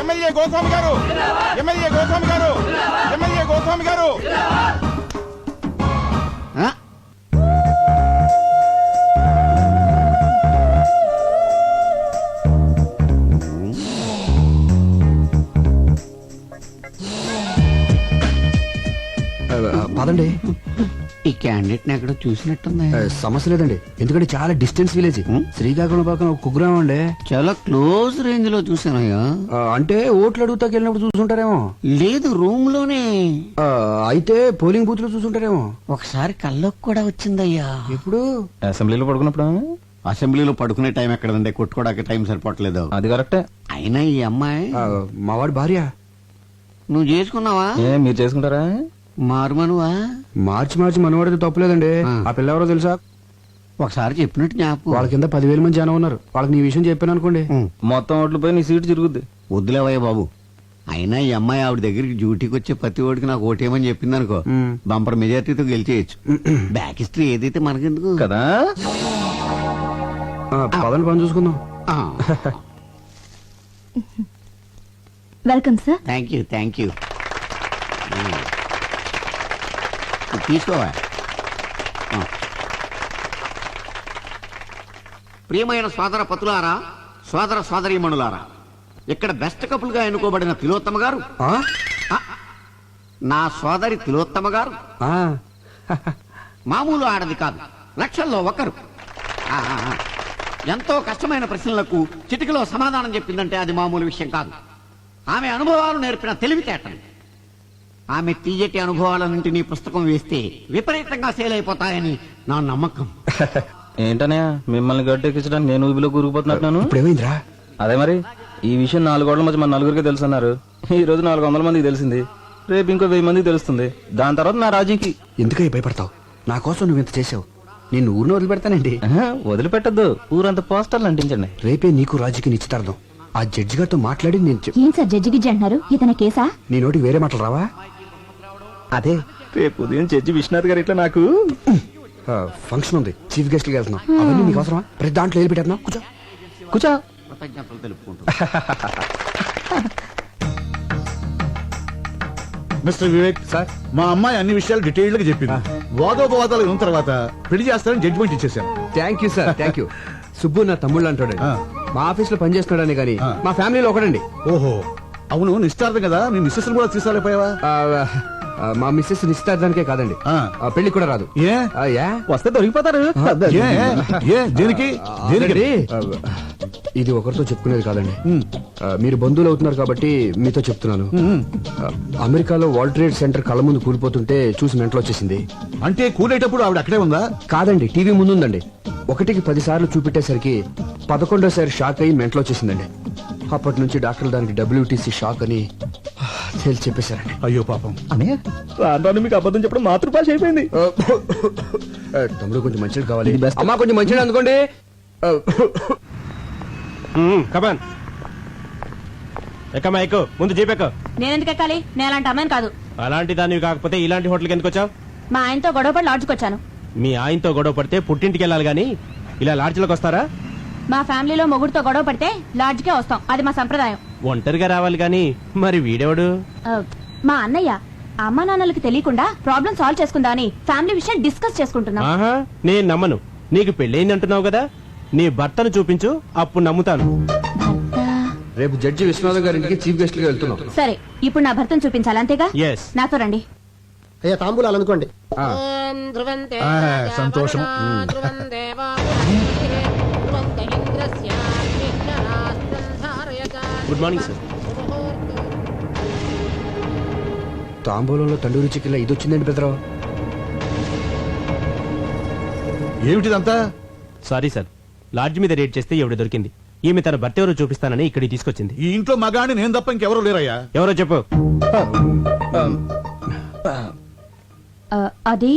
ఎమ్మెల్యే గోస్వామి గారు, ఎమ్మెల్యే గోస్వామి గారు, ఎమ్మెల్యే గోస్వామి గారు. పదండి. క్యాండిడేట్ ఎక్కడో చూసినట్టుంది. సమస్య లేదండి, ఎందుకంటే చాలా డిస్టెన్స్ విలేజ్. శ్రీకాకుళం పక్కన ఒక కుగ్రామం అండి. చాలా క్లోజ్ రేంజ్ లో చూసానయ్యా. అంటే ఓట్లు అడుగుతాకి వెళ్ళినప్పుడు చూసుంటారేమో. లేదు, రూమ్ లోనే. అయితే పోలింగ్ బూత్ లో చూసుంటారేమో. ఒకసారి కల్లోకి కూడా వచ్చిందయ్యా. ఇప్పుడు అసెంబ్లీలో పడుకున్నప్పుడు అసెంబ్లీలో పడుకునే టైం ఎక్కడండి, కొట్టుకోవడానికి టైం సరిపోవట్లేదు. అది కరెక్టే. అయినా ఈ అమ్మాయి మావాడి భార్య. నువ్వు చేసుకున్నావా? మీరు చేసుకుంటారా? మారుమనువా? మార్చి మనవాడితే తప్పులేదండి. ఆ పిల్ల ఎవరో తెలుసా? ఒకసారి చెప్పినట్టు జ్ఞాపకం. వాళ్ళ కింద 10,000 మంది జనం ఉన్నారు. వాళ్ళకి నీ విషయం చెప్పాను అనుకోండి, మొత్తం ఓట్లు పోయి నీ సీటు తిరుగుద్ది. వద్దులేవయ్య బాబు. అయినా ఈ అమ్మాయి ఆవిడ దగ్గరికి డ్యూటీకి వచ్చే ప్రతి ఓడికి నాకు ఓటేమని చెప్పింది అనుకో, బంపర్ మెజార్టీతో గెలిచేయచ్చు. బ్యాక్ హిస్టరీ ఏదైతే మనకెందుకు కదా. పదని పని చూసుకుందాం. Welcome sir. Thank you. తీసుకోవా. ప్రియమైన సోదర పతులారా, సోదర సోదరీమణులారా, ఇక్కడ బెస్ట్ కపుల్ గా ఎన్నుకోబడిన తిలోత్తమ గారు, నా సోదరి తిలోత్తమ గారు మామూలు ఆడది కాదు, లక్షల్లో ఒకరు. ఎంతో కష్టమైన ప్రశ్నలకు చిటికలో సమాధానం చెప్పిందంటే అది మామూలు విషయం కాదు. ఆమె అనుభవాలు నేర్పిన తెలివితేటలు. ఆమె తీయటి అనుభవాలన్నింటినీ పుస్తకం వేస్తే విపరీతంగా సేల్ అయిపోతాయని నా నమ్మకం. ఏంటనే మిమ్మల్ని గట్టెక్కించడానికి నేను ఊబిలో కూరుకుపోతున్నాను. ఇప్పుడేమైందిరా? అదే మరి, ఈ విషయం 4 గోడల మధ్య మన నలుగురికి తెలుసు అన్నారు. ఈ రోజు 400 మందికి తెలిసింది, రేపు ఇంకో 1000 మందికి తెలుస్తుంది. దాని తర్వాత నా రాజీకి. ఎందుకై భయపడతావు? నా కోసం నువ్వు ఇంత చేసావు, నేను ఊరిని వదిలిపెడతానండి. వదిలిపెట్టద్దు, ఊరంతా పోస్టర్లు అంటించండి. రేపే నీకు రాజుకి నిశ్చితార్థం. ఆ జడ్జి గారితో మాట్లాడి నేను ఏం సార్ జడ్జి గిజ్జి అంటున్నారు? ఇతని కేసా? నీ నోటికి వేరే మాటలు రావా? అదే రేపు ఉదయం జడ్జి విశ్వనాథ్ గారు ఇట్లా నాకు ఫంక్షన్ ఉంది, చీఫ్ గెస్ట్ కి వెళ్తున్నాం. అవన్నీ నీకు అవసరమా? ప్రతి దాంట్లో వెళ్ళి పెట్టేస్తున్నాం. కూర్చో. కృతజ్ఞతలు తెలుపుకుంటూ. మిస్టర్ వివేక్ సార్, మా అమ్మాయి అన్ని విషయాలు డీటెయిల్డ్ గా చెప్పింది. వాదోపవాదాలు ఉన్న తర్వాత పెళ్లి చేస్తారని జడ్జిమెంట్ ఇచ్చేసాను. Thank you sir, thank you. Subbu నా తమ్ముళ్ళు అంటాడు. మా ఆఫీస్ లో పనిచేస్తున్నాడని కానీ మా ఫ్యామిలీలో ఒకడండి. ఓహో, అవును, నిశ్చితార్థం కదా, మీ మిస్సెస్ కూడా తీసుకెళ్ళిపోయావా? మా మిస్సెస్ నిశ్చితార్థానికే కాదండి, పెళ్లి కూడా రాదు. వస్తే దొరికిపోతారు. దేనికి? ఇది ఒకరితో చెప్పుకునేది కాదండి. మీరు బంధువులు అవుతున్నారు కాబట్టి మీతో చెప్తున్నాను. అమెరికాలో వరల్డ్ ట్రేడ్ సెంటర్ కళ్ళ ముందు కూలిపోతుంటే చూసి మెంటలు వచ్చేసింది. అంటే కూలేటప్పుడు ఆవిడ అక్కడే ఉందా? కాదండి, టీవీ ముందు ఉందండి. 1కి 10 సార్లు చూపెట్టేసరికి 11వ షాక్ అయ్యి మెంటలు వచ్చేసిందండి. అప్పటి నుంచి డాక్టర్లు దానికి WTC షాక్ అని తేల్చి చెప్పేశారండి. అయ్యో పాపం. రాను మీకు అబద్ధం చెప్పడం మాతృభాష అయిపోయింది. తమ్ముడు కొంచెం మంచిది కావాలి. అమ్మా కొంచెం మంచిది అందుకోండి. కమాన్ ఎక్కమ్మా, ఎక్కు. ముందు జీప్ ఎక్కు. నేనెందుకు ఎక్కాలి? నేను అలాంటి అమ్మాయిని కాదు. అలాంటి దానివి కాకపోతే ఇలాంటి హోటల్కి ఎందుకు వచ్చావు? మా ఆయనతో గొడవపడి లాడ్జ్కి వచ్చాను. మీ ఆయనతో గొడవ పడితే పుట్టింటికి వెళ్ళాలి గాని ఇలా లాడ్జ్లోకి వస్తారా? మా ఫ్యామిలీలో మొగుడుతో గొడవ పడితే లాడ్జ్కే వస్తాం, అది మా సంప్రదాయం. ఒంటరిగా రావాలి గాని మరి వీడెవడు? మా అన్నయ్య. అమ్మా నాన్నలకు తెలియకుండా ప్రాబ్లం సాల్వ్ చేసుకుందా అని ఫ్యామిలీ విషయం డిస్కస్ చేసుకుంటున్నాం. ఆహా, నేను నమ్మను. నీకు పెళ్ళయింది అంటున్నావు కదా, నీ భర్తను చూపించు, అప్పుడు నమ్ముతాను. రేపు జడ్జి విశ్వనాథ్ గారికి చీఫ్ గెస్ట్ గా వెళ్తున్నాం. సరే, ఇప్పుడు నా భర్తను చూపించాలి, అంతేగా? Yes. నాతో రండి. అయ్యా తాంబూలాలు అనుకోండి. సంతోషం. Good morning sir. తాంబూలంలో తండూరి చికెన్ ఇది వచ్చిందండి పెద్దరావు. ఏమిటిదంతా? సారీ సార్, లాడ్జ్ మీద రేట్ చేస్తే ఎవడు దొరికింది. ఈమె తన భర్త ఎవరో చూపిస్తానని ఇక్కడికి తీసుకొచ్చింది. ఈ ఇంట్లో మగాని నేను తప్ప ఇంకెవరూ లేరయ్యా. ఎవరో చెప్పు. అది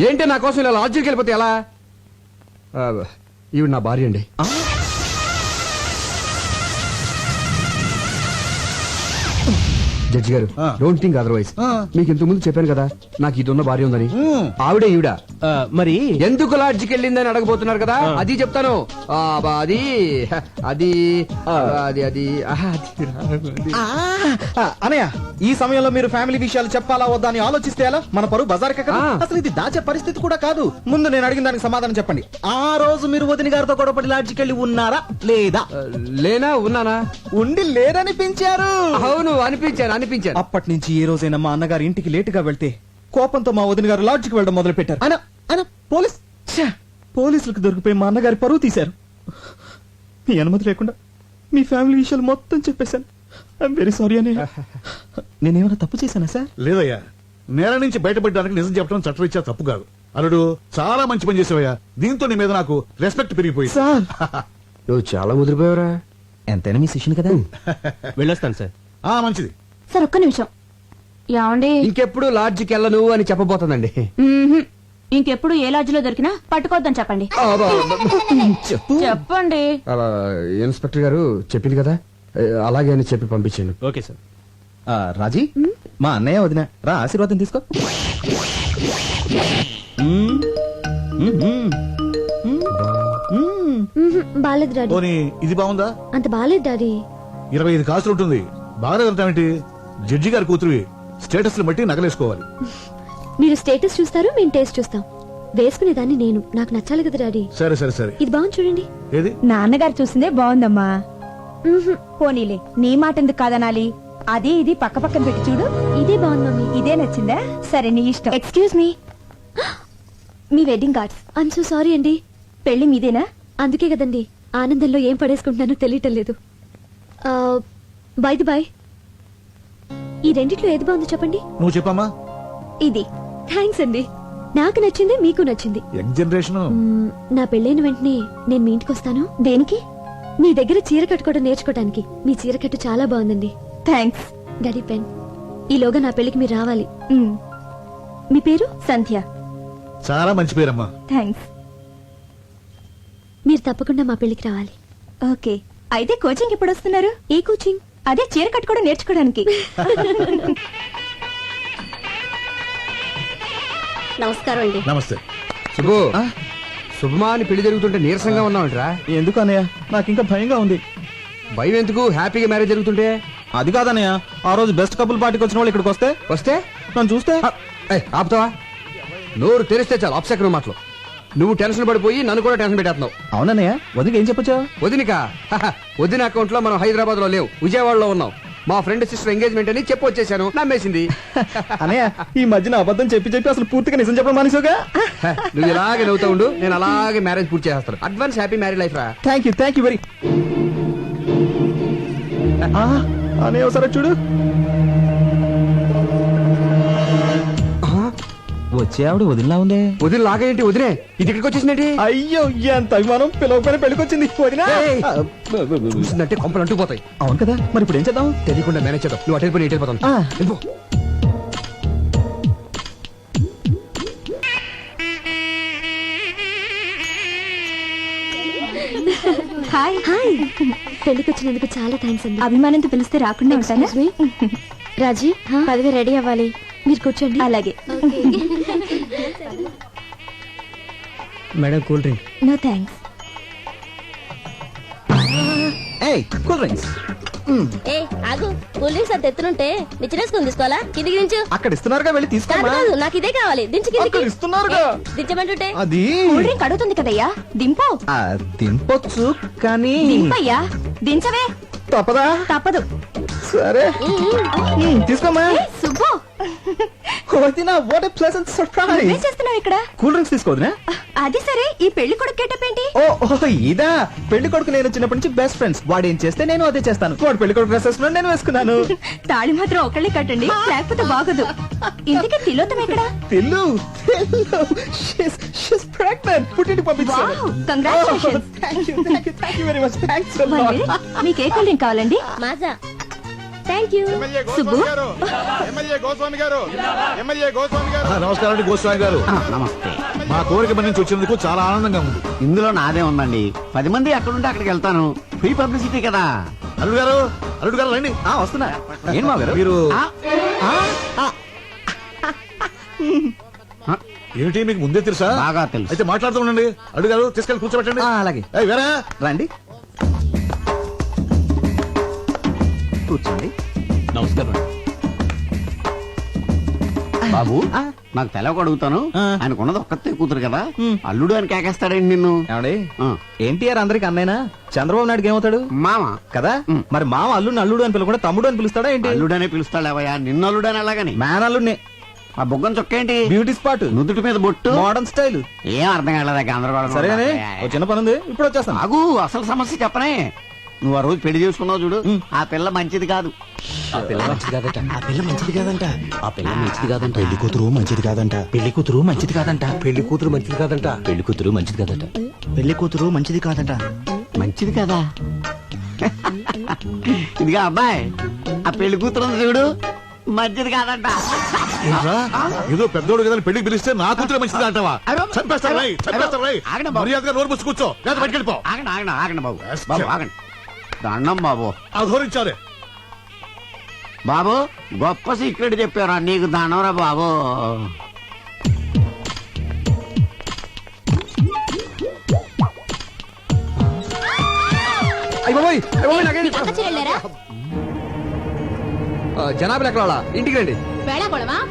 ఏంటి నా కోసం ఇలా లాడ్జికి వెళ్ళిపోతే ఎలా? ఈవిడ నా భార్య అండి. జడ్జి గారు, డోంట్ థింక్ అదర్వైజ్. మీకు ఇంతకు ముందు చెప్పాను కదా నాకు ఇది ఉన్న భార్య ఉందని. ఆవిడే ఈవిడ. మరి ఎందుకు లాడ్జికి వెళ్ళిందని అడగబోతున్నారు కదా, అది చెప్తాను. అది అది అది అది అనయ్య, ఈ సమయంలో మీరు ఫ్యామిలీ విషయాలు చెప్పాలా వద్దా అని ఆలోచిస్తే ఎలా? మన పరువు బజార్కే కదా. అసలు ఇది దాచే పరిస్థితి కూడా కాదు. ముందు నేను అడిగిన దానికి సమాధానం చెప్పండి. ఆ రోజు మీరు వదిన గారితో గొడవపడి లాడ్జికి వెళ్ళి ఉన్నారా లేదా? లేనా ఉన్నానా? ఉండి లేరనిపించారు. అవును అనిపించాను. అనిపించాను. అప్పటి నుంచి ఏ రోజైనా మా అన్నగారి ఇంటికి లేటుగా వెళ్తే కోపంతో మా వదిన గారు లాడ్జికి వెళ్ళడం మొదలు పెట్టారు. ఆయన పోలీసులకు దొరికిపోయి మా అన్నగారి పరువు తీశారు. మీ అనుమతి లేకుండా మీ ఫ్యామిలీ విషయాలు మొత్తం చెప్పేశాను. ఐఎమ్ వెరీ సారీ అని. నేనేమైనా తప్పు చేశానా సార్? లేదయ్యా, నేల నుంచి బయటపడడానికి నిజం చెప్పడం చట్టరీత్యా తప్పు కాదు. అల్లుడు చాలా మంచి పని చేసావయ్యా. దీంతో నీ మీద నాకు రెస్పెక్ట్ పెరిగిపోయింది. సార్ నువ్వు చాలా ముదిరిపోయావురా. ఎంతైనా మీ శిష్యుని కదా. వెళ్ళొస్తాను సార్. మంచిది. సార్ ఒక్క నిమిషం. ఏమండి? ఇంకెప్పుడు లాడ్జికి వెళ్ళను అని చెప్పబోతుందండి. ఇంకెప్పుడు ఏ లాడ్జిలో దొరికినా పట్టుకోవద్దని చెప్పండి. చెప్పండి. అలా ఇన్స్పెక్టర్ గారు చెప్పింది కదా, అలాగే అని చెప్పి పంపించాను. Okay sir. రాజీ, మా అన్నయ్య వదిన రా, ఆశీర్వాదం తీసుకో. బాలేదు డాడీ. పోనీ ఇది బాగుందా? అంత బాలేదు డాడీ. 25 కాసులు ఉంటుంది. బాగా వెళ్తామేంటి? జడ్జి గారి కూతురు స్టేటస్ బట్టి నగలేసుకోవాలి. మీరు స్టేటస్ చూస్తారు, మేము టేస్ట్ చూస్తాం. వేసుకునేదాన్ని నేను, నాకు నచ్చాలి కదా డాడీ. సరే సరే సరే. ఇది బాగుంది చూడండి. ఏది? నాన్నగారు చూసిందే బాగుందమ్మా. పోనీలే, నీ మాట ఎందుకు కాదనాలి? అదే ఇది పక్క పక్కన పెట్టి చూడు. ఇదే బాగుంది మమ్మీ. ఇదే నచ్చిందా? సరే నీ ఇష్టం. Excuse me, me wedding cards. I'm so sorry అండి. పెళ్లి మీదేనా? అందుకే కదండి ఆనందంలో ఏం పడేసుకుంటున్నానో తెలియటం లేదు. బై ది బై, ఈ రెండిట్లో ఏది బాగుందో చెప్పండి. నువ్వు చెప్పమ్మా. ఇది. థ్యాంక్స్ అండి. నాకు నచ్చింది, మీకు నచ్చింది. Young generation. నా పెళ్ళైన వెంటనే నేను మీ ఇంటికి వస్తాను. దేనికి? మీ దగ్గర చీర కట్టుకోవడం నేర్చుకోవడానికి. మీ చీర కట్టు చాలా బాగుందండి. థ్యాంక్స్. Daddy pen. ఈలోగా నా పెళ్లికి మీరు రావాలి. మీ పేరు? సంధ్య. చాలా మంచి పేరమ్మా. థ్యాంక్స్. మీరు తప్పకుండా మా పెళ్లికి రావాలి. ఓకే. అయితే కోచింగ్ ఎప్పుడు వస్తున్నారు? ఏ కోచింగ్? అదే చీర కట్టుకోవడం నేర్చుకోవడానికి. నమస్కారం అండి. నమస్తే. శుభు, శుభమా అని పెళ్లి జరుగుతుంటే నీరసంగా ఉన్నావంటరా? ఎందుకు అన్నయ్య, నాకు ఇంకా భయంగా ఉంది. భయం ఎందుకు? హ్యాపీగా మ్యారేజ్ జరుగుతుంటే. అది కాదన్నయ్య, ఆ రోజు బెస్ట్ కపుల్ పార్టీకి వచ్చిన వాళ్ళు ఇక్కడికి వస్తే నన్ను చూస్తే ఆపుతావా? నోరు తెరిస్తే చాలు అప్సెకరం మాటలు. నువ్వు టెన్షన్ పడిపోయి నన్ను కూడా టెన్షన్ పెట్టేస్తున్నావు. అవునన్నయ్య, వదిన ఏం చెప్పొచ్చా? వదినిక వదిన అకౌంట్ లో మనం హైదరాబాద్ లో లేవు, విజయవాడలో ఉన్నాం. మా ఫ్రెండ్ సిస్టర్ ఎంగేజ్మెంట్ అని చెప్పి వచ్చేసాను. నమ్మేసింది. అన్నయ్య, ఈ మధ్యన అబద్ధం చెప్పి చెప్పి అసలు పూర్తిగా నిజం చెప్పడం మానేసావుగా. నువ్వు ఇలాగే నవ్వుతా ఉండు, నేను అలాగే మ్యారేజ్ పూర్తి చేస్తాను. అడ్వాన్స్ హ్యాపీ మ్యారేజ్ లైఫ్ రా. Thank you very. అనే ఒకసారి చూడు. వచ్చే ఆవిడ వదిలిలా ఉందే. వదిన లాగేంటి? వదిలే ఇది ఇక్కడికి వచ్చేసినట్టు. అయ్యో, ఎంత అభిమానం! పిలవకపోయిన పెళ్లికొచ్చింది వదినా. చూసిందంటే కొంపలు అంటుకుపోతాయి. అవును కదా, మరి ఇప్పుడు ఏం చేద్దాం? తెలియకుండా మేనేజ్ చేద్దాం. నువ్వు అటెండ్ పోయి వెళ్ళిపోతాను. హాయ్. హాయ్. పెళ్లికి వచ్చినందుకు చాలా థ్యాంక్స్ అండి. అభిమానంతో పిలిస్తే రాకుండా ఉంటానా? రాజీ, పదవి రెడీ అవ్వాలి. మీరు కూర్చోండి. అలాగే. Madam cool drink. No thanks. Cool drinks. ఏ ఆగు, కూల్ డ్రింక్స్ అంత ఎత్తునుంటే నిచ్చినేసుకుని తీసుకోవాలా? కిందికి దించు. అక్కడ ఇస్తున్నారుగా, వెళ్ళి తీసుకోమా. నాకు ఇదే కావాలి. దించు కిందికి. ఇస్తున్నారుగా. దించమంటుంటే అది కూల్ డ్రింక్ అడుగుతుంది కదయ్యా, దింపు. దింపొచ్చు కానీ దింపయ్యా, దించవే. తప్పదా? తప్పదు. సరే తీసుకోమా. సుబ్బు, వదినా, వాట్ ఎ ప్లెజెంట్ సర్ప్రైజ్. ఏం చేస్తున్నావు ఇక్కడ? కూల్ డ్రింక్స్ తీసుకోవద్దునా? అది సరే, ఈ పెళ్లి కొడుకు గెటప్ ఏంటి? ఓ ఇదా, పెళ్లి కొడుకు నేను చిన్నప్పటి నుంచి బెస్ట్ ఫ్రెండ్స్. వాడు ఏం చేస్తే నేను అదే చేస్తాను. వాడు పెళ్లి కొడుకు డ్రెస్ వేసుకున్నాడు, నేను వేసుకున్నాను. తాళి మాత్రం ఒకళ్ళే కట్టండి, లేకపోతే బాగోదు. ఇంతకీ తిలోతం ఎక్కడ? Tillu she's pregnant. పుట్టింటికి పంపించాను. Wow, congratulations. Thank you very much. Thanks a lot. మీకు ఏ కూల్ డ్రింక్ కావాలండి? Maaza. Thank you. MLA Goswami గారు, ఎమ్మెల్యే గోస్వామి గారు, ఎమ్మెల్యే గోస్వామి గారు. నమస్కారం అండి గోస్వామి గారు. నమస్తే. మా కోరిక మన నుంచి వచ్చినందుకు చాలా ఆనందంగా ఉంది. ఇందులో నాదే ఉందండి. 10 మంది ఎక్కడుంటే అక్కడికి వెళ్తాను. ఫ్రీ పబ్లిసిటీ కదా. అల్లుడు గారు రండి. వస్తున్నా. ఏం మా గారు మీరు ఆ, ఏమిటి మీకు ముందే తెలుసా? బాగా తెలుసు. అయితే మాట్లాడుతూ ఉండండి. అల్లుడు గారు తీసుకెళ్ళి కూర్చోబెట్టండి. అలాగే. వేరా రండి, కూర్చోండి. నమస్కారం. బాబు నాకు తెలవక అడుగుతాను, ఆయనకున్నది ఒక్కతే కూతురు కదా, అల్లుడు అని కేకేస్తాడండి నిన్ను. ఎన్టీఆర్ అందరికి అన్నైనా చంద్రబాబు నాయుడుకి ఏమవుతాడు? మామ కదా. మరి మామ అల్లుడిని అల్లుడు అని పిలవకుండా తమ్ముడు అని పిలుస్తాడా ఏంటి? అల్లుడనే పిలుస్తాడేవయ్యా, నిన్ను అల్లుడని అలాగని. మ్యాన్ అల్లుడిని. ఆ బొగ్గం చొక్కేంటి? Beauty spot. నుదుటి మీద బొట్టు, మోడర్న్ స్టైల్. ఏం అర్థం కాలేదా గందరగోళం? సరేనే, ఓ చిన్న పని ఉంది, ఇప్పుడు వచ్చేస్తాను. ఆగు, అసలు సమస్య చెప్పనే. నువ్వు ఆ రోజు పెళ్లి చేసుకున్నావు చూడు, ఆ పిల్ల మంచిది కాదు. ఆ పిల్ల మంచిది కాదట. ఆ పిల్ల మంచిది కాదంట. ఆ పిల్ల మంచిది కాదంట. పెళ్లి కూతురు మంచిది కాదంట. పెళ్లి కూతురు మంచిది కాదంట. పెళ్లి కూతురు మంచిది కాదంట. పెళ్లి కూతురు మంచిది కాదట. పెళ్లి కూతురు మంచిది కాదంట. మంచిది కదా? ఇదిగా అబ్బాయి, ఆ పెళ్లి కూతురు ఉంది చూడు, మంచిది కాదంట. ఏదో పెద్దోడు కదా పెళ్లికి పిలిస్తే నా కూతురు మంచిది అంటావా? చంపేస్తారు రై, చంపేస్తారు రై. మర్యాదగా నోరు మూసి కూర్చో, లేదా బయటికి వెళ్ళిపో. ఆగండి బాబు, బాబు ఆగండి. దండం బాబు. అధోరించారే బాబు, గొప్ప సీక్రెట్ చెప్పారా నీకు, దండంరా బాబు. జనాభా ఎక్కడ వాళ్ళ? ఇంటికి రండి.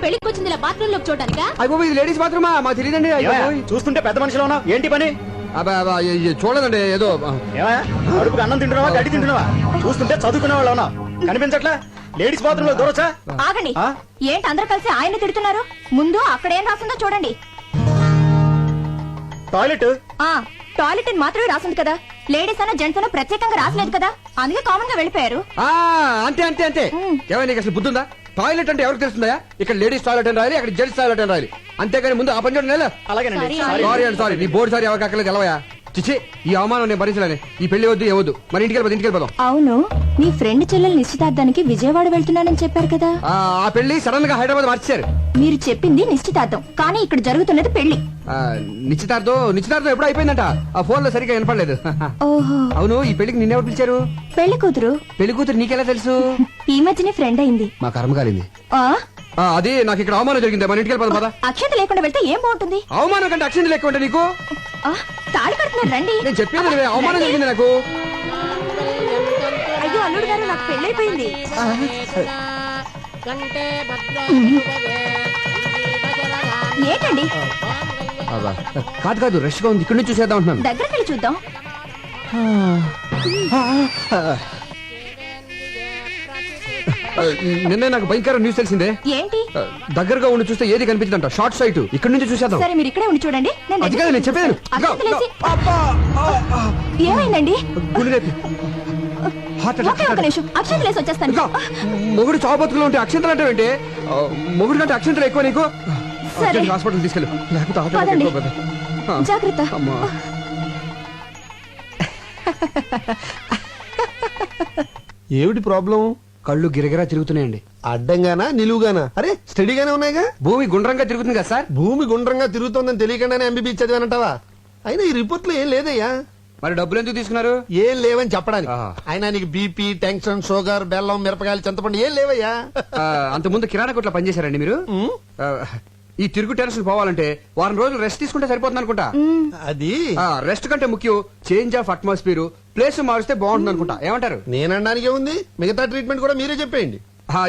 పెళ్లికి వచ్చింది బాత్రూమ్ లోకి చూడటానికా? అయిపోయి ఇది లేడీస్ బాత్రూమా? మాకు తెలియదండి. చూస్తుంటే పెద్ద మనిషిలో ఉన్నావు, ఏంటి పని? చూడదండి, ఏదో అడుపుకి అన్నం తింటున్నావా, గడ్డి తింటున్నావా? చూస్తుంటే చదువుకునే వాళ్ళు ఉన్నావు, కనిపించట్లే. లేడీస్ బాత్రూమ్ లో దూరొచ్చా? ఆగండి, ఏంటి అందరూ కలిసి ఆయన తిడుతున్నారు? ముందు అక్కడ ఏం రాసిందో చూడండి. టాయిలెట్. టాయిలెట్ అని మాత్రమే రాసింది కదా, లేడీస్ అన్న జెంట్స్ అన్న ప్రత్యేకంగా రాసలేదు కదా, అందుకే కామన్ గా వెళ్ళిపోయారు. అంతే అంతే అంతే. ఏమైనా నీకు అసలు బుద్ధుందా? టాయిలెట్ అంటే ఎవరికి తెలుస్తుందా? ఇక్కడ లేడీస్ టాయిలెట్ అని రాయాలి, అక్కడ జెంట్స్ టాయిలెట్ అని రాయాలి, అంతేగాని ముందు ఆ పని చూడండి. అలాగేనండి. సారీ అండి, సారీ. నీ బోర్డు సారీ ఎవరికక్కర్లేదు, తెలవయా? చిచ్చి, ఈ అవమానం నేను భరించలేను. ఈ పెళ్లి వద్దు, ఏవద్దు. మరి ఇంటికి వెళ్ళిపోదాం. అవును, నీ ఫ్రెండ్ చెల్లెలు నిశ్చితార్థానికి విజయవాడ వెళ్తున్నానని చెప్పారు కదా. ఆ పెళ్లి సడన్ గా హైదరాబాద్ మార్చారు. మీరు చెప్పింది నిశ్చితార్థం, కానీ ఇక్కడ జరుగుతున్నది పెళ్లి. నిశ్చితార్థం ఎప్పుడు అయిపోయిందంట, ఆ ఫోన్ లో సరిగ్గా వినపడలేదు. ఓహో, అవును, ఈ పెళ్లికి నిన్నెవరు పిలిచారు? పెళ్లి కూతురు. పెళ్లి కూతురు నీకెలా తెలుసు? ఈ మధ్యనే ఫ్రెండ్ అయింది. మా కర్మ కాలింది. అది నాకు ఇక్కడ అవమానం జరిగింది. మన ఇంటికి వెళ్ళిపోదాం పద. అక్షంత లేకుండా వెళ్తే ఏం బాగుంటుంది? అవమానం కంటే అక్షంత లేకుండా ఉంటే నీకు తాళి కడుతున్నారు, రండి. నేను చెప్పేది అవమానం జరిగింది నాకు. అయ్యో అల్లుడు గారు, నాకు పెళ్ళైపోయింది. ఏంటండి? కాదు రష్ గా ఉంది, ఇక్కడ నుంచి చూసేద్దాం అంటున్నాను. దగ్గరికి వెళ్ళి చూద్దాం. నిన్నే నాకు భయంకర న్యూస్ తెలిసిందే. ఏంటి? దగ్గరగా ఉండి చూస్తే ఏది కనిపించదంట, షార్ట్ సైట్. ఇక్కడ నుంచి చూసేద్దాం. సరే, మీరు ఇక్కడే ఉండి చూడండి. నేను చెప్పేది. ఏమైందండి? ఒక నిమిషం, అక్షంతలు వేసి వచ్చేస్తాను. మొగుడు చావుబతుకులు ఉంటే అక్షంతలు అంటే ఏంటి? మొగుడు కంటే అక్షంతలు ఎక్కువ నీకు. హాస్పిటల్ తీసుకెళ్ళు, లేకపోతే జాగ్రత్త. ఏమిటి ప్రాబ్లం? కళ్ళు గిరగిరా తిరుగుతున్నాయండి. అడ్డంగానా నిలువుగానా? అరే స్టడీగానే ఉన్నాయిగా. భూమి గుండ్రంగా తిరుగుతుంది కదా సార్. భూమి గుండ్రంగా తిరుగుతోందని తెలియకుండానే ఎంబీబీ చదివానంటావా? అయినా ఈ రిపోర్ట్ లో ఏం లేదయ్యా. మరి డబ్బులు ఎందుకు తీసుకున్నారు? ఏం లేవని చెప్పడానికి. అయినా నీకు బీపీ, టెన్షన్, షుగర్, బెల్లం, మిరపకాయలు, చింతపండు ఏం లేవయ్యా. అంత ముందు కిరాణా కొట్లో పనిచేశారండి మీరు? ఈ తిరుగు టెన్షన్ పోవాలంటే వారం రోజులు రెస్ట్ తీసుకుంటే సరిపోతుంది అనుకుంటా. అది రెస్ట్ కంటే ముఖ్యం చేంజ్ ఆఫ్ అట్మాస్ఫియర్, ప్లేస్ మారిస్తే బాగుంటుంది అనుకుంటా. ఏమంటారు? నేనడానికి ఉంది, మిగతా ట్రీట్మెంట్ కూడా మీరే చెప్పేయండి.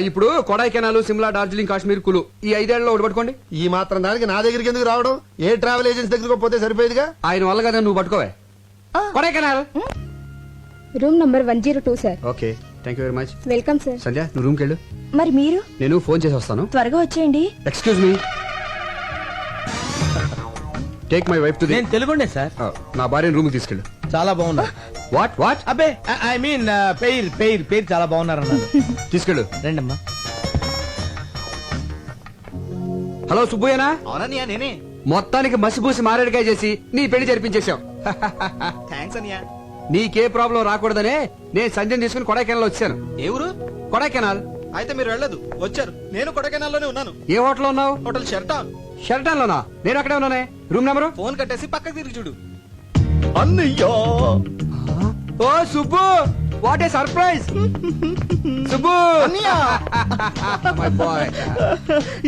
ఇప్పుడు కొడైకెనాల్, సిమ్లా, డార్జిలింగ్, కాశ్మీర్, కులు ఈ 5 ఏళ్లలో ఒకటి పట్టుకోండి. ఈ మాత్రం దానికి నా దగ్గరికి ఎందుకు రావడం? ఏ ట్రావెల్ ఏజెన్సీ దగ్గరకు పోతే సరిపోయేదిగా. ఆయన వల్ల కదా నువ్వు పట్టుకోవే. Kodaikanal room number 102 sir. Okay, thank you very much. Welcome sir. Sandhya, నువ్వు రూమ్కి వెళ్ళు. మరి మీరు? నేను ఫోన్ చేసి వస్తాను. త్వరగా వచ్చేయండి. Excuse me, take my wife to the. నేను తెలుగుండే సార్. నా భార్యను రూమ్ తీసుకెళ్ళు. చాలా బాగున్నా. వాట్? అబ్బే, ఐ మీన్ పేరు చాలా బాగున్నారు అన్నారు. తీసుకెళ్ళు. రండమ్మా. హలో, సుబ్బయ్యనా? అవునన్నయ్య, నేనే. మొత్తానికి మసిపూసి మారేడుకాయ చేసి నీ పెళ్లి జరిపించేశావు. థ్యాంక్స్ అన్నయ్య. నీకే ప్రాబ్లం రాకూడదనే నేను సంజయ్ తీసుకుని కొడైకెనాల్ వచ్చాను. ఏ ఊరు? కొడైకెనాల్. అయితే మీరు వెళ్ళదు, వచ్చారు. నేను కొడైకెనాల్ లోనే ఉన్నాను. ఏ హోటల్ ఉన్నావు? హోటల్ షెర్టాన్. షెర్టాన్ లోనా? నేను అక్కడే ఉన్నానే. Room number? ఫోన్ కట్టేసి పక్కకి తిరిగి చూడు. అన్నయ్యా. ఓ Subbu, what a surprise. Subbu, my boy.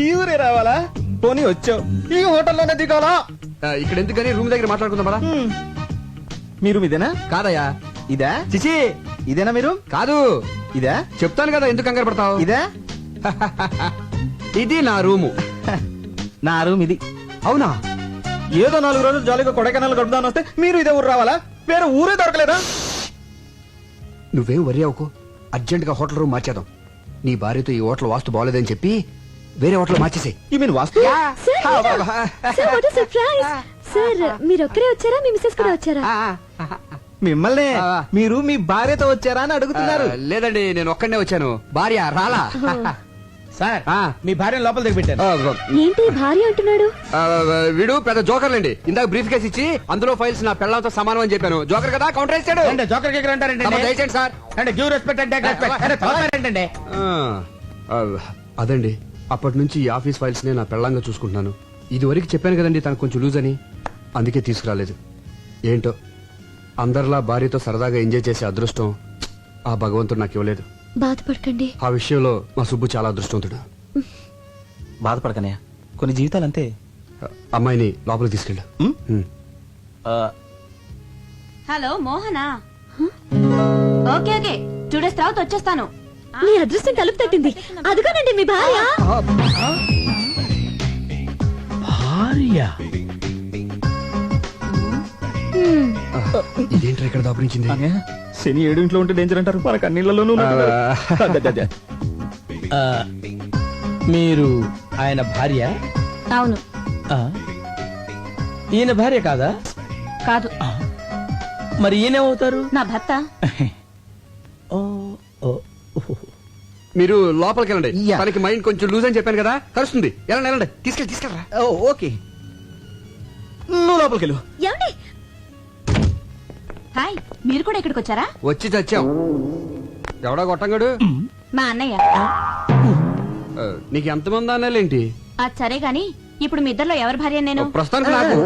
ఈ ఊరే రావాలా? పోనీ వచ్చావు, ఈ హోటల్లోనే దిగాలా? ఇక్కడ ఎందుకని రూమ్ దగ్గర మాట్లాడుకుందాం పదా. మీరు ఇదేనా? కాదయ్యా. ఇదా? చిచి, ఇదేనా మీరు? కాదు. ఇదా? చెప్తాను కదా, ఎందుకు కంగారు పడతావు. ఇదా? ఇది నా రూము. నా రూమ్ ఇది. అవునా? ఏదో 4 రోజులు జాలీగా కొడైకెనాల్ గడుపుదాని వస్తే మీరు ఇదే ఊరు రావాలా? వేరే ఊరే దొరకలేదా? నువ్వేం వరి అవుకో, అర్జెంట్ గా హోటల్ రూమ్ మార్చేద్దాం. నీ భార్యతో ఈ హోటల్ వాస్తు బాగోలేదని చెప్పి వేరే హోటల్ మార్చేసాయి. You mean vastu? సార్ మీరు ఒక్కరే వచ్చారా, మీ మిస్సెస్ కూడా వచ్చారా? మిమ్మల్ని మీరు మీ భార్యతో వచ్చారా అని అడుగుతున్నారు. లేదండి, నేను ఒక్కడనే వచ్చాను, భార్య రాలా. సార్ మీ భార్యను లోపల దిగబెట్టారు. ఏంటి భార్య అంటున్నాడు? వీడు పెద్ద జోకర్లండి. ఇందాక బ్రీఫ్ కేసు ఇచ్చి అందులో ఫైల్స్ నా పెళ్ళంతో సమానం అని చెప్పాను. జోకర్ కదా, కౌంటర్ వేసాడు. జోకర్ కేకర్ అంటారంటే దయచేయండి సార్. అంటే గివ్ రెస్పెక్ట్ అంటే ఏంటంటే అదండి, అప్పటి నుంచి ఈ ఆఫీస్ ఫైల్స్ నే నా పెళ్ళంగా చూసుకుంటున్నాను. ఇది వరకు చెప్పాను కదండి తనకు కొంచెం లూజ్ అని, అందుకే తీసుకురాలేదు. ఏంటో అందరిలా భార్యతో సరదాగా ఎంజాయ్ చేసే అదృష్టం ఆ భగవంతుడు నాకు ఇవ్వలేదు. బాధపడకండి. ఆ విషయంలో మా సుబ్బు చాలా అదృష్టవంతుడు. బాధపడకనే, కొన్ని జీవితాలు అంతే. అమ్మాయిని లోపలికి తీసుకెళ్ళు. Hello Mohana? Okay okay, 2 days తర్వాత వచ్చేస్తాను. మీ అదృష్టం తలుపు తట్టింది. అదిగోనండి మీ భార్య. ఇదేంటి ఇక్కడ దాపురించింది? శని 7 ఇంట్లో ఉంటే డేంజర్ అంటారు, మనకు అన్నిళ్లలోనూ. మీరు ఆయన భార్య? అవును. ఈయన భార్య కాదా? కాదు. మరి ఈయనేమవుతారు? నా భర్త. మీరు లోపలికి వెళ్ళండి. తనకి మైండ్ కొంచెం లూజ్ అని చెప్పాను కదా, కలుస్తుంది. వెళ్ళండి వెళ్ళండి, తీసుకెళ్ళరా. ఓకే, నువ్వు లోపలికి వెళ్ళు. ఏమండి? హాయ్, మీరు కూడా ఇక్కడికి వచ్చారా? వచ్చి చచ్చాం. ఎవడా గొట్టంగాడు? మా అన్నయ్య. నీకు ఎంతమంది అన్నాలేంటి? అది సరే గాని ఇప్పుడు మీ ఇద్దరిలో ఎవరి భార్య నేను? ప్రస్తుతానికి నాకు.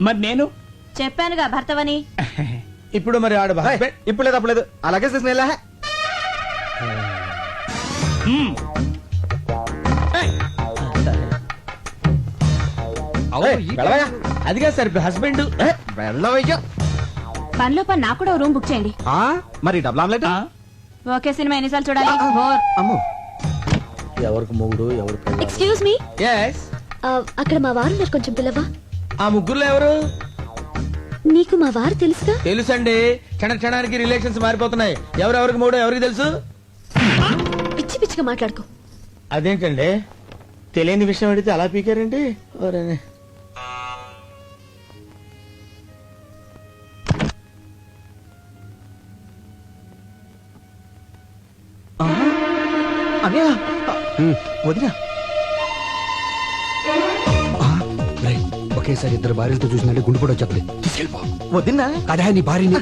మరి నేను చెప్పానుగా భర్తవని. ఇప్పుడు మరి ఆడు ఇప్పుడు లేదు అప్పుడు లేదు, అలాగే తీసుకునేలా. అదిగా సార్ హస్బెండ్. వెళ్ళవయ్యా. పనిలో పని నాకు కూడా రూమ్ బుక్ చేయండి. మరి డబుల్ ఆమ్లెట్? ఓకే, సినిమా ఎన్నిసార్లు చూడాలి? అమ్మో, ఎవరికి మొగుడు ఎవరు? ఎక్స్క్యూజ్ మీ, అక్కడ మా వారు ఉన్నారు, కొంచెం పిల్లవా? ఆ ముగ్గురులో ఎవరు? నీకు మా వారు తెలుసుగా? తెలుసండి, క్షణానికి రిలేషన్స్ మారిపోతున్నాయి. ఎవరెవరికి మూడో ఎవరికి తెలుసు? పిచ్చి పిచ్చిగా మాట్లాడుకో. అదేంటండి, తెలియని విషయం అడిగితే అలా పీకారండి. అన్నయ్య, వదినా. ఒకేసారి ఇద్దరు భార్యలతో చూసినట్టే గుండు కూడా వచ్చేది. తీసుకెళ్ళిపో. వదినా అదే నీ భార్యని.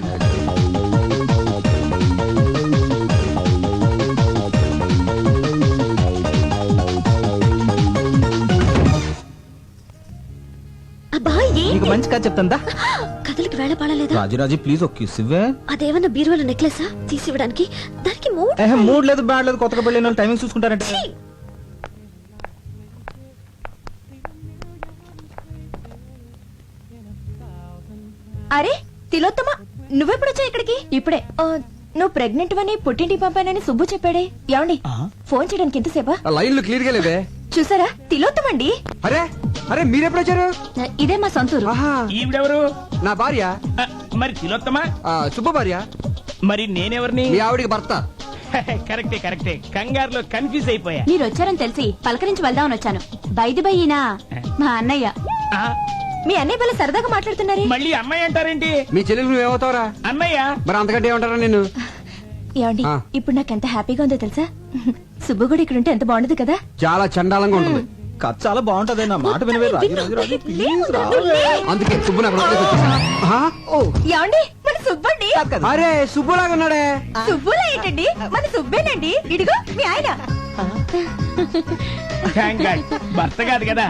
నీకు మంచి కథ చెప్తాందా? కథలకి వేళ పడలేదా? రాజురాజు ప్లీజ్ ఒక కిస్ ఇవ్వే. అదేమన్నా బీరువాల నెక్లెసా తీసివ్వడానికి? దానికి మూడ్ లేదు, బ్యాడ్ లేదు. కొత్తగా పెళ్ళిన వాళ్ళు టైమింగ్ చూసుకుంటారంటే. అరే తిలోత్తమ, నువ్వెప్పుడొచ్చా ఇక్కడికి? ఇప్పుడే. నువ్వు ప్రెగ్నెంట్ అని పుట్టింటి పంపానని సుబ్బు చెప్పాడే. ఏమండి, ఫోన్ చేయడానికి ఎంతసేపా? లైన్లు క్లియర్ గా లేవే. చూసారా, తిలోత్తమండి. అరే అరే, మీరెప్పుడొచ్చారు? ఇదే మా సొంతూరు. ఈవిడెవరు? నా భార్య. మరి తిలోత్తమా? సుబ్బు భార్య. మరి నేనెవరిని? మీ ఆవిడికి భర్త. కరెక్టే. కంగారులో కన్ఫ్యూజ్ అయిపోయా. మీరు వచ్చారని తెలిసి పలకరించి వెళ్దామని వచ్చాను. బైది బయ్యినా మా అన్నయ్య. మీ అన్నయ్య వల్ల సరదాగా మాట్లాడుతున్నారే. మళ్ళీ అమ్మాయి అంటారేంటి? మీ చెల్లెలు నువ్వేమవుతావరా? అన్నయ్య. మరి అంతకంటే ఏమంటారా నిన్ను? ఏమండి, ఇప్పుడు నాకు ఎంత హ్యాపీగా ఉందో తెలుసా? సుబ్బు కూడా ఇక్కడ ఉంటే ఎంత బాగుండదు కదా? చాలా చండాలంగా ఉంటుంది. కథ చాలా బాగుంటది, నా మాట వినవే. అందుకే సుబ్బు ఏమండి, మన సుబ్బండి. అరే సుబ్బులాగా ఉన్నాడే. సుబ్బులా ఏంటండి, మన సుబ్బేనండి. ఇడిగో మీ ఆయన. భర్త కాదు కదా.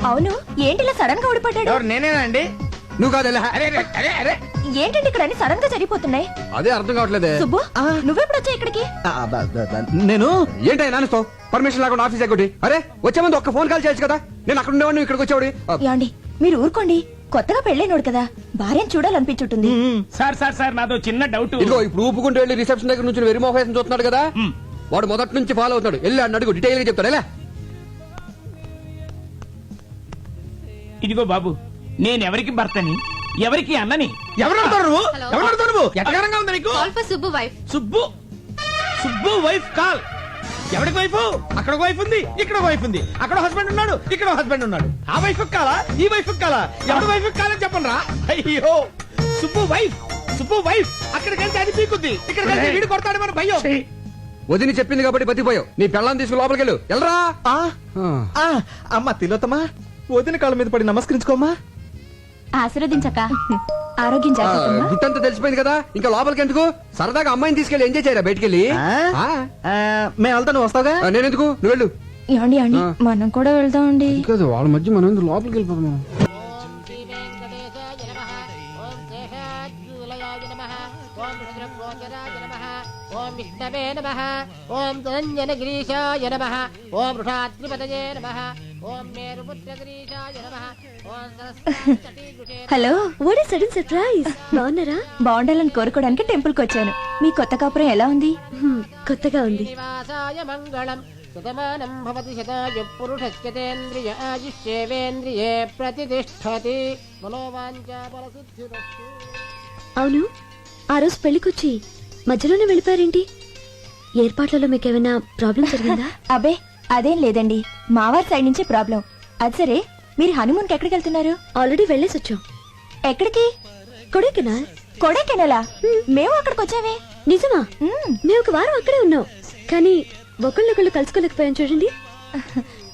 అవును, ఏంటి ఇలా సడన్ గా ఊడిపడ్డాడు? నేనేనా అండి? నువ్వు కాదు. ఏంటండి ఇక్కడ అన్ని సడన్ గా జరిగిపోతున్నాయి? అదే అర్థం కావట్లేదే. సుబ్బు, నువ్వెప్పుడు వచ్చా ఇక్కడికి? నేను ఏంటో నాన్నతో పర్మిషన్ లేకుండా ఆఫీస్ ఎక్కడి. అరే వచ్చే ముందు ఒక్క ఫోన్ కాల్ చేయొచ్చు కదా. నేను అక్కడ ఉండేవాడిని, ఇక్కడికి వచ్చేవాడి. ఏమండి, మీరు ఊరుకోండి. కొత్తగా పెళ్ళైనోడు కదా, భార్యను చూడాలనిపించుంటుంది. సార్ నాదో చిన్న డౌట్. ఇదిగో ఇప్పుడు ఊపుకుంటూ వెళ్ళి రిసెప్షన్ దగ్గర నుంచి వెరీ మోహేషన్ చూస్తున్నాడు కదా. వాడు మొదటి నుంచి ఫాలో అవుతాడు. వెళ్ళి అన్న అడుగు, డీటెయిల్ గా చెప్తాడు. ఎలా ఇదిగో బాబు, నేను ఎవరికి భర్తని, ఎవరికి అన్నని. ఎవరు అడుగుతారు నువ్వు? ఎవరు అడుగుతారు నువ్వు? ఎట్టగారంగా ఉంది నీకు? Subbu wife. Subbu wife call. ఎవరికి వైఫ్? అక్కడ ఒక వైఫ్ ఉంది, ఇక్కడ ఒక వైఫ్ ఉంది. అక్కడ హస్బెండ్ ఉన్నాడు, ఇక్కడ హస్బెండ్ ఉన్నాడు. ఆ వైఫ్ కాలా, ఈ వైఫ్ కాలా? ఎవరి వైఫ్ కాలని చెప్పండి రా. అయ్యో, సుబ్బు వైఫ్, సుబ్బు వైఫ్. అక్కడికి వెళ్తే అది పీకుద్ది, ఇక్కడికి వెళ్తే వీడు కొడతాడు మన భయం. వదిని చెప్పింది కాబట్టి బతిపోయావు. నీ పెళ్ళాన్ని తీసుకుని లోపలికి వెళ్ళు. వెళ్ళరా. అమ్మా తిలోతమ్మా, వదిన కాళ్ళ మీద పడి నమస్కరించుకోమ్మా. ఆశీర్వదించక ఆరోగ్యం జాగ్రత్త. గుట్టంతా తెలిసిపోయింది కదా, ఇంకా లోపలికి ఎందుకు? సరదాగా అమ్మాయిని తీసుకెళ్ళి ఎంజాయ్ చేయరా బయటికెళ్ళి. మేము వెళ్తా, నువ్వు వస్తావుగా. నేను ఎందుకు, నువ్వు వెళ్ళు. ఏమండి అండి, మనం కూడా వెళ్దామండి. కాదు, వాళ్ళ మధ్య మనం ఎందుకు లోపలికి వెళ్ళిపోతాం? ఓం విష్ణవే నమః, ఓం ధనంజనగిరీశాయ నమః, ఓం వృషాద్రిపతయే నమః, ఓం మేరుపుత్రగిరీశాయ నమః, ఓం Saraswati. Hello, what is sudden surprise? బాగున్నారా? బాగుండాలని కోరుకోవడానికి టెంపుల్ కి వచ్చాను. మీ కొత్త కాపురం ఎలా ఉంది? కొత్తగా ఉంది. శ్రీనివాసాయ మంగళం. శతమానం భవతి శతాయు పురుషస్యతేంద్రియ ఆయుష్యేవేంద్రియే ప్రతిష్టతి. మనోవాంఛా ఫలసిద్ధిరస్తు. అవును, ఆ రోజు పెళ్లికొచ్చి మధ్యలోనే వెళ్ళిపోయారేంటి? ఏర్పాట్లలో మీకేమైనా ప్రాబ్లం జరిగిందా? అబే అదేం లేదండి, మావారి సైడ్ నుంచే ప్రాబ్లం. అది సరే, మీరు హనీమూన్ కి ఎక్కడికి వెళ్తున్నారు? ఆల్రెడీ వెళ్ళేసి వచ్చాం. ఎక్కడికి? కొడైకెనాల్. కొడైకెనాలా? మేము అక్కడికి వచ్చామే. నిజమా? మేము ఒక వారం అక్కడే ఉన్నాం, కానీ ఒకళ్ళొకళ్ళు కలుసుకోలేకపోయాం చూడండి.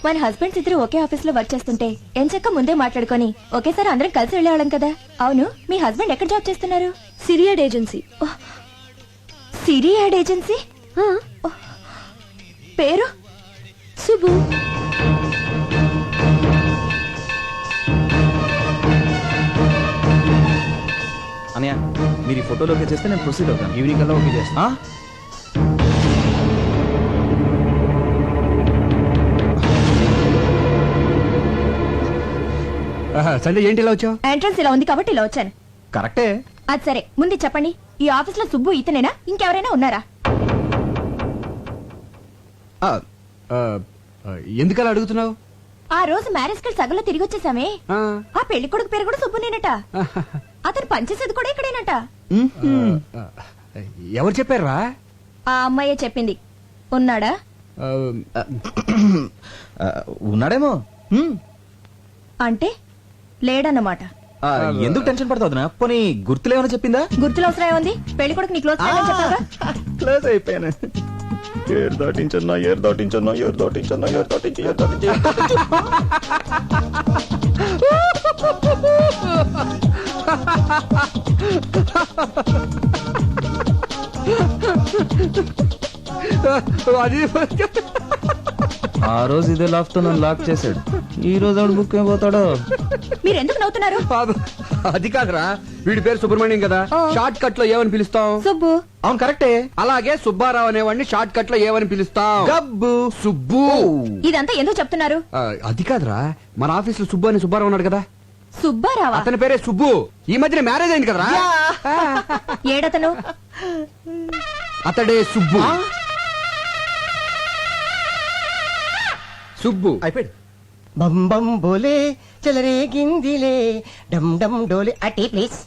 మన హస్బెండ్స్ ఇద్దరు ఒకే ఆఫీస్ లో వర్క్ చేస్తుంటే ఎంచక్క ముందే మాట్లాడుకొని ఒకేసారి అందరం కలిసి వెళ్ళేవాళ్ళం కదా. అవును, మీ హస్బెండ్ ఎక్కడ జాబ్ చేస్తున్నారు? సిరియాడ్ ఏజెన్సీ. సిరియాడ్ ఏజెన్సీ? పేరు? సుబ్బు. అనయ్య, మీరు ఈ ఫోటోలో ఓకే చేస్తే నేను ప్రొసీడ్ అవుతాను. ఈవినింగ్ కల్లా ఓకే చేస్తా. సండే ఏంటి ఇలా వచ్చావు? ఎంట్రన్స్ ఇలా ఉంది కాబట్టి ఇలా వచ్చాను. కరెక్టే. అది సరే, ముందు చెప్పండి, ఈ ఆఫీస్ లో సుబ్బు ఇతనేనా, ఇంకెవరైనా ఉన్నారా? ఎందుకలా అడుగుతున్నావు? ఆ రోజు మ్యారేజ్ కి సగంలో తిరిగి వచ్చేసామే. ఆ పెళ్లి కొడుకు పేరు కూడా సుబ్బునేనట. అతను పనిచేసేది కూడా ఇక్కడేనట. ఎవరు చెప్పారా? ఆ అమ్మాయే చెప్పింది. ఉన్నాడా? ఉన్నాడేమో. అంటే లేడన్నమాట. ఎందుకు టెన్షన్ పడతావు? పోనీ గుర్తులేమని చెప్పిందా? గుర్తులు అవసరం ఏముంది? పెళ్లి కొడుకు నీ క్లోజ్ చెప్పారా? క్లోజ్ అయిపోయాను. ఏరు దాటించన్నా, ఏరు దాటించన్నా, ఏరు దాటించన్నా, ఏరు దాటించి, ఏరు దాటించి. ఆ రోజు ఇదే లాక్ తో నన్ను లాక్ చేశాడు. ఈ రోజు ఆవిడ బుక్ అయిపోతాడో. మీరు ఎందుకు నవ్వుతున్నారు? అది కాదురా, వీడి పేరు సుబ్రహ్మణ్యం కదా, షార్ట్ కట్ లో ఏమని పిలుస్తాం? సుబ్బు. అవును, కరెక్టే. అలాగే సుబ్బారావు అనేవాడిని షార్ట్ కట్ లో ఏమని పిలుస్తాం? గబ్బు. సుబ్బు. ఇదంతా ఎందుకు చెప్తున్నారు? అది కాదురా, మన ఆఫీస్ లో సుబ్బు అని సుబ్బారావు ఉన్నాడు కదా. సుబ్బారావా? అతని పేరే సుబ్బు. ఈ మధ్యన మ్యారేజ్ అయింది కదరా. ఏడతను? అతడే సుబ్బు. సుబ్బు అయిపోయాడు. బం బం బోలే చలరే గిందిలే డమ్ డమ్ డోలే అటీ ప్లీజ్.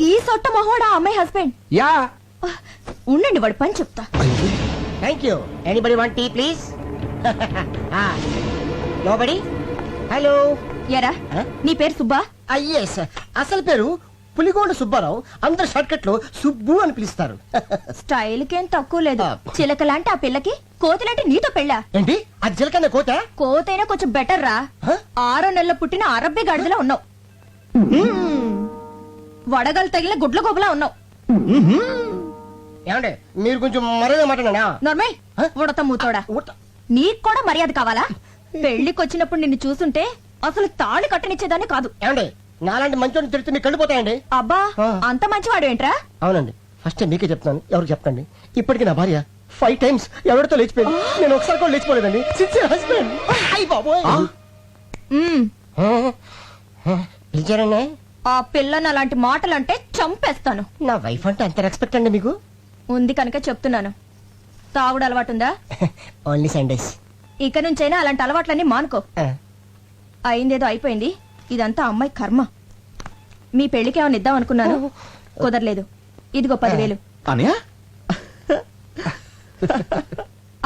ఈ సొట్ట మొహోడా అమ్మాయి హస్బెండ్? యా. ఉండండి, వాడు పని చెప్తా. Thank you. Anybody want tea please? Nobody. Hello. ఎరా, నీ పేరు సుబ్బా? ఎస్. అసలు పేరు పులిగోండ సుబ్బారావు. అందరు షార్ట్ కట్ లో సుబ్బు అని పిలుస్తారు. స్టైల్ కేం తక్కువ లేదు. చిలక లాంటి ఆ పిల్లకి కోతిలాంటి నీతో పెళ్ళా? ఏంటి, అది చిలకన్న కోత? కోతైనా కొంచెం బెటర్ రా. 6 నెలల పుట్టిన అరబ్బి గాడిదలా ఉన్నావు. వడగలు తగిలిన గుడ్ల గోబులా ఉన్నావు. ఏమంటే మీరు కొంచెం మర్యాద మాట్లాడా? నర్మై, ఉడత మూతోడా. నీకు కూడా మర్యాద కావాలా? పెళ్లికి వచ్చినప్పుడు నిన్ను చూస్తుంటే అసలు తాళి కట్టనిచ్చేదాన్ని కాదు. ఏమండి, నాలాంటి మంచోడిని తిడితే మీకు కళ్ళిపోతాయండి. అబ్బా, అంత మంచివాడు ఏంట్రా? అవునండి, ఫస్ట్ మీకే చెప్తాను, ఎవరికి చెప్పండి. ఇప్పటికి నా భార్య 5 times ఎవరితో లేచిపోయింది. నేను ఒకసారి కూడా లేచిపోలేదండి. Sincere husband. అయ్యి బాబోయ్. పిలిచారండి? ఆ పిల్లని అలాంటి మాటలంటే చంపేస్తాను. నా వైఫ్ అంటే అంత రెస్పెక్ట్ అండి మీకు? ఉంది కనుక చెప్తున్నాను. తాగుడు అలవాటుందా? Only Sundays. ఇక నుంచైనా అలాంటి అలవాట్లన్నీ మానుకో. అయిందేదో అయిపోయింది. ఇదంతా అమ్మాయి కర్మ. మీ పెళ్లికి ఏమైనా ఇద్దాం అనుకున్నాను, కుదరలేదు. ఇదిగో 10,000.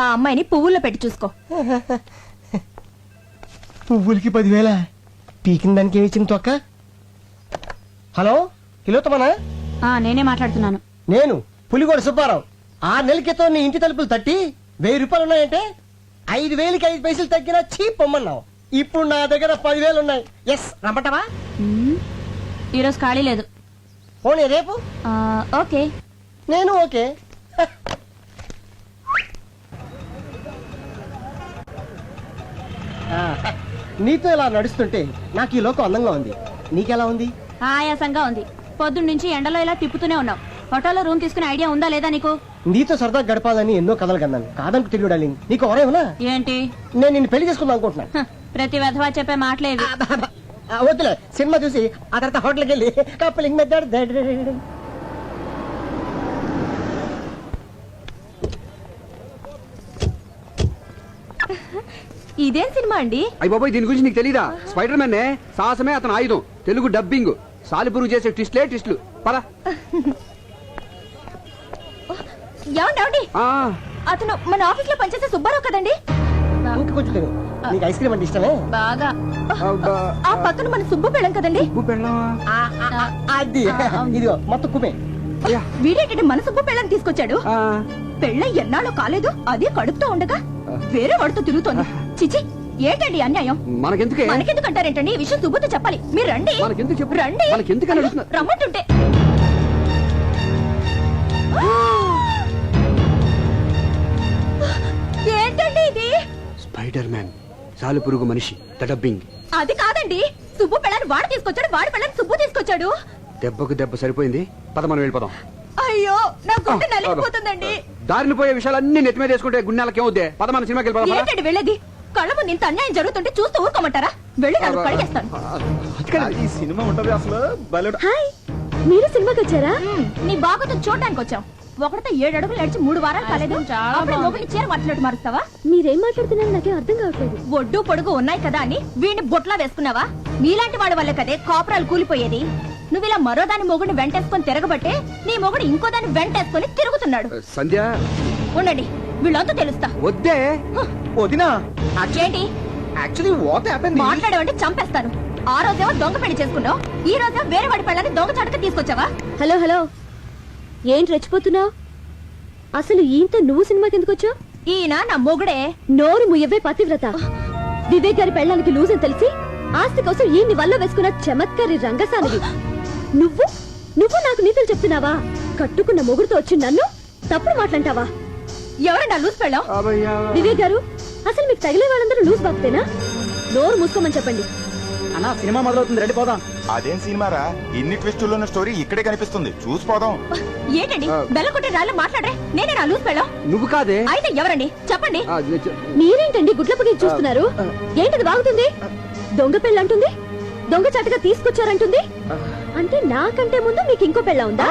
ఆ అమ్మాయిని పువ్వుల్లో పెట్టి చూసుకో. పువ్వులకి 10,000 పీకిన దానికి ఏమి ఇచ్చింది తొక్క? హలో, కిలోతమనా? నేనే మాట్లాడుతున్నాను. నేను పులిగోడ సుబ్బారావు. 6 నెలల క్రితం నీ ఇంటి తలుపులు తట్టి 1000 రూపాయలు ఉన్నాయంటే 5,000కి 5 పైసలు తగ్గినా చీప్ పొమ్మన్నావు. ఇప్పుడు నా దగ్గర 10,000 ఉన్నాయి. ఎస్, రమ్మంటావా? ఈరోజు ఖాళీ లేదు. పోనీ రేపు? ఓకే. నేను ఓకే. నీతో ఇలా నడుస్తుంటే నాకు ఈ లోకం అందంగా ఉంది. నీకెలా ఉంది? ఆయాసంగా ఉంది. పొద్దున్నుంచి ఎండలో ఇలా తిప్పుతూనే ఉన్నావు. హోటల్లో రూమ్ తీసుకునే ఐడియా ఉందా లేదా నీకు? నీతో సరదా గడపాలని ఎన్నో కథలు కన్నాను. కాదనుకు తెలియదు డార్లింగ్. నీకు ఎవరేమన్నా? ఏంటి? నేను నిన్ను పెళ్లి చేసుకుందాం అనుకుంటున్నా. ప్రతి వెధవా చెప్పే మాటలేవి. వద్దులే, సినిమా చూసి ఆ తర్వాత హోటల్కి వెళ్ళి కప్పలింగ్ మెథడ్. ఇదేం సినిమా అండి? అయ్య బాబాయ్, దీని గురించి నీకు తెలీదా? స్పైడర్ మ్యాన్ సాహసమే అతను ఆయుధం. తెలుగు డబ్బింగ్. సాలిపురుగు చేసే ట్విస్టులు. పద. ఏమండి, అతను మన ఆఫీస్ లో పనిచేసే సుబ్బారావు కదండి? కొంచెం నీకు ఐస్ క్రీమ్ అంటే ఇష్టమే? బాగా. ఆ పక్కన మన సుబ్బు పెళ్ళం కదండి? అది ఇదిగో మొత్తం కుమే. వీడేంటంటే మన సుబ్బు పెళ్ళని తీసుకొచ్చాడు. పెళ్ళ ఎన్నాళ్ళు కాలేదు, అదే కడుపుతో ఉండగా వేరే వాడితో తిరుగుతోంది. చిచి, ఏంటండి అన్యాయం? మనకెందుకంటారేంటండి? ఈ విషయం సుబ్బుతో చెప్పాలి. మీరు రండి. రండి, రమ్మంటుంటే. ఏంటండి ఇది? స్పైడర్ మ్యాన్, సాలిపురుగు మనిషి, డబ్బింగ్. అది కాదండి, సుబ్బు పెళ్ళని వాడు తీసుకొచ్చాడు, వాడి పెళ్ళని సుబ్బు తీసుకొచ్చాడు. దెబ్బకు దెబ్బ సరిపోయింది. పద, మనం వెళ్ళిపోదాం. అయ్యో, నా గుండె నలిగిపోతుందండి. దారిని పోయే విషయాలన్నీ నెత్తి మీద వేసుకుంటే గుండెలకి ఏమవుద్ది? పద, మన సినిమాకి వెళ్ళిపోదాం. ఏంటండి వెళ్ళేది? కళ్ళ ముందు ఇంత అన్యాయం జరుగుతుంటే చూస్తూ ఊరుకోమంటారా? వెళ్ళి నన్ను కడిగేస్తాను. ఈ సినిమా ఉంటది అసలు. హాయ్, మీరు సినిమాకి వచ్చారా? నీ బాగుతో చూడడానికి వచ్చాం. ఒకటితో 7 అడుగులు నడిచి 3 వారాలు కాలేదు. అప్పుడే మొగుడిని చీర మార్చినట్టు మారుస్తావా? మీరేం మాట్లాడుతున్నారో నాకేం అర్థం కావట్లేదు. ఒడ్డు పొడుగు ఉన్నాయి కదా అని వీడిని బొట్లా వేసుకున్నావా? నీలాంటి వాడి వల్ల కదే కాపురాలు కూలిపోయేది. నువ్వు ఇలా మరో దాని మొగుడిని వెంటేసుకొని తిరగబట్టే నీ మొగుడు ఇంకో దాన్ని వెంటేసుకొని తిరుగుతున్నాడు. సంధ్య, ఉండండి, వీళ్ళంతా తెలుస్తా. వద్దే వదినా. ఏంటి యాక్చువల్లీ వాట్ హ్యాపెండ్? మాట్లాడేవంటే చంపేస్తాను. ఆ రోజేమో దొంగ పెళ్లి చేసుకున్నావు, ఈ రోజు వేరే వాడి పెళ్ళని దొంగ చాటుగా తీసుకొచ్చావా? హలో హలో, ఏంటి రెచ్చిపోతున్నావు? అసలు ఈయనతో నువ్వు సినిమాకి ఎందుకు వచ్చావు? ఈయన నా మొగుడే. నోరు ముయ్యవే పతివ్రత. వివేక్ గారి పెళ్ళానికి లూజ్ అని తెలిసి ఆస్తి కోసం ఈయన్ని వల్ల వేసుకున్న చమత్కారి రంగసానివి. నువ్వు నాకు నీతులు చెప్తున్నావా? కట్టుకున్న మొగుడుతో వచ్చి నన్ను తప్పుడు మాట్లాంటావా? ఎవరన్నా లూజ్ పెళ్ళాం? వివేక్ గారు, అసలు మీకు తగిలే వాళ్ళందరూ లూజ్ బాగుతేనా? నోరు మూసుకోమని చెప్పండి. అన్నా, సినిమా మొదలవుతుంది, రెడీ పోదాం. అదేం సినిమారా? ఇన్ని ట్విస్టుల్లో స్టోరీ ఇక్కడే కనిపిస్తుంది, చూసిపోదాం. ఏంటండి బెల్లకొట్టే రాళ్ళు మాట్లాడరే? నేనే నా లూజ్ పెళ్ళాం. నువ్వు కాదే. అయితే ఎవరండి చెప్పండి. మీరేంటండి గుడ్లపగి చూస్తున్నారు? ఏంటిది బాగుతుంది? దొంగ పెళ్ళంటుంది, దొంగ చాటుగా తీసుకొచ్చారంటుంది. అంటే నాకంటే ముందు మీకు ఇంకో పెళ్ళ ఉందా,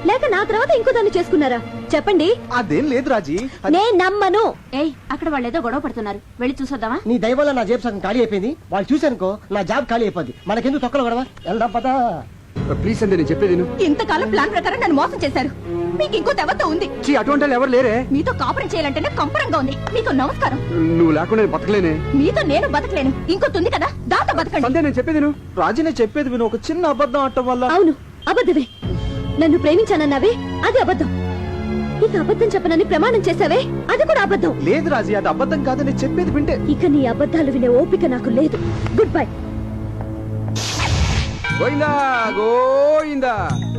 లేక నా తర్వాత ఇంకో దాన్ని చేసుకున్నారా? చెప్పండి. అదేం లేదు రాజీ, నేను నమ్మను. ఏయ్, అక్కడ వాళ్ళు ఏదో గొడవ పడుతున్నారు, వెళ్ళి చూసొద్దామా? నీ దయ వల్ల నా జేబు సగం ఖాళీ అయిపోయింది. వాళ్ళు చూసానుకో నా జాబ్ ఖాళీ అయిపోద్ది. మనకెందుకు తొక్కలు గొడవ? వెళ్దాం పదా. ప్లీజ్ అండి, నేను చెప్పేది. ఇంతకాలం ప్లాన్ ప్రకారం నన్ను మోసం చేశారు. మీకు ఇంకో దేవత ఉంది. అటువంటి వాళ్ళు ఎవరు లేరే. మీతో కాపురం చేయాలంటేనే కంపరంగా ఉంది. మీకు నమస్కారం. నువ్వు లేకుండా బతకలేనే. మీతో నేను బతకలేను. ఇంకోటి కదా, దాంతో బతకండి. నేను చెప్పేది రాజీ, నేను చెప్పేది విను. ఒక చిన్న అబద్ధం ఆడటం వల్ల. అవును, అబద్ధమే. నన్ను ప్రేమించానన్నావే, అది అబద్ధం. ఇక అబద్ధం చెప్పనని ప్రమాణం చేసావే, అది కూడా అబద్ధం. లేదు రాజీ, అది అబద్ధం కాదు. నేను చెప్పేది వింటే. ఇక నీ అబద్ధాలు వినే ఓపిక నాకు లేదు. Goodbye. గోయిందా గోయిందా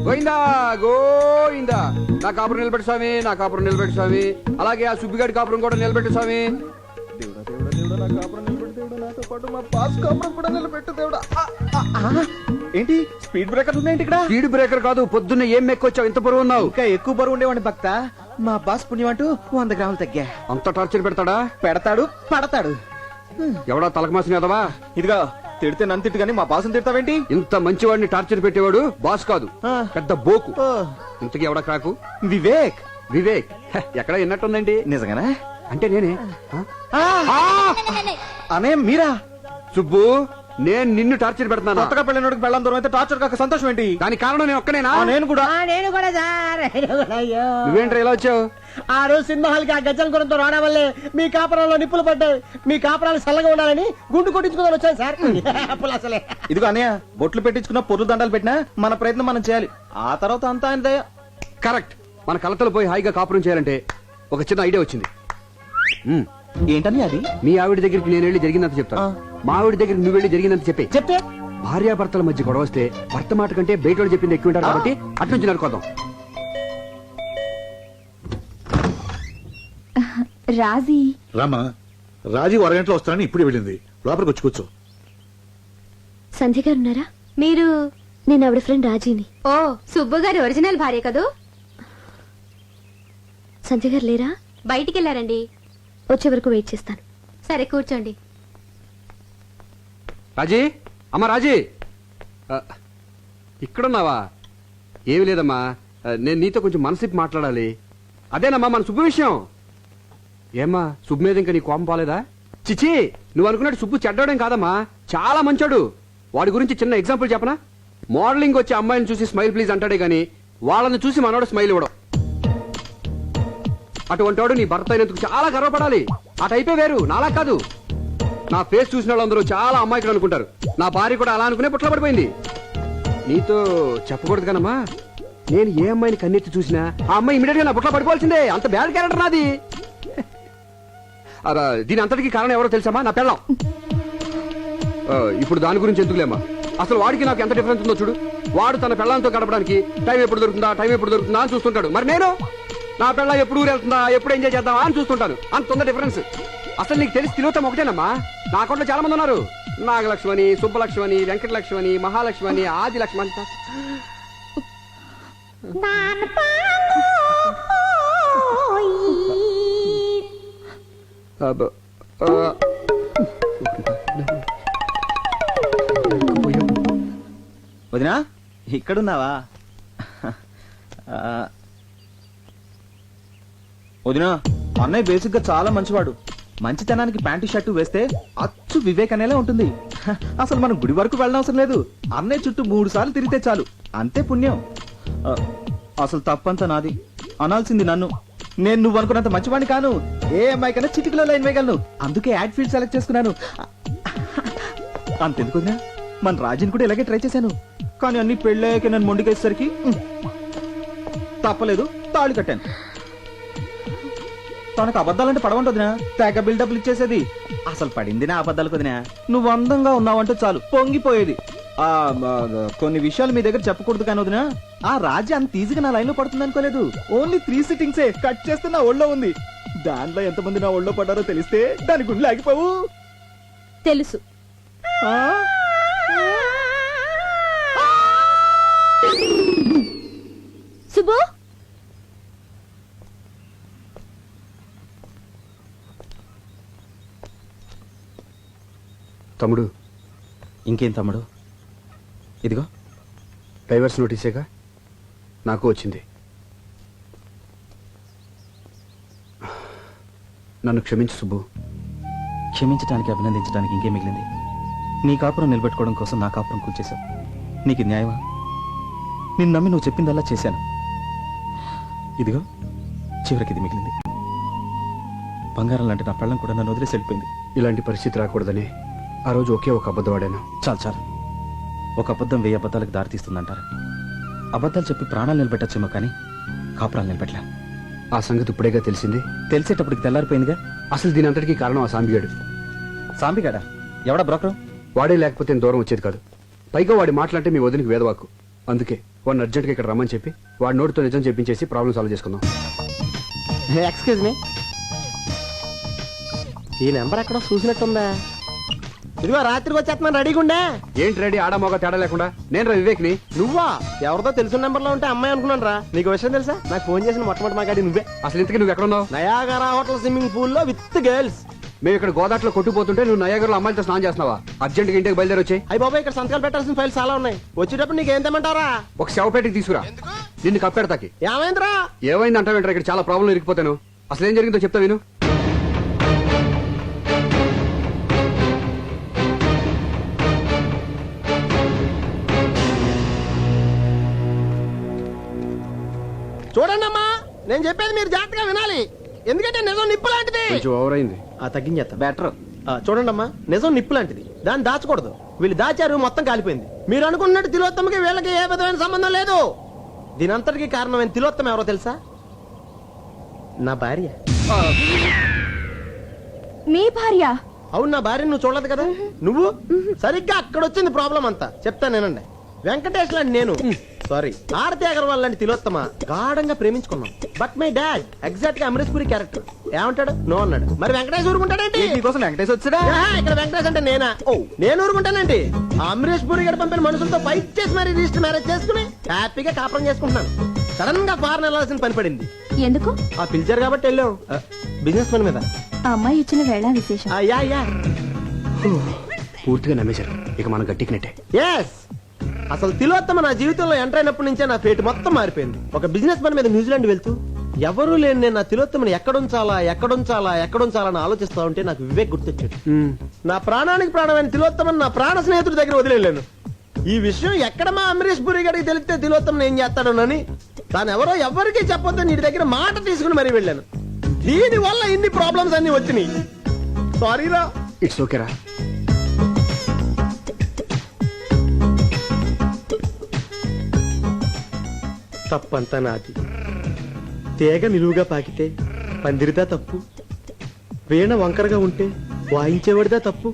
గోయిందా గోయిందా. నా కాపురం నిలబెట్టు స్వామి, నా కాపురం నిలబెట్టు స్వామి. అలాగే ఆ సుబ్బిగాడి కాపురం కూడా నిలబెట్టు స్వామి. ఏంటి స్పీడ్ బ్రేకర్ ఉన్నాయండి ఇక్కడ? స్పీడ్ బ్రేకర్ కాదు, పొద్దున్న ఏం మెక్కొచ్చావు? ఇంత బరువు ఉన్నావు. ఇంకా ఎక్కువ బరువు ఉండేవాడిని భక్త. మా బాస్ పుణ్యం అంటూ 100 గ్రాములు తగ్గా. అంత టార్చర్ పెడతాడా? పెడతాడు, పడతాడు. ఎవడా తలకమాసిన ఎదవా? ఇదిగా తిడితే నన్ను తిట్టు గానీ మా బాసుని తిడతావేంటి? ఇంత మంచివాడిని టార్చర్ పెట్టేవాడు బాస్ కాదు, పెద్ద బోకు. ఇంతకీ ఎవడా క్రాకు? వివేక్. వివేక్ ఎక్కడ విన్నట్టుందండి. నిజంగానే? అంటే నేనే. అనే మీరా? సుబ్బు, నేను నిన్ను టార్చర్ పెడుతున్నాను. కొత్తగా పెళ్ళినోడికి పెళ్ళం దూరం అయితే టార్చర్ కాక సంతోషం ఏంటి? దానికి కారణం నేను ఒక్కనేనా? నేను కూడా. నేను కూడా సార్, నేను కూడా. అయ్యో, నువ్వేంట్రా ఇలా వచ్చావు? ఆ రోజు సినిమా హాల్కి ఆ గజ్జల గురంతో రావడం వల్లే మీ కాపురంలో నిప్పులు పడ్డాయి. మీ కాపురాలు చల్లగా ఉండాలని గుండు కొట్టించుకుందని వచ్చాను సార్. అప్పులు అసలే. ఇదిగో అన్నయ్య, బొట్లు పెట్టించుకున్నా పొర్లు దండాలు పెట్టినా మన ప్రయత్నం మనం చేయాలి. ఆ తర్వాత అంతా ఆయన దయ. కరెక్ట్. మన కలతలు పోయి హాయిగా కాపురం చేయాలంటే ఒక చిన్న ఐడియా వచ్చింది. ఏంటని అది? మీ ఆవిడ దగ్గరికి నేను వెళ్ళి జరిగిందంత చెప్తాను. మా ఆవిడ దగ్గరికి నువ్వు వెళ్ళి జరిగిందంత చెప్తే భార్యాభర్తల మధ్య గొడవ వస్తే భర్త మాట కంటే బయట వాళ్ళు చెప్పింది ఎక్కువ ఉంటారు కాబట్టి అట్నుంచి నడుకోదాం. రాజీ రామా, రాజీ అరగంటలో వస్తానని ఇప్పుడు వెళ్ళింది. లోపలికి వచ్చి కూర్చో. సంధ్య గారు ఉన్నారా? మీరు? నేను ఆవిడ ఫ్రెండ్ రాజీని. ఓ, సుబ్బు గారి ఒరిజినల్ భార్య కదూ? సంధ్య గారు లేరా? బయటికి వెళ్ళారండి. వచ్చే వరకు వెయిట్ చేస్తాను. సరే, కూర్చోండి. రాజీ, అమ్మా రాజీ, ఇక్కడున్నావా? ఏమి లేదమ్మా, నేను నీతో కొంచెం మనసిప్పి మాట్లాడాలి. అదేనమ్మా మన సుబ్బు విషయం. ఏమ్మా, సుబ్బు మీద ఇంకా నీ కోపం పోలేదా? చిచి, నువ్వు అనుకున్నట్టు సుబ్బు చెడ్డోడేం కాదమ్మా, చాలా మంచోడు. వాడి గురించి చిన్న ఎగ్జాంపుల్ చెప్పనా? మోడలింగ్ వచ్చే అమ్మాయిని చూసి స్మైల్ ప్లీజ్ అంటాడే గాని వాళ్ళని చూసి మనోడు స్మైల్ ఇవ్వడం. అటువంటి వాడు నీ భర్త అయినందుకు చాలా గర్వపడాలి. ఆ టైపే వేరు, నాలా కాదు. నా ఫేస్ చూసిన వాళ్ళందరూ చాలా అమ్మాయికులు అనుకుంటారు. నా భార్య కూడా అలా అనుకునే పుట్ల పడిపోయింది. నీతో చెప్పకూడదు కానమ్మా, నేను ఏ అమ్మాయిని కన్నెత్తి చూసినా ఆ అమ్మాయి ఇమీడియట్ గా నా పుట్ల పడిపోవాల్సిందే. అంత బ్యాడ్ క్యారెక్టర్ నాది. దీని అంతటికి కారణం ఎవరో తెలుసామా? నా పెళ్ళం. ఇప్పుడు దాని గురించి ఎందుకులేమ్మా, అసలు వాడికి నాకు ఎంత డిఫరెన్స్ ఉందో చూడు. వాడు తన పెళ్ళంతో గడపడానికి టైం ఎప్పుడు దొరుకుతుందా అని చూస్తుంటాడు. మరి నేను నా పెళ్ళ ఎప్పుడు ఊరు వెళ్తుందా, ఎప్పుడు ఎంజాయ్ చేద్దామా అని చూస్తుంటాను. అంత ఉంది డిఫరెన్స్. అసలు నీకు తెలిసి తిలోతం ఒకటేనమ్మా. నా అకౌంట్లో చాలా మంది ఉన్నారు. నాగలక్ష్మణి, సుబ్బలక్ష్మణి, వెంకటలక్ష్మణి, మహాలక్ష్మణి, ఆదిలక్ష్మణి. వదినా, ఇక్కడున్నావా? వదినా, అన్నయ్య బేసిక్ గా చాలా మంచివాడు. మంచితనానికి ప్యాంటు షర్టు వేస్తే అచ్చు వివేక్ అనేలా ఉంటుంది. అసలు మనం గుడి వరకు వెళ్ళనవసరం లేదు. అన్నయ్య చుట్టూ 3 సార్లు తిరిగితే చాలు, అంతే పుణ్యం. అసలు తప్పంతా నాది, అనాల్సింది నన్ను. నేను నువ్వు అనుకున్నంత మంచివాడిని కాను. ఏ అమ్మాయి కన్నా చిటికలో లైన్ వేయగలను. అందుకే యాడ్ ఫీల్డ్ సెలెక్ట్ చేసుకున్నాను. అంతెందుకు వదినా, మన రాజుని కూడా ఇలాగే ట్రై చేశాను. కానీ అన్ని పెళ్ళాక నన్ను మొండికేసరికి తప్పలేదు, తాళి కట్టాను. తనకు అబద్ధాలంటే పడవంటదినా, తెగ బిల్డప్లు ఇచ్చేసేది. అసలు పడింది నా అబద్ధాలకు వదినా. నువ్వు అందంగా ఉన్నావంటే చాలు పొంగిపోయేది. కొన్ని విషయాలు మీ దగ్గర చెప్పకూడదు కానీ వదినా, ఆ రాజ్యం అంత ఈజీగా నా లైన్ లో పడుతుంది అనుకోలేదు. ఓన్లీ 3 సిట్టింగ్సే కట్ చేస్తే నా ఒళ్ళో ఉంది. దాంట్లో ఎంతమంది నా ఒళ్ళో పడ్డారో తెలిస్తే దాని గుండె ఆగిపోవు. తెలుసు. సుబ్బు, తమ్ముడు. ఇంకేం తమ్ముడు? ఇదిగో డైవర్స్ నోటీసేగా నాకు వచ్చింది. నన్ను క్షమించు సుబ్బు. క్షమించడానికి, అభినందించడానికి ఇంకేం మిగిలింది? నీ కాపురం నిలబెట్టుకోవడం కోసం నా కాపురం కూల్చేశావు. నీకు న్యాయమా? నిన్ను నమ్మి నువ్వు చెప్పిందల్లా చేశాను. ఇదిగో చివరికి ఇది మిగిలింది. బంగారం లాంటి నా పెళ్ళం కూడా నన్ను వదిలేసి వెళ్ళిపోయింది. ఇలాంటి పరిస్థితి రాకూడదని ఆ రోజు ఒకే ఒక అబద్ధం ఆడాను. చాలు. ఒక అబద్ధం 1000 అబద్ధాలకు దారితీస్తుందంటారు. అబద్ధాలు చెప్పి ప్రాణాలు నిలబెట్టచ్చేమో కానీ కాపురాలు నిలబెట్టలే. ఆ సంగతి ఇప్పుడేగా తెలిసింది. తెలిసేటప్పటికి తెల్లారిపోయిందిగా. అసలు దీని అంతటికీ కారణం ఆ సాంబిగాడు. సాంబిగాడా? ఎవడా బ్రోకరు? వాడే లేకపోతే నేను దూరం వచ్చేది కాదు. పైగా వాడి మాట్లాడితే మీ వదినికి వేదవాకు. అందుకే వాడిని అర్జెంట్గా ఇక్కడ రమ్మని చెప్పి వాడి నోటితో నిజం చెప్పించేసి ప్రాబ్లం సాల్వ్ చేసుకుందాం. ఎక్స్క్యూజ్ మీ, ఈ నెంబర్ ఎక్కడ చూసినట్టుందా? ఇదిగో రాత్రికి వచ్చేస్తున్నాను, రెడీగా ఉండే. ఏంటి రెడీ? ఆడమోగా తేడా లేకుండా. నేను రా వివేక్ని. నువ్వా? ఎవరితో తెలిసిన నెంబర్ లో ఉంటే అమ్మాయి అనుకున్నాను రా. నీకు విషయం తెలుసా? నాకు ఫోన్ చేసిన మొట్టమొదటి మాట్లాడి నువ్వే. అసలు ఇంతకీ నువ్వు ఎక్కడ ఉన్నావు? నయాగరా హోటల్ స్విమ్మింగ్ పూల్ లో విత్ గర్ల్స్. మేము ఇక్కడ గోదాట్లో కొట్టుకుపోతుంటే నువ్వు నయాగర్లో అమ్మాయిలతో స్నానం చేస్తున్నావా? అర్జెంట్గా ఇంటికి బయలుదేరి వచ్చాయి. అయ్యి బాబా ఇక్కడ సంతకాలు పెట్టాల్సిన ఫైల్స్ చాలా ఉన్నాయి. వచ్చేటప్పుడు నీకు ఏం తెమ్మంటారా? ఒక శవపేటకి తీసుకురా, నిన్ను కప్పెడతాకి. ఏమైందిరా? ఏమైంది అంటావేంట్రా? ఇక్కడ చాలా ప్రాబ్లం ఇరికిపోతాను. అసలు ఏం జరిగిందో చెప్తా విను. చూడండి అమ్మా, నేను చెప్పేది మీరు జాగ్రత్తగా వినాలి. ఎందుకంటే నిజం నిప్పు లాంటిది. కొంచెం ఓవర్ అయింది. తగ్గించేస్తా బెటర్. చూడండి అమ్మా, నిజం నిప్పు లాంటిది, దాన్ని దాచకూడదు. వీళ్ళు దాచారు, మొత్తం కాలిపోయింది. మీరు అనుకున్నట్టు తిలోత్తమకి వీళ్ళకి ఏ విధమైన సంబంధం లేదు. దీనంతటికి కారణమైన తిలోత్తమ ఎవరో తెలుసా? నా భార్య. మీ భార్య? అవును, నా భార్య. నువ్వు చూడలేదు కదా. నువ్వు సరిగ్గా అక్కడ వచ్చింది ప్రాబ్లం అంతా. చెప్తానేనండి. వెంకటేష్ లాంటి నేను, సారీ ఆరతి అగర్వాల్ లాంటి తిలోత్తమ గాఢంగా ప్రేమించుకున్నాం. బట్ మై డాడ్ ఎగ్జాక్ట్ గా అమరీష్ పురి క్యారెక్టర్. ఏమంటాడు? నో అన్నాడు. మరి వెంకటేష్ ఊరుకుంటాడేంటి? నీకోసం వెంకటేష్ వచ్చాడా? ఇక్కడ వెంకటేష్ అంటే నేనా? ఓ, నేను ఊరుకుంటానండి. అమరీష్ పురి గారు పంపిన మనుషులతో ఫైట్ చేసి మరి రిజిస్టర్ మ్యారేజ్ చేసుకుని హ్యాపీగా కాపురం చేసుకుంటున్నాను. సడన్ గా ఫారెన్ వెళ్ళాల్సిన పని పడింది. ఎందుకు? ఆ పిలిచారు కాబట్టి వెళ్ళాం. బిజినెస్ పని మీద. ఆ అమ్మాయి ఇచ్చిన వేళ విశేషం. పూర్తిగా నమ్మేశారు. ఇక మనం గట్టికినట్టే. ఎస్, అసలు తిలోత్తమ నా జీవితంలో ఎంటర్ అయినప్పటి నుంచే నా ఫేట్ మొత్తం మారిపోయింది. ఒక బిజినెస్ పని మీద న్యూజిలాండ్ వెళ్తూ ఎవరూ లేని నేను నా తిలోత్తమని ఎక్కడుంచాలా అని ఆలోచిస్తా ఉంటే నాకు వివేక్ గుర్తొచ్చాడు. నా ప్రాణానికి ప్రాణమైన తిలోత్తమని నా ప్రాణ స్నేహితుడి దగ్గర వదిలేను. ఈ విషయం ఎక్కడ మా అమరీష్ పురి గారికి తెలిస్తే తిలోత్తమని ఏం చేస్తాడోనని తాను ఎవరో ఎవరికీ చెప్పొద్దని నీ దగ్గర మాట తీసుకుని మరీ వెళ్ళాను. దీని వల్ల ఇన్ని ప్రాబ్లమ్స్ అన్ని వచ్చినాయి. సారీరా. ఇట్స్ ఓకేరా. తప్పంతా నాది. తీగ నిలువుగా పాకితే పందిరిదా తప్పు, వీణ వంకరగా ఉంటే వాయించేవాడిదా తప్పు.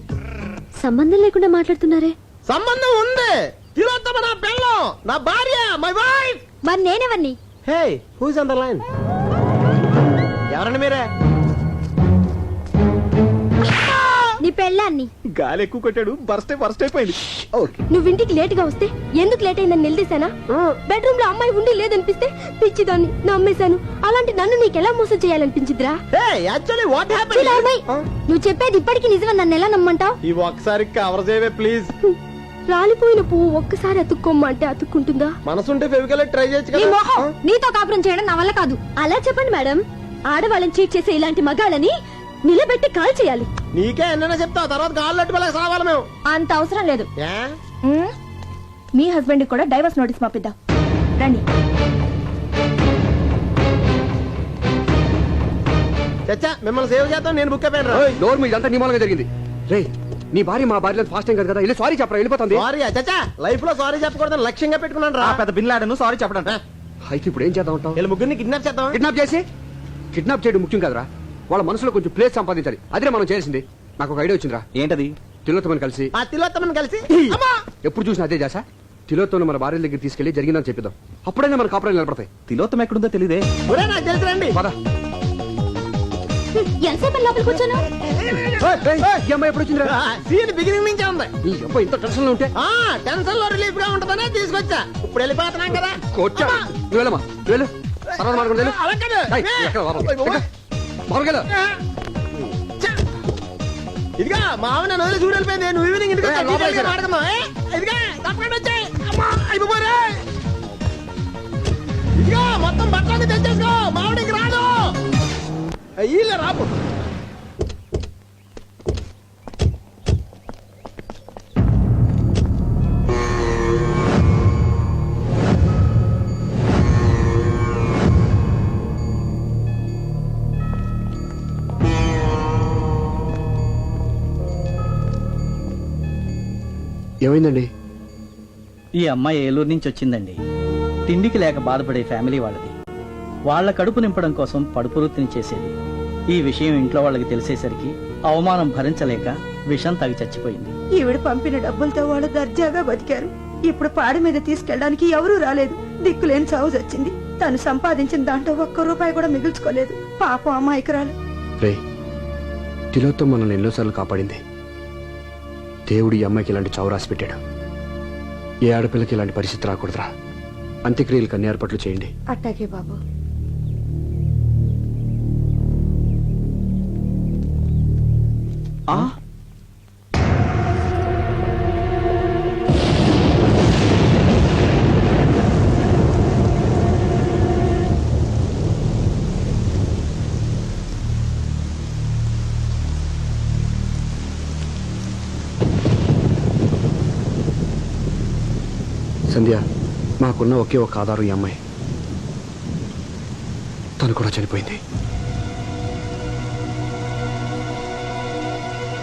సంబంధం లేకుండా మాట్లాడుతున్నారే. సంబంధం ఉంది. తిలోత్తమ నా పెళ్ళం, నా భార్య, మై వైఫ్. మరి నేనెవరిని? హే, హూస్ ఆన్ ద లైన్? ఎవరండి మీరే? నీ పెళ్ళాన్ని. గాలి ఎక్కువ కొట్టాడు, బర్స్ట్ అయిపోయింది. నువ్వు ఇంటికి లేట్ గా వస్తే ఎందుకు లేట్ అయిందని నిలదీశానా? బెడ్రూమ్ లో అమ్మాయి ఉండి లేదనిపిస్తే పిచ్చిదాన్ని నమ్మేశాను. అలాంటి నన్ను నీకెలా మోసం చేయాలనిపించిద్రా? నువ్వు చెప్పేది ఇప్పటికీ నిజమని నన్ను ఎలా నమ్మంటావు? ఈ ఒక్కసారి కవర్ చేయవే ప్లీజ్. రాలిపోయిన పువ్వు ఒక్కసారి అతుక్కోమ్మంటే అతుక్కుంటుందా? మనసుంటే ఫెవికల్ ట్రై చేయొచ్చు నీ కదా. మొహం, నీతో కాపురం చేయడం నా వల్ల కాదు. అలా చెప్పండి మేడం. ఆడవాళ్ళని చీట్ చేసే ఇలాంటి మగాళ్ళని నిలబెట్టి కాల్ చేయాలి. నీకే ఎన్నైనా చెప్తావు, తర్వాత కాళ్ళు అట్టుకోలేక సావాలి మేము. అంత అవసరం లేదు. మీ హస్బెండ్ కూడా డైవర్స్ నోటీస్ పంపిద్దాం. రండి. చచ్చా, మిమ్మల్ని సేవ్ చేద్దాం. నేను బుక్ అయిపోయాను. డోర్ మీద అంతా నిమాలంగా జరిగింది. రే, నీ భార్య మా భార్య ఫాస్ట్ టైం కదా, వెళ్ళి సారీ చెప్పరా, వెళ్ళిపోతుంది. సారీ చచ్చా, లైఫ్ లో సారీ చెప్పకూడదని లక్ష్యంగా పెట్టుకున్నాను రా. పెద్ద బిన్ లాడను సారీ చెప్పడం. అయితే ఇప్పుడు ఏం చేద్దాం అంటావు? వీళ్ళ ముగ్గురిని కిడ్నాప్ చేద్దాం. కిడ్నాప్ చేయడం ముఖ్యం కదరా, వాళ్ళ మనసులో కొంచెం ప్లేస్ సంపాదించాలి. అదే మనం చేసింది. నాకు ఒక ఐడియా వచ్చిందిరా. ఏంటది? తిలోత్తమని కలిసి ఎప్పుడు చూసినా అదే చేసా. తిలోత్తమని మన భార్య దగ్గర తీసుకెళ్లి జరిగిందని చెప్పిద్దాం. అప్పుడైనా మన కాపురాలు నిలబడతాయి. తిలోత్తమ ఎక్కడుందో తెలియదే. నాకు తెలుసురండి. పద. ఎంతసేపు లోపలికి కూర్చోను? ఈ అమ్మాయి ఎప్పుడు వచ్చిందిరా? సీన్ బిగినింగ్ నుంచే ఉంది. ఈ అబ్బాయి ఇంత టెన్షన్ లో ఉంటే టెన్షన్ లో రిలీఫ్ గా ఉంటదనే తీసుకొచ్చా. ఇప్పుడు వెళ్ళిపోతున్నాం కదా. నువ్వు వెళ్ళమ్మా, వెళ్ళు. తర్వాత మాట్లాడుకుంటా. ఇదిగా మా ఆవిడ నన్ను వదిలి చూడలిపోయింది. నువ్వు ఈవినింగ్ ఇంటికి మాట్లాడుతున్నావు. ఇదిగా తప్పకుండా వచ్చాయి. అయిపోరే. ఇదిగా మొత్తం బట్టలు తెచ్చేసుకో. మావిడికి రాదు. ఇల్లే రాపు. ఏమైందండి? ఈ అమ్మాయి ఏలూరు నుంచి వచ్చిందండి. తిండికి లేక బాధపడే ఫ్యామిలీ వాళ్ళది. వాళ్ళ కడుపు నింపడం కోసం పడుపు వృత్తిని చేసేది. ఈ విషయం ఇంట్లో వాళ్ళకి తెలిసేసరికి అవమానం భరించలేక విషం తాగి చచ్చిపోయింది. ఈవిడ పంపిన డబ్బులతో వాళ్ళు దర్జాగా బతికారు. ఇప్పుడు పాడి మీద తీసుకెళ్ళడానికి ఎవరూ రాలేదు. దిక్కులేని చావు వచ్చింది. తను సంపాదించిన దాంట్లో ఒక్క రూపాయి కూడా మిగుల్చుకోలేదు. పాపం అమాయకురాలు. రే, తిలోత్తమ మనల్ని ఎన్నోసార్లు కాపాడింది. దేవుడు ఈ అమ్మాయికి ఇలాంటి చావు రాసి పెట్టాడు. ఏ ఆడపిల్లకి ఇలాంటి పరిస్థితి రాకూడదురా. అంత్యక్రియలకు అన్ని ఏర్పాట్లు చేయండి. అట్టాగే బాబు. సంధ్య, మాకున్న ఒకే ఒక ఆధారం ఈ అమ్మాయి. తను కూడా చనిపోయింది.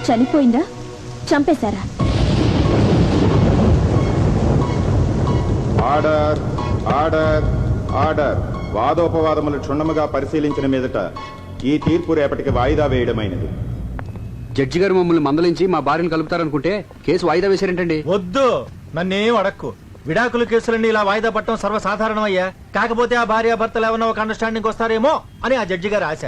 చనిపోయిందా? చంపేశారా? Order order order. వాదోపవాదములు క్షుణ్ణముగా పరిశీలించిన మీదట ఈ తీర్పు రేపటికి వాయిదా వేయడమైనది. జడ్జి గారు మమ్మల్ని మందలించి మా భార్యను కలుపుతారనుకుంటే కేసు వాయిదా వేశారేంటండి? వద్దు, నన్నేం అడక్కు. విడాకుల కేసులన్నీ ఇలా వాయిదా పట్టడం సర్వసాధారణమయ్యా. కాకపోతే ఆ భార్య భర్తలు ఏమన్నా ఒక అండర్స్టాండింగ్ వస్తారేమో అని ఆ జడ్జి గారు ఆశ.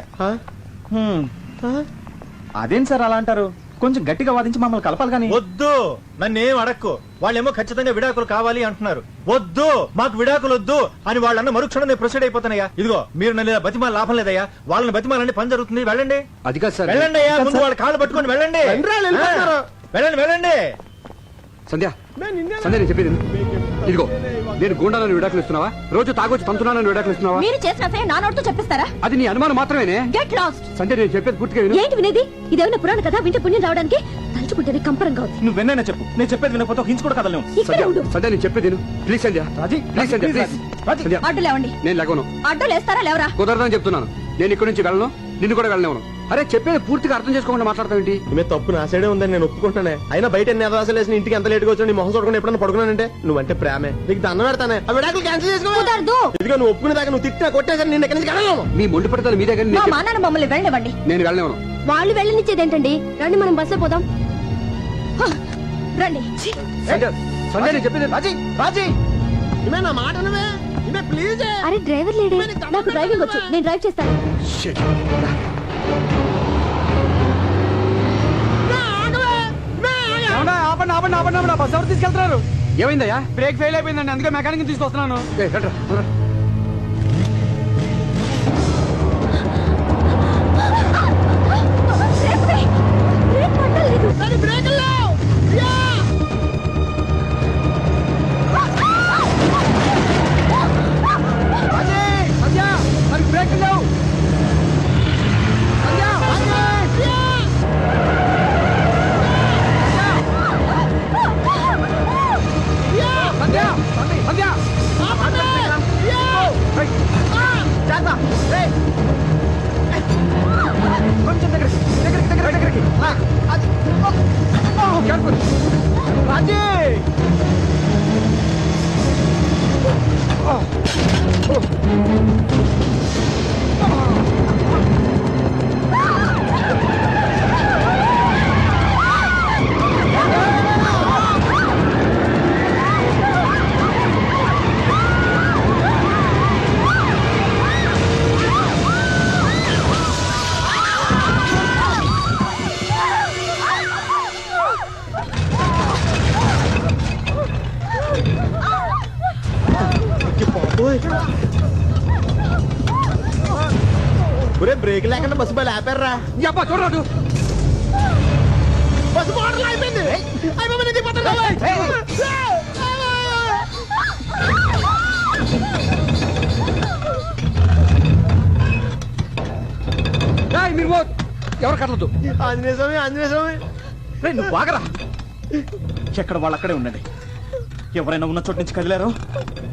అదేం సార్ అలా అంటారు? కొంచెం గట్టిగా వాదించి మమ్మల్ని కలపాలి కానీ. వద్దు, నన్నేం అడక్కు. వాళ్ళేమో ఖచ్చితంగా విడాకులు కావాలి అంటున్నారు. వద్దు, మాకు విడాకులు వద్దు అని వాళ్ళన్న మరుక్షణం నేను ప్రొసీడ్ అయిపోతానయ్యా. ఇదిగో మీరు నన్ను ఇలా బతిమాల లాభం లేదయ్యా. వాళ్ళని బతిమాలని పని జరుగుతుంది. వెళ్ళండి. అది కాదు సార్. వెళ్ళండి అయ్యా, ముందు వాళ్ళ కాళ్ళు పట్టుకొని వెళ్ళండి. వెళ్ళండి వెళ్ళండి. సంధ్య, సంధ్య నేను చెప్పేది ఇదిగో, నేను గుండాలను విడాకులు ఇస్తున్నావా? రోజు తాగొచ్చి తంతున్నానని విడాకులు ఇస్తున్నావా? మీరు చేసిన అసహ్యం నా నోటితో చెప్పిస్తారా? అది నీ అనుమానం మాత్రమేనే. Get lost. సంధ్య, నేను చెప్పేది పూర్తిగా విను. ఏంటి వినేది? ఇదేమైనా పురాణ కదా? వింటే పుణ్యం రావడానికి తలుచుకుంటేనే కంపరంగా ఉంది. నువ్వు వెన్నైనా చెప్పు, నేను చెప్పేది వినకపోతే ఒక హించు కూడా కదలేము. ఇక్కడే ఉండు. సంధ్య, నేను చెప్పేది విను. Please Sandhya. Raji, please Sandhya, please. Sandhya, అడ్డు లేవండి. నేను లేవను. అడ్డు లేస్తారా లేవరా? కుదరదని చెప్తున్నాను. నేను ఇక్కడి నుంచి వెళ్ళను, నిన్ను కూడా వెళ్ళనివ్వను. అరే, చెప్పేది పూర్తిగా అర్థం చేసుకోకుండా మాట్లాడతావేంటి? ఈమె తప్పు నా సైడే ఉందని నేను ఒప్పుకుంటానే. అయినా బయట ఎన్ని అదవాసాలు వేసిన ఇంటికి ఎంత లేట్గా వచ్చి నీ మొహం చూడకుండా ఎప్పుడన్నా పడుకున్నానంటే నువ్వంటే ప్రేమే. నీకు దండం పెడతానే. ఆ విడాకులు క్యాన్సిల్ చేసుకో. ఇదిగో నువ్వు ఒప్పుకునే దాకా నువ్వు తిట్టినా కొట్టేసరి నేను ఎక్కడి నుంచి వెళ్ళను. మీ మొండి పడతాను మీ దగ్గర. మా మానాన్న మమ్మల్ని వెళ్ళనివ్వండి. నేను వెళ్ళనివ్వను. వాళ్ళు వెళ్ళనిచ్చేదేంటండి? రండి మనం బస్సులో పోదాం. రండి. సంధ్య, సంధ్య, నేను చెప్పేది. రాజీ, రాజీ, ఈమె నా మాట నువ్వే. ఈమె ప్లీజ్. అరే డ్రైవర్ లేడే? నాకు డ్రైవింగ్ వచ్చు, నేను డ్రైవ్ చేస్తాను. బస్ ఎవరు తీసుకెళ్తున్నారు? ఏమైందయ్యా? బ్రేక్ ఫెయిల్ అయిపోయిందండి, అందుకే మెకానిక్ తీసుకొస్తున్నాను. బ్రేక్ లేవు. కొంచెం దగ్గరికి రాజీ. ఒరే బ్రేక్ లేకుండా బస్సు బయలు ఆపారా? చూడరాదు. బస్సు మోటార్లు అయిపోయింది. మీరు ఎవరు కదలదు. ఆంజనేయ స్వామి, ఆంజనేయ స్వామి. నువ్వు బాగరా. ఎక్కడ వాళ్ళు అక్కడే ఉండండి. ఎవరైనా ఉన్న చోటు నుంచి కదిలారో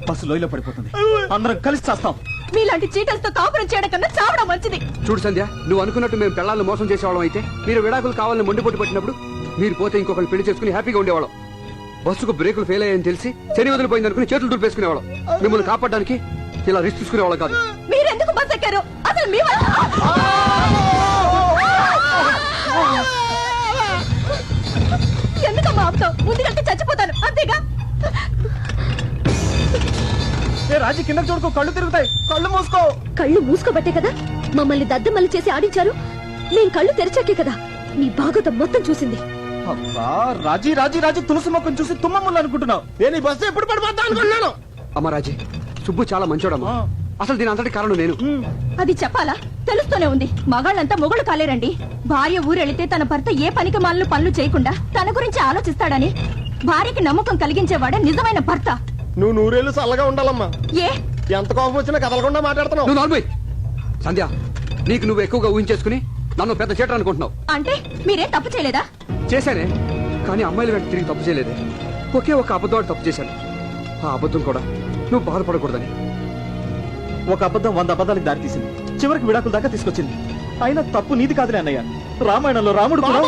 బస్సు లోయలో పడిపోతుంది. అందరం కలిసి చేస్తాం. మీలాంటి చీటలతో కాపురం చేయడం కన్నా చావడం మంచిది. చూడు సంధ్య, నువ్వు అనుకున్నట్టు మేము పిల్లల్ని మోసం చేసేవాళ్ళం అయితే, మీరు విడాకులు కావాలని మొండిపోటు పెట్టినప్పుడు మీరు పోతే ఇంకొకరు పెళ్లి చేసుకుని హ్యాపీగా ఉండేవాళ్ళం. బస్సుకు బ్రేకులు ఫెయిల్ అయ్యాయని తెలిసి శని వదిలిపోయింది అనుకుని చేతులు దులిపేసుకునేవాళ్ళం. మిమ్మల్ని కాపాడడానికి ఇలా రిస్క్ తీసుకునేవాళ్ళం కాదు. మీరెందుకు బస్ ఎక్కారు? అసలు మీ ఎందుకమ్మా ఆపుతావు? ముందుకంటే చచ్చిపోతాను అంతేగా. రాజీ, కింద చూడుకో, కళ్ళు తిరుగుతాయి. కళ్ళు మూసుకో. కళ్ళు మూసుకోబట్టే కదా మమ్మల్ని దద్దమల్లి చేసి ఆడించారు. నేను కళ్ళు తెరిచాకే కదా నీ భాగవతం మొత్తం చూసింది. అబ్బా రాజీ, రాజీ, రాజీ, తులసి మొక్కను చూసి తుమ్మముళ్ళు అనుకుంటున్నావు. నేను ఈ బస్సు ఎప్పుడు పడిపోతా అనుకున్నాను. అమ్మ రాజీ, సుబ్బు చాలా మంచోడమ్మా. అసలు దీని అంతటి కారణం నేను. అది చెప్పాలా? తెలుస్తూనే ఉంది. మగాళ్ళంతా మొగుడు కాలేరండి. భార్య ఊరెళితే తన భర్త ఏ పనికి మాలను పనులు చేయకుండా తన గురించి ఆలోచిస్తాడని భార్యకి నమ్మకం కలిగించేవాడే నిజమైన భర్త. నువ్వు నూరేళ్ళు చల్లగా ఉండాలమ్మా. ఏ ఎంత కోపం వచ్చినా కదలకుండా మాట్లాడుతున్నావు. నువ్వు నార్మల్ సంధ్య, నీకు నువ్వు ఎక్కువగా ఊహించేసుకుని నన్ను పెద్ద చేటర్ అనుకుంటున్నావు. అంటే మీరేం తప్పు చేయలేదా? చేశానే, కానీ అమ్మాయిల వెంట తిరిగి తప్పు చేయలేదే. ఒకే ఒక అబద్ధం తప్పు చేశాను. ఆ అబద్ధం కూడా నువ్వు బాధపడకూడదని. ఒక అబద్ధం 100 అబద్ధాలకు దారి తీసింది, చివరికి విడాకుల దాకా తీసుకొచ్చింది. అయినా తప్పు నీది కాదులే అన్నయ్య. రామాయణంలో రాముడు కూడా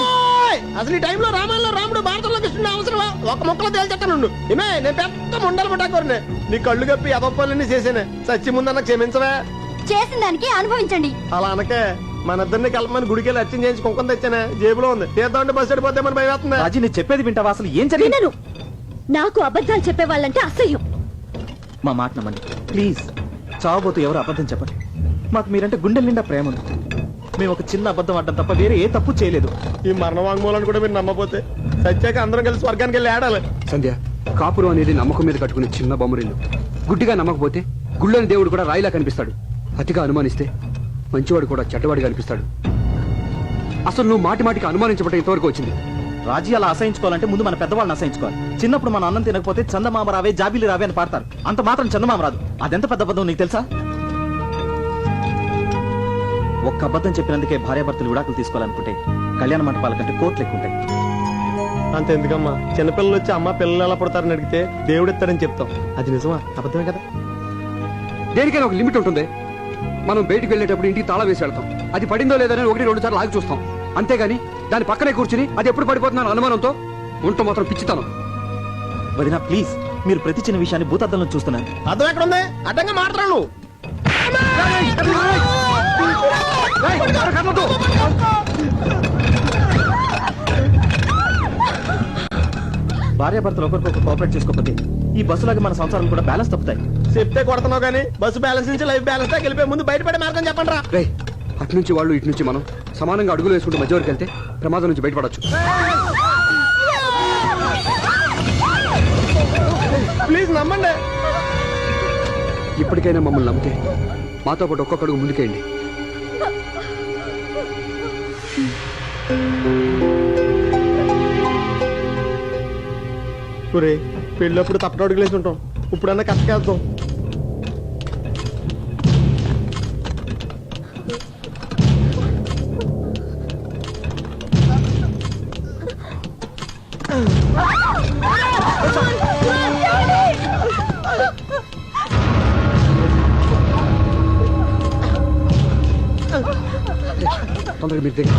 అసలు ఈ టైంలో రామాయణంలో రాముడు భారతంలో కృష్ణుడు అవసరమా? ఒక మొక్కలో తేల్చెట్టాను. ఏమే నేను పెద్ద ముండలు పట్టాకోరనే నీ కళ్ళు కప్పి అదొప్పలన్నీ చేసేనే. సచ్చి ముందన్న క్షమించవే. చేసిన దానికి అనుభవించండి. అలా అనకే. మన ఇద్దరిని కలపమని గుడికెళ్ళి అర్చన చేయించి కుంకుమ తెచ్చానే, జేబులో ఉంది. తీద్దాం అంటే బస్సు పడిపోతామని భయం వేస్తుంది. రాజీ, నేను చెప్పేది వింటావా? అసలు ఏం జరిగింది? వినను. నాకు అబద్ధాలు చెప్పేవాళ్ళంటే అసహ్యం. మా మాట నమ్మండి ప్లీజ్. చావబోతూ ఎవరు అబద్ధం చెప్పండి. మాకు మీరంటే గుండెల నిండా ప్రేమ ఉంది. మేము ఒక చిన్న అబద్ధం ఆడడం తప్ప వేరే ఏ తప్పు చేయలేదు. ఈ మరణ వాంగ్మూలాన్ని కూడా మీరు నమ్మపోతే సత్యాక అందరం కలిసి స్వర్గానికి వెళ్ళి ఆడాలి. సంధ్య, కాపురం అనేది నమ్మకం మీద కట్టుకునే చిన్న బొమ్మరిల్లు. గుడ్డిగా నమ్మకపోతే గుళ్ళని దేవుడు కూడా రాయిలా కనిపిస్తాడు. అతిగా అనుమానిస్తే మంచివాడు కూడా చెడ్డవాడిగా అనిపిస్తాడు. అసలు నువ్వు మాటి మాటికి అనుమానించబట్టే ఇంతవరకు వచ్చింది. రాజీ అలా అసహించుకోవాలంటే ముందు మన పెద్దవాళ్ళని అసహించుకోవాలి. చిన్నప్పుడు మన అన్నం తినకపోతే చందమామ రావే జాబిలి రావే అని పాడతారు. అంత మాత్రం చందమామ రాదు. అదెంత పెద్ద అబద్ధం నీకు తెలుసా? ఒక్క అబద్ధం చెప్పినందుకే భార్యాభర్తలు విడాకులు తీసుకోవాలనుకుంటే కళ్యాణ మంటపాల కంటే కోట్లు ఎక్కువ ఉంటాయి. అంత ఎందుకమ్మా, చిన్నపిల్లలు వచ్చి అమ్మ పిల్లలు ఎలా పడతారని అడిగితే దేవుడు ఇస్తాడని చెప్తాం. అది నిజమా అబద్ధమే కదా? దేనికైనా ఒక లిమిట్ ఉంటుంది. మనం బయటికి వెళ్ళేటప్పుడు ఇంటికి తాళం వేసి వెళ్తాం. అది పడిందో లేదని 1-2 సార్లు ఆగి చూస్తాం. అంతేగాని దాని పక్కనే కూర్చుని అది ఎప్పుడు పడిపోతున్నాను అనుమానంతో ఉంటూ మాత్రం పిచ్చితాను. వదినా ప్లీజ్, మీరు ప్రతి చిన్న విషయాన్ని భూతద్దంలో చూస్తున్నారు. అర్థం ఎక్కడ ఉంది? అడ్డంగా మాట్లాడు. భార్యాభర్తలు ఒకరికొకరు కోఆపరేట్ చేసుకోకపోతే ఈ బస్సులాగా మన సంసారాలు కూడా బ్యాలెన్స్ తప్పుతాయి. చెప్తే కొడుతున్నావు కానీ బస్సు బ్యాలెన్స్ నుంచి లైఫ్ బ్యాలెన్స్ దాకా వెళ్ళిపోయి ముందు బయటపడే మార్గం చెప్పండి రా. రే, అటు నుంచి వాళ్ళు ఇటు నుంచి మనం సమానంగా అడుగులు వేసుకుంటూ మధ్య వరకు వెళ్తే ప్రమాదం నుంచి బయటపడచ్చు. ప్లీజ్ నమ్మండి. ఇప్పటికైనా మమ్మల్ని నమ్మితే మాతో పాటు ఒక్కొక్క అడుగు ముందుకేయండి. పెళ్ళప్పుడు తప్పట అడుగులేసి ఉంటాం. ఇప్పుడన్నా కష్టకేద్దాం. తొందరగా మీరు దగ్గర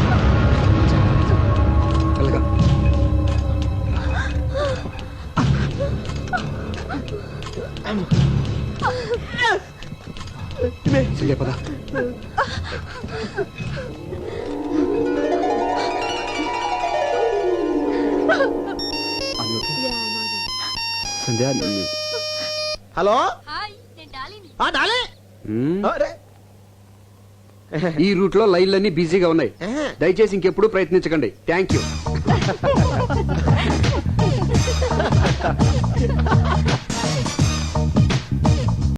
వెళ్ళగా. సంధ్య పద. సంధ్య, హలో డాలీ. ఈ రూట్ లో లైన్లన్నీ బిజీగా ఉన్నాయి. దయచేసి ఇంకెప్పుడు ప్రయత్నించకండి. Thank you.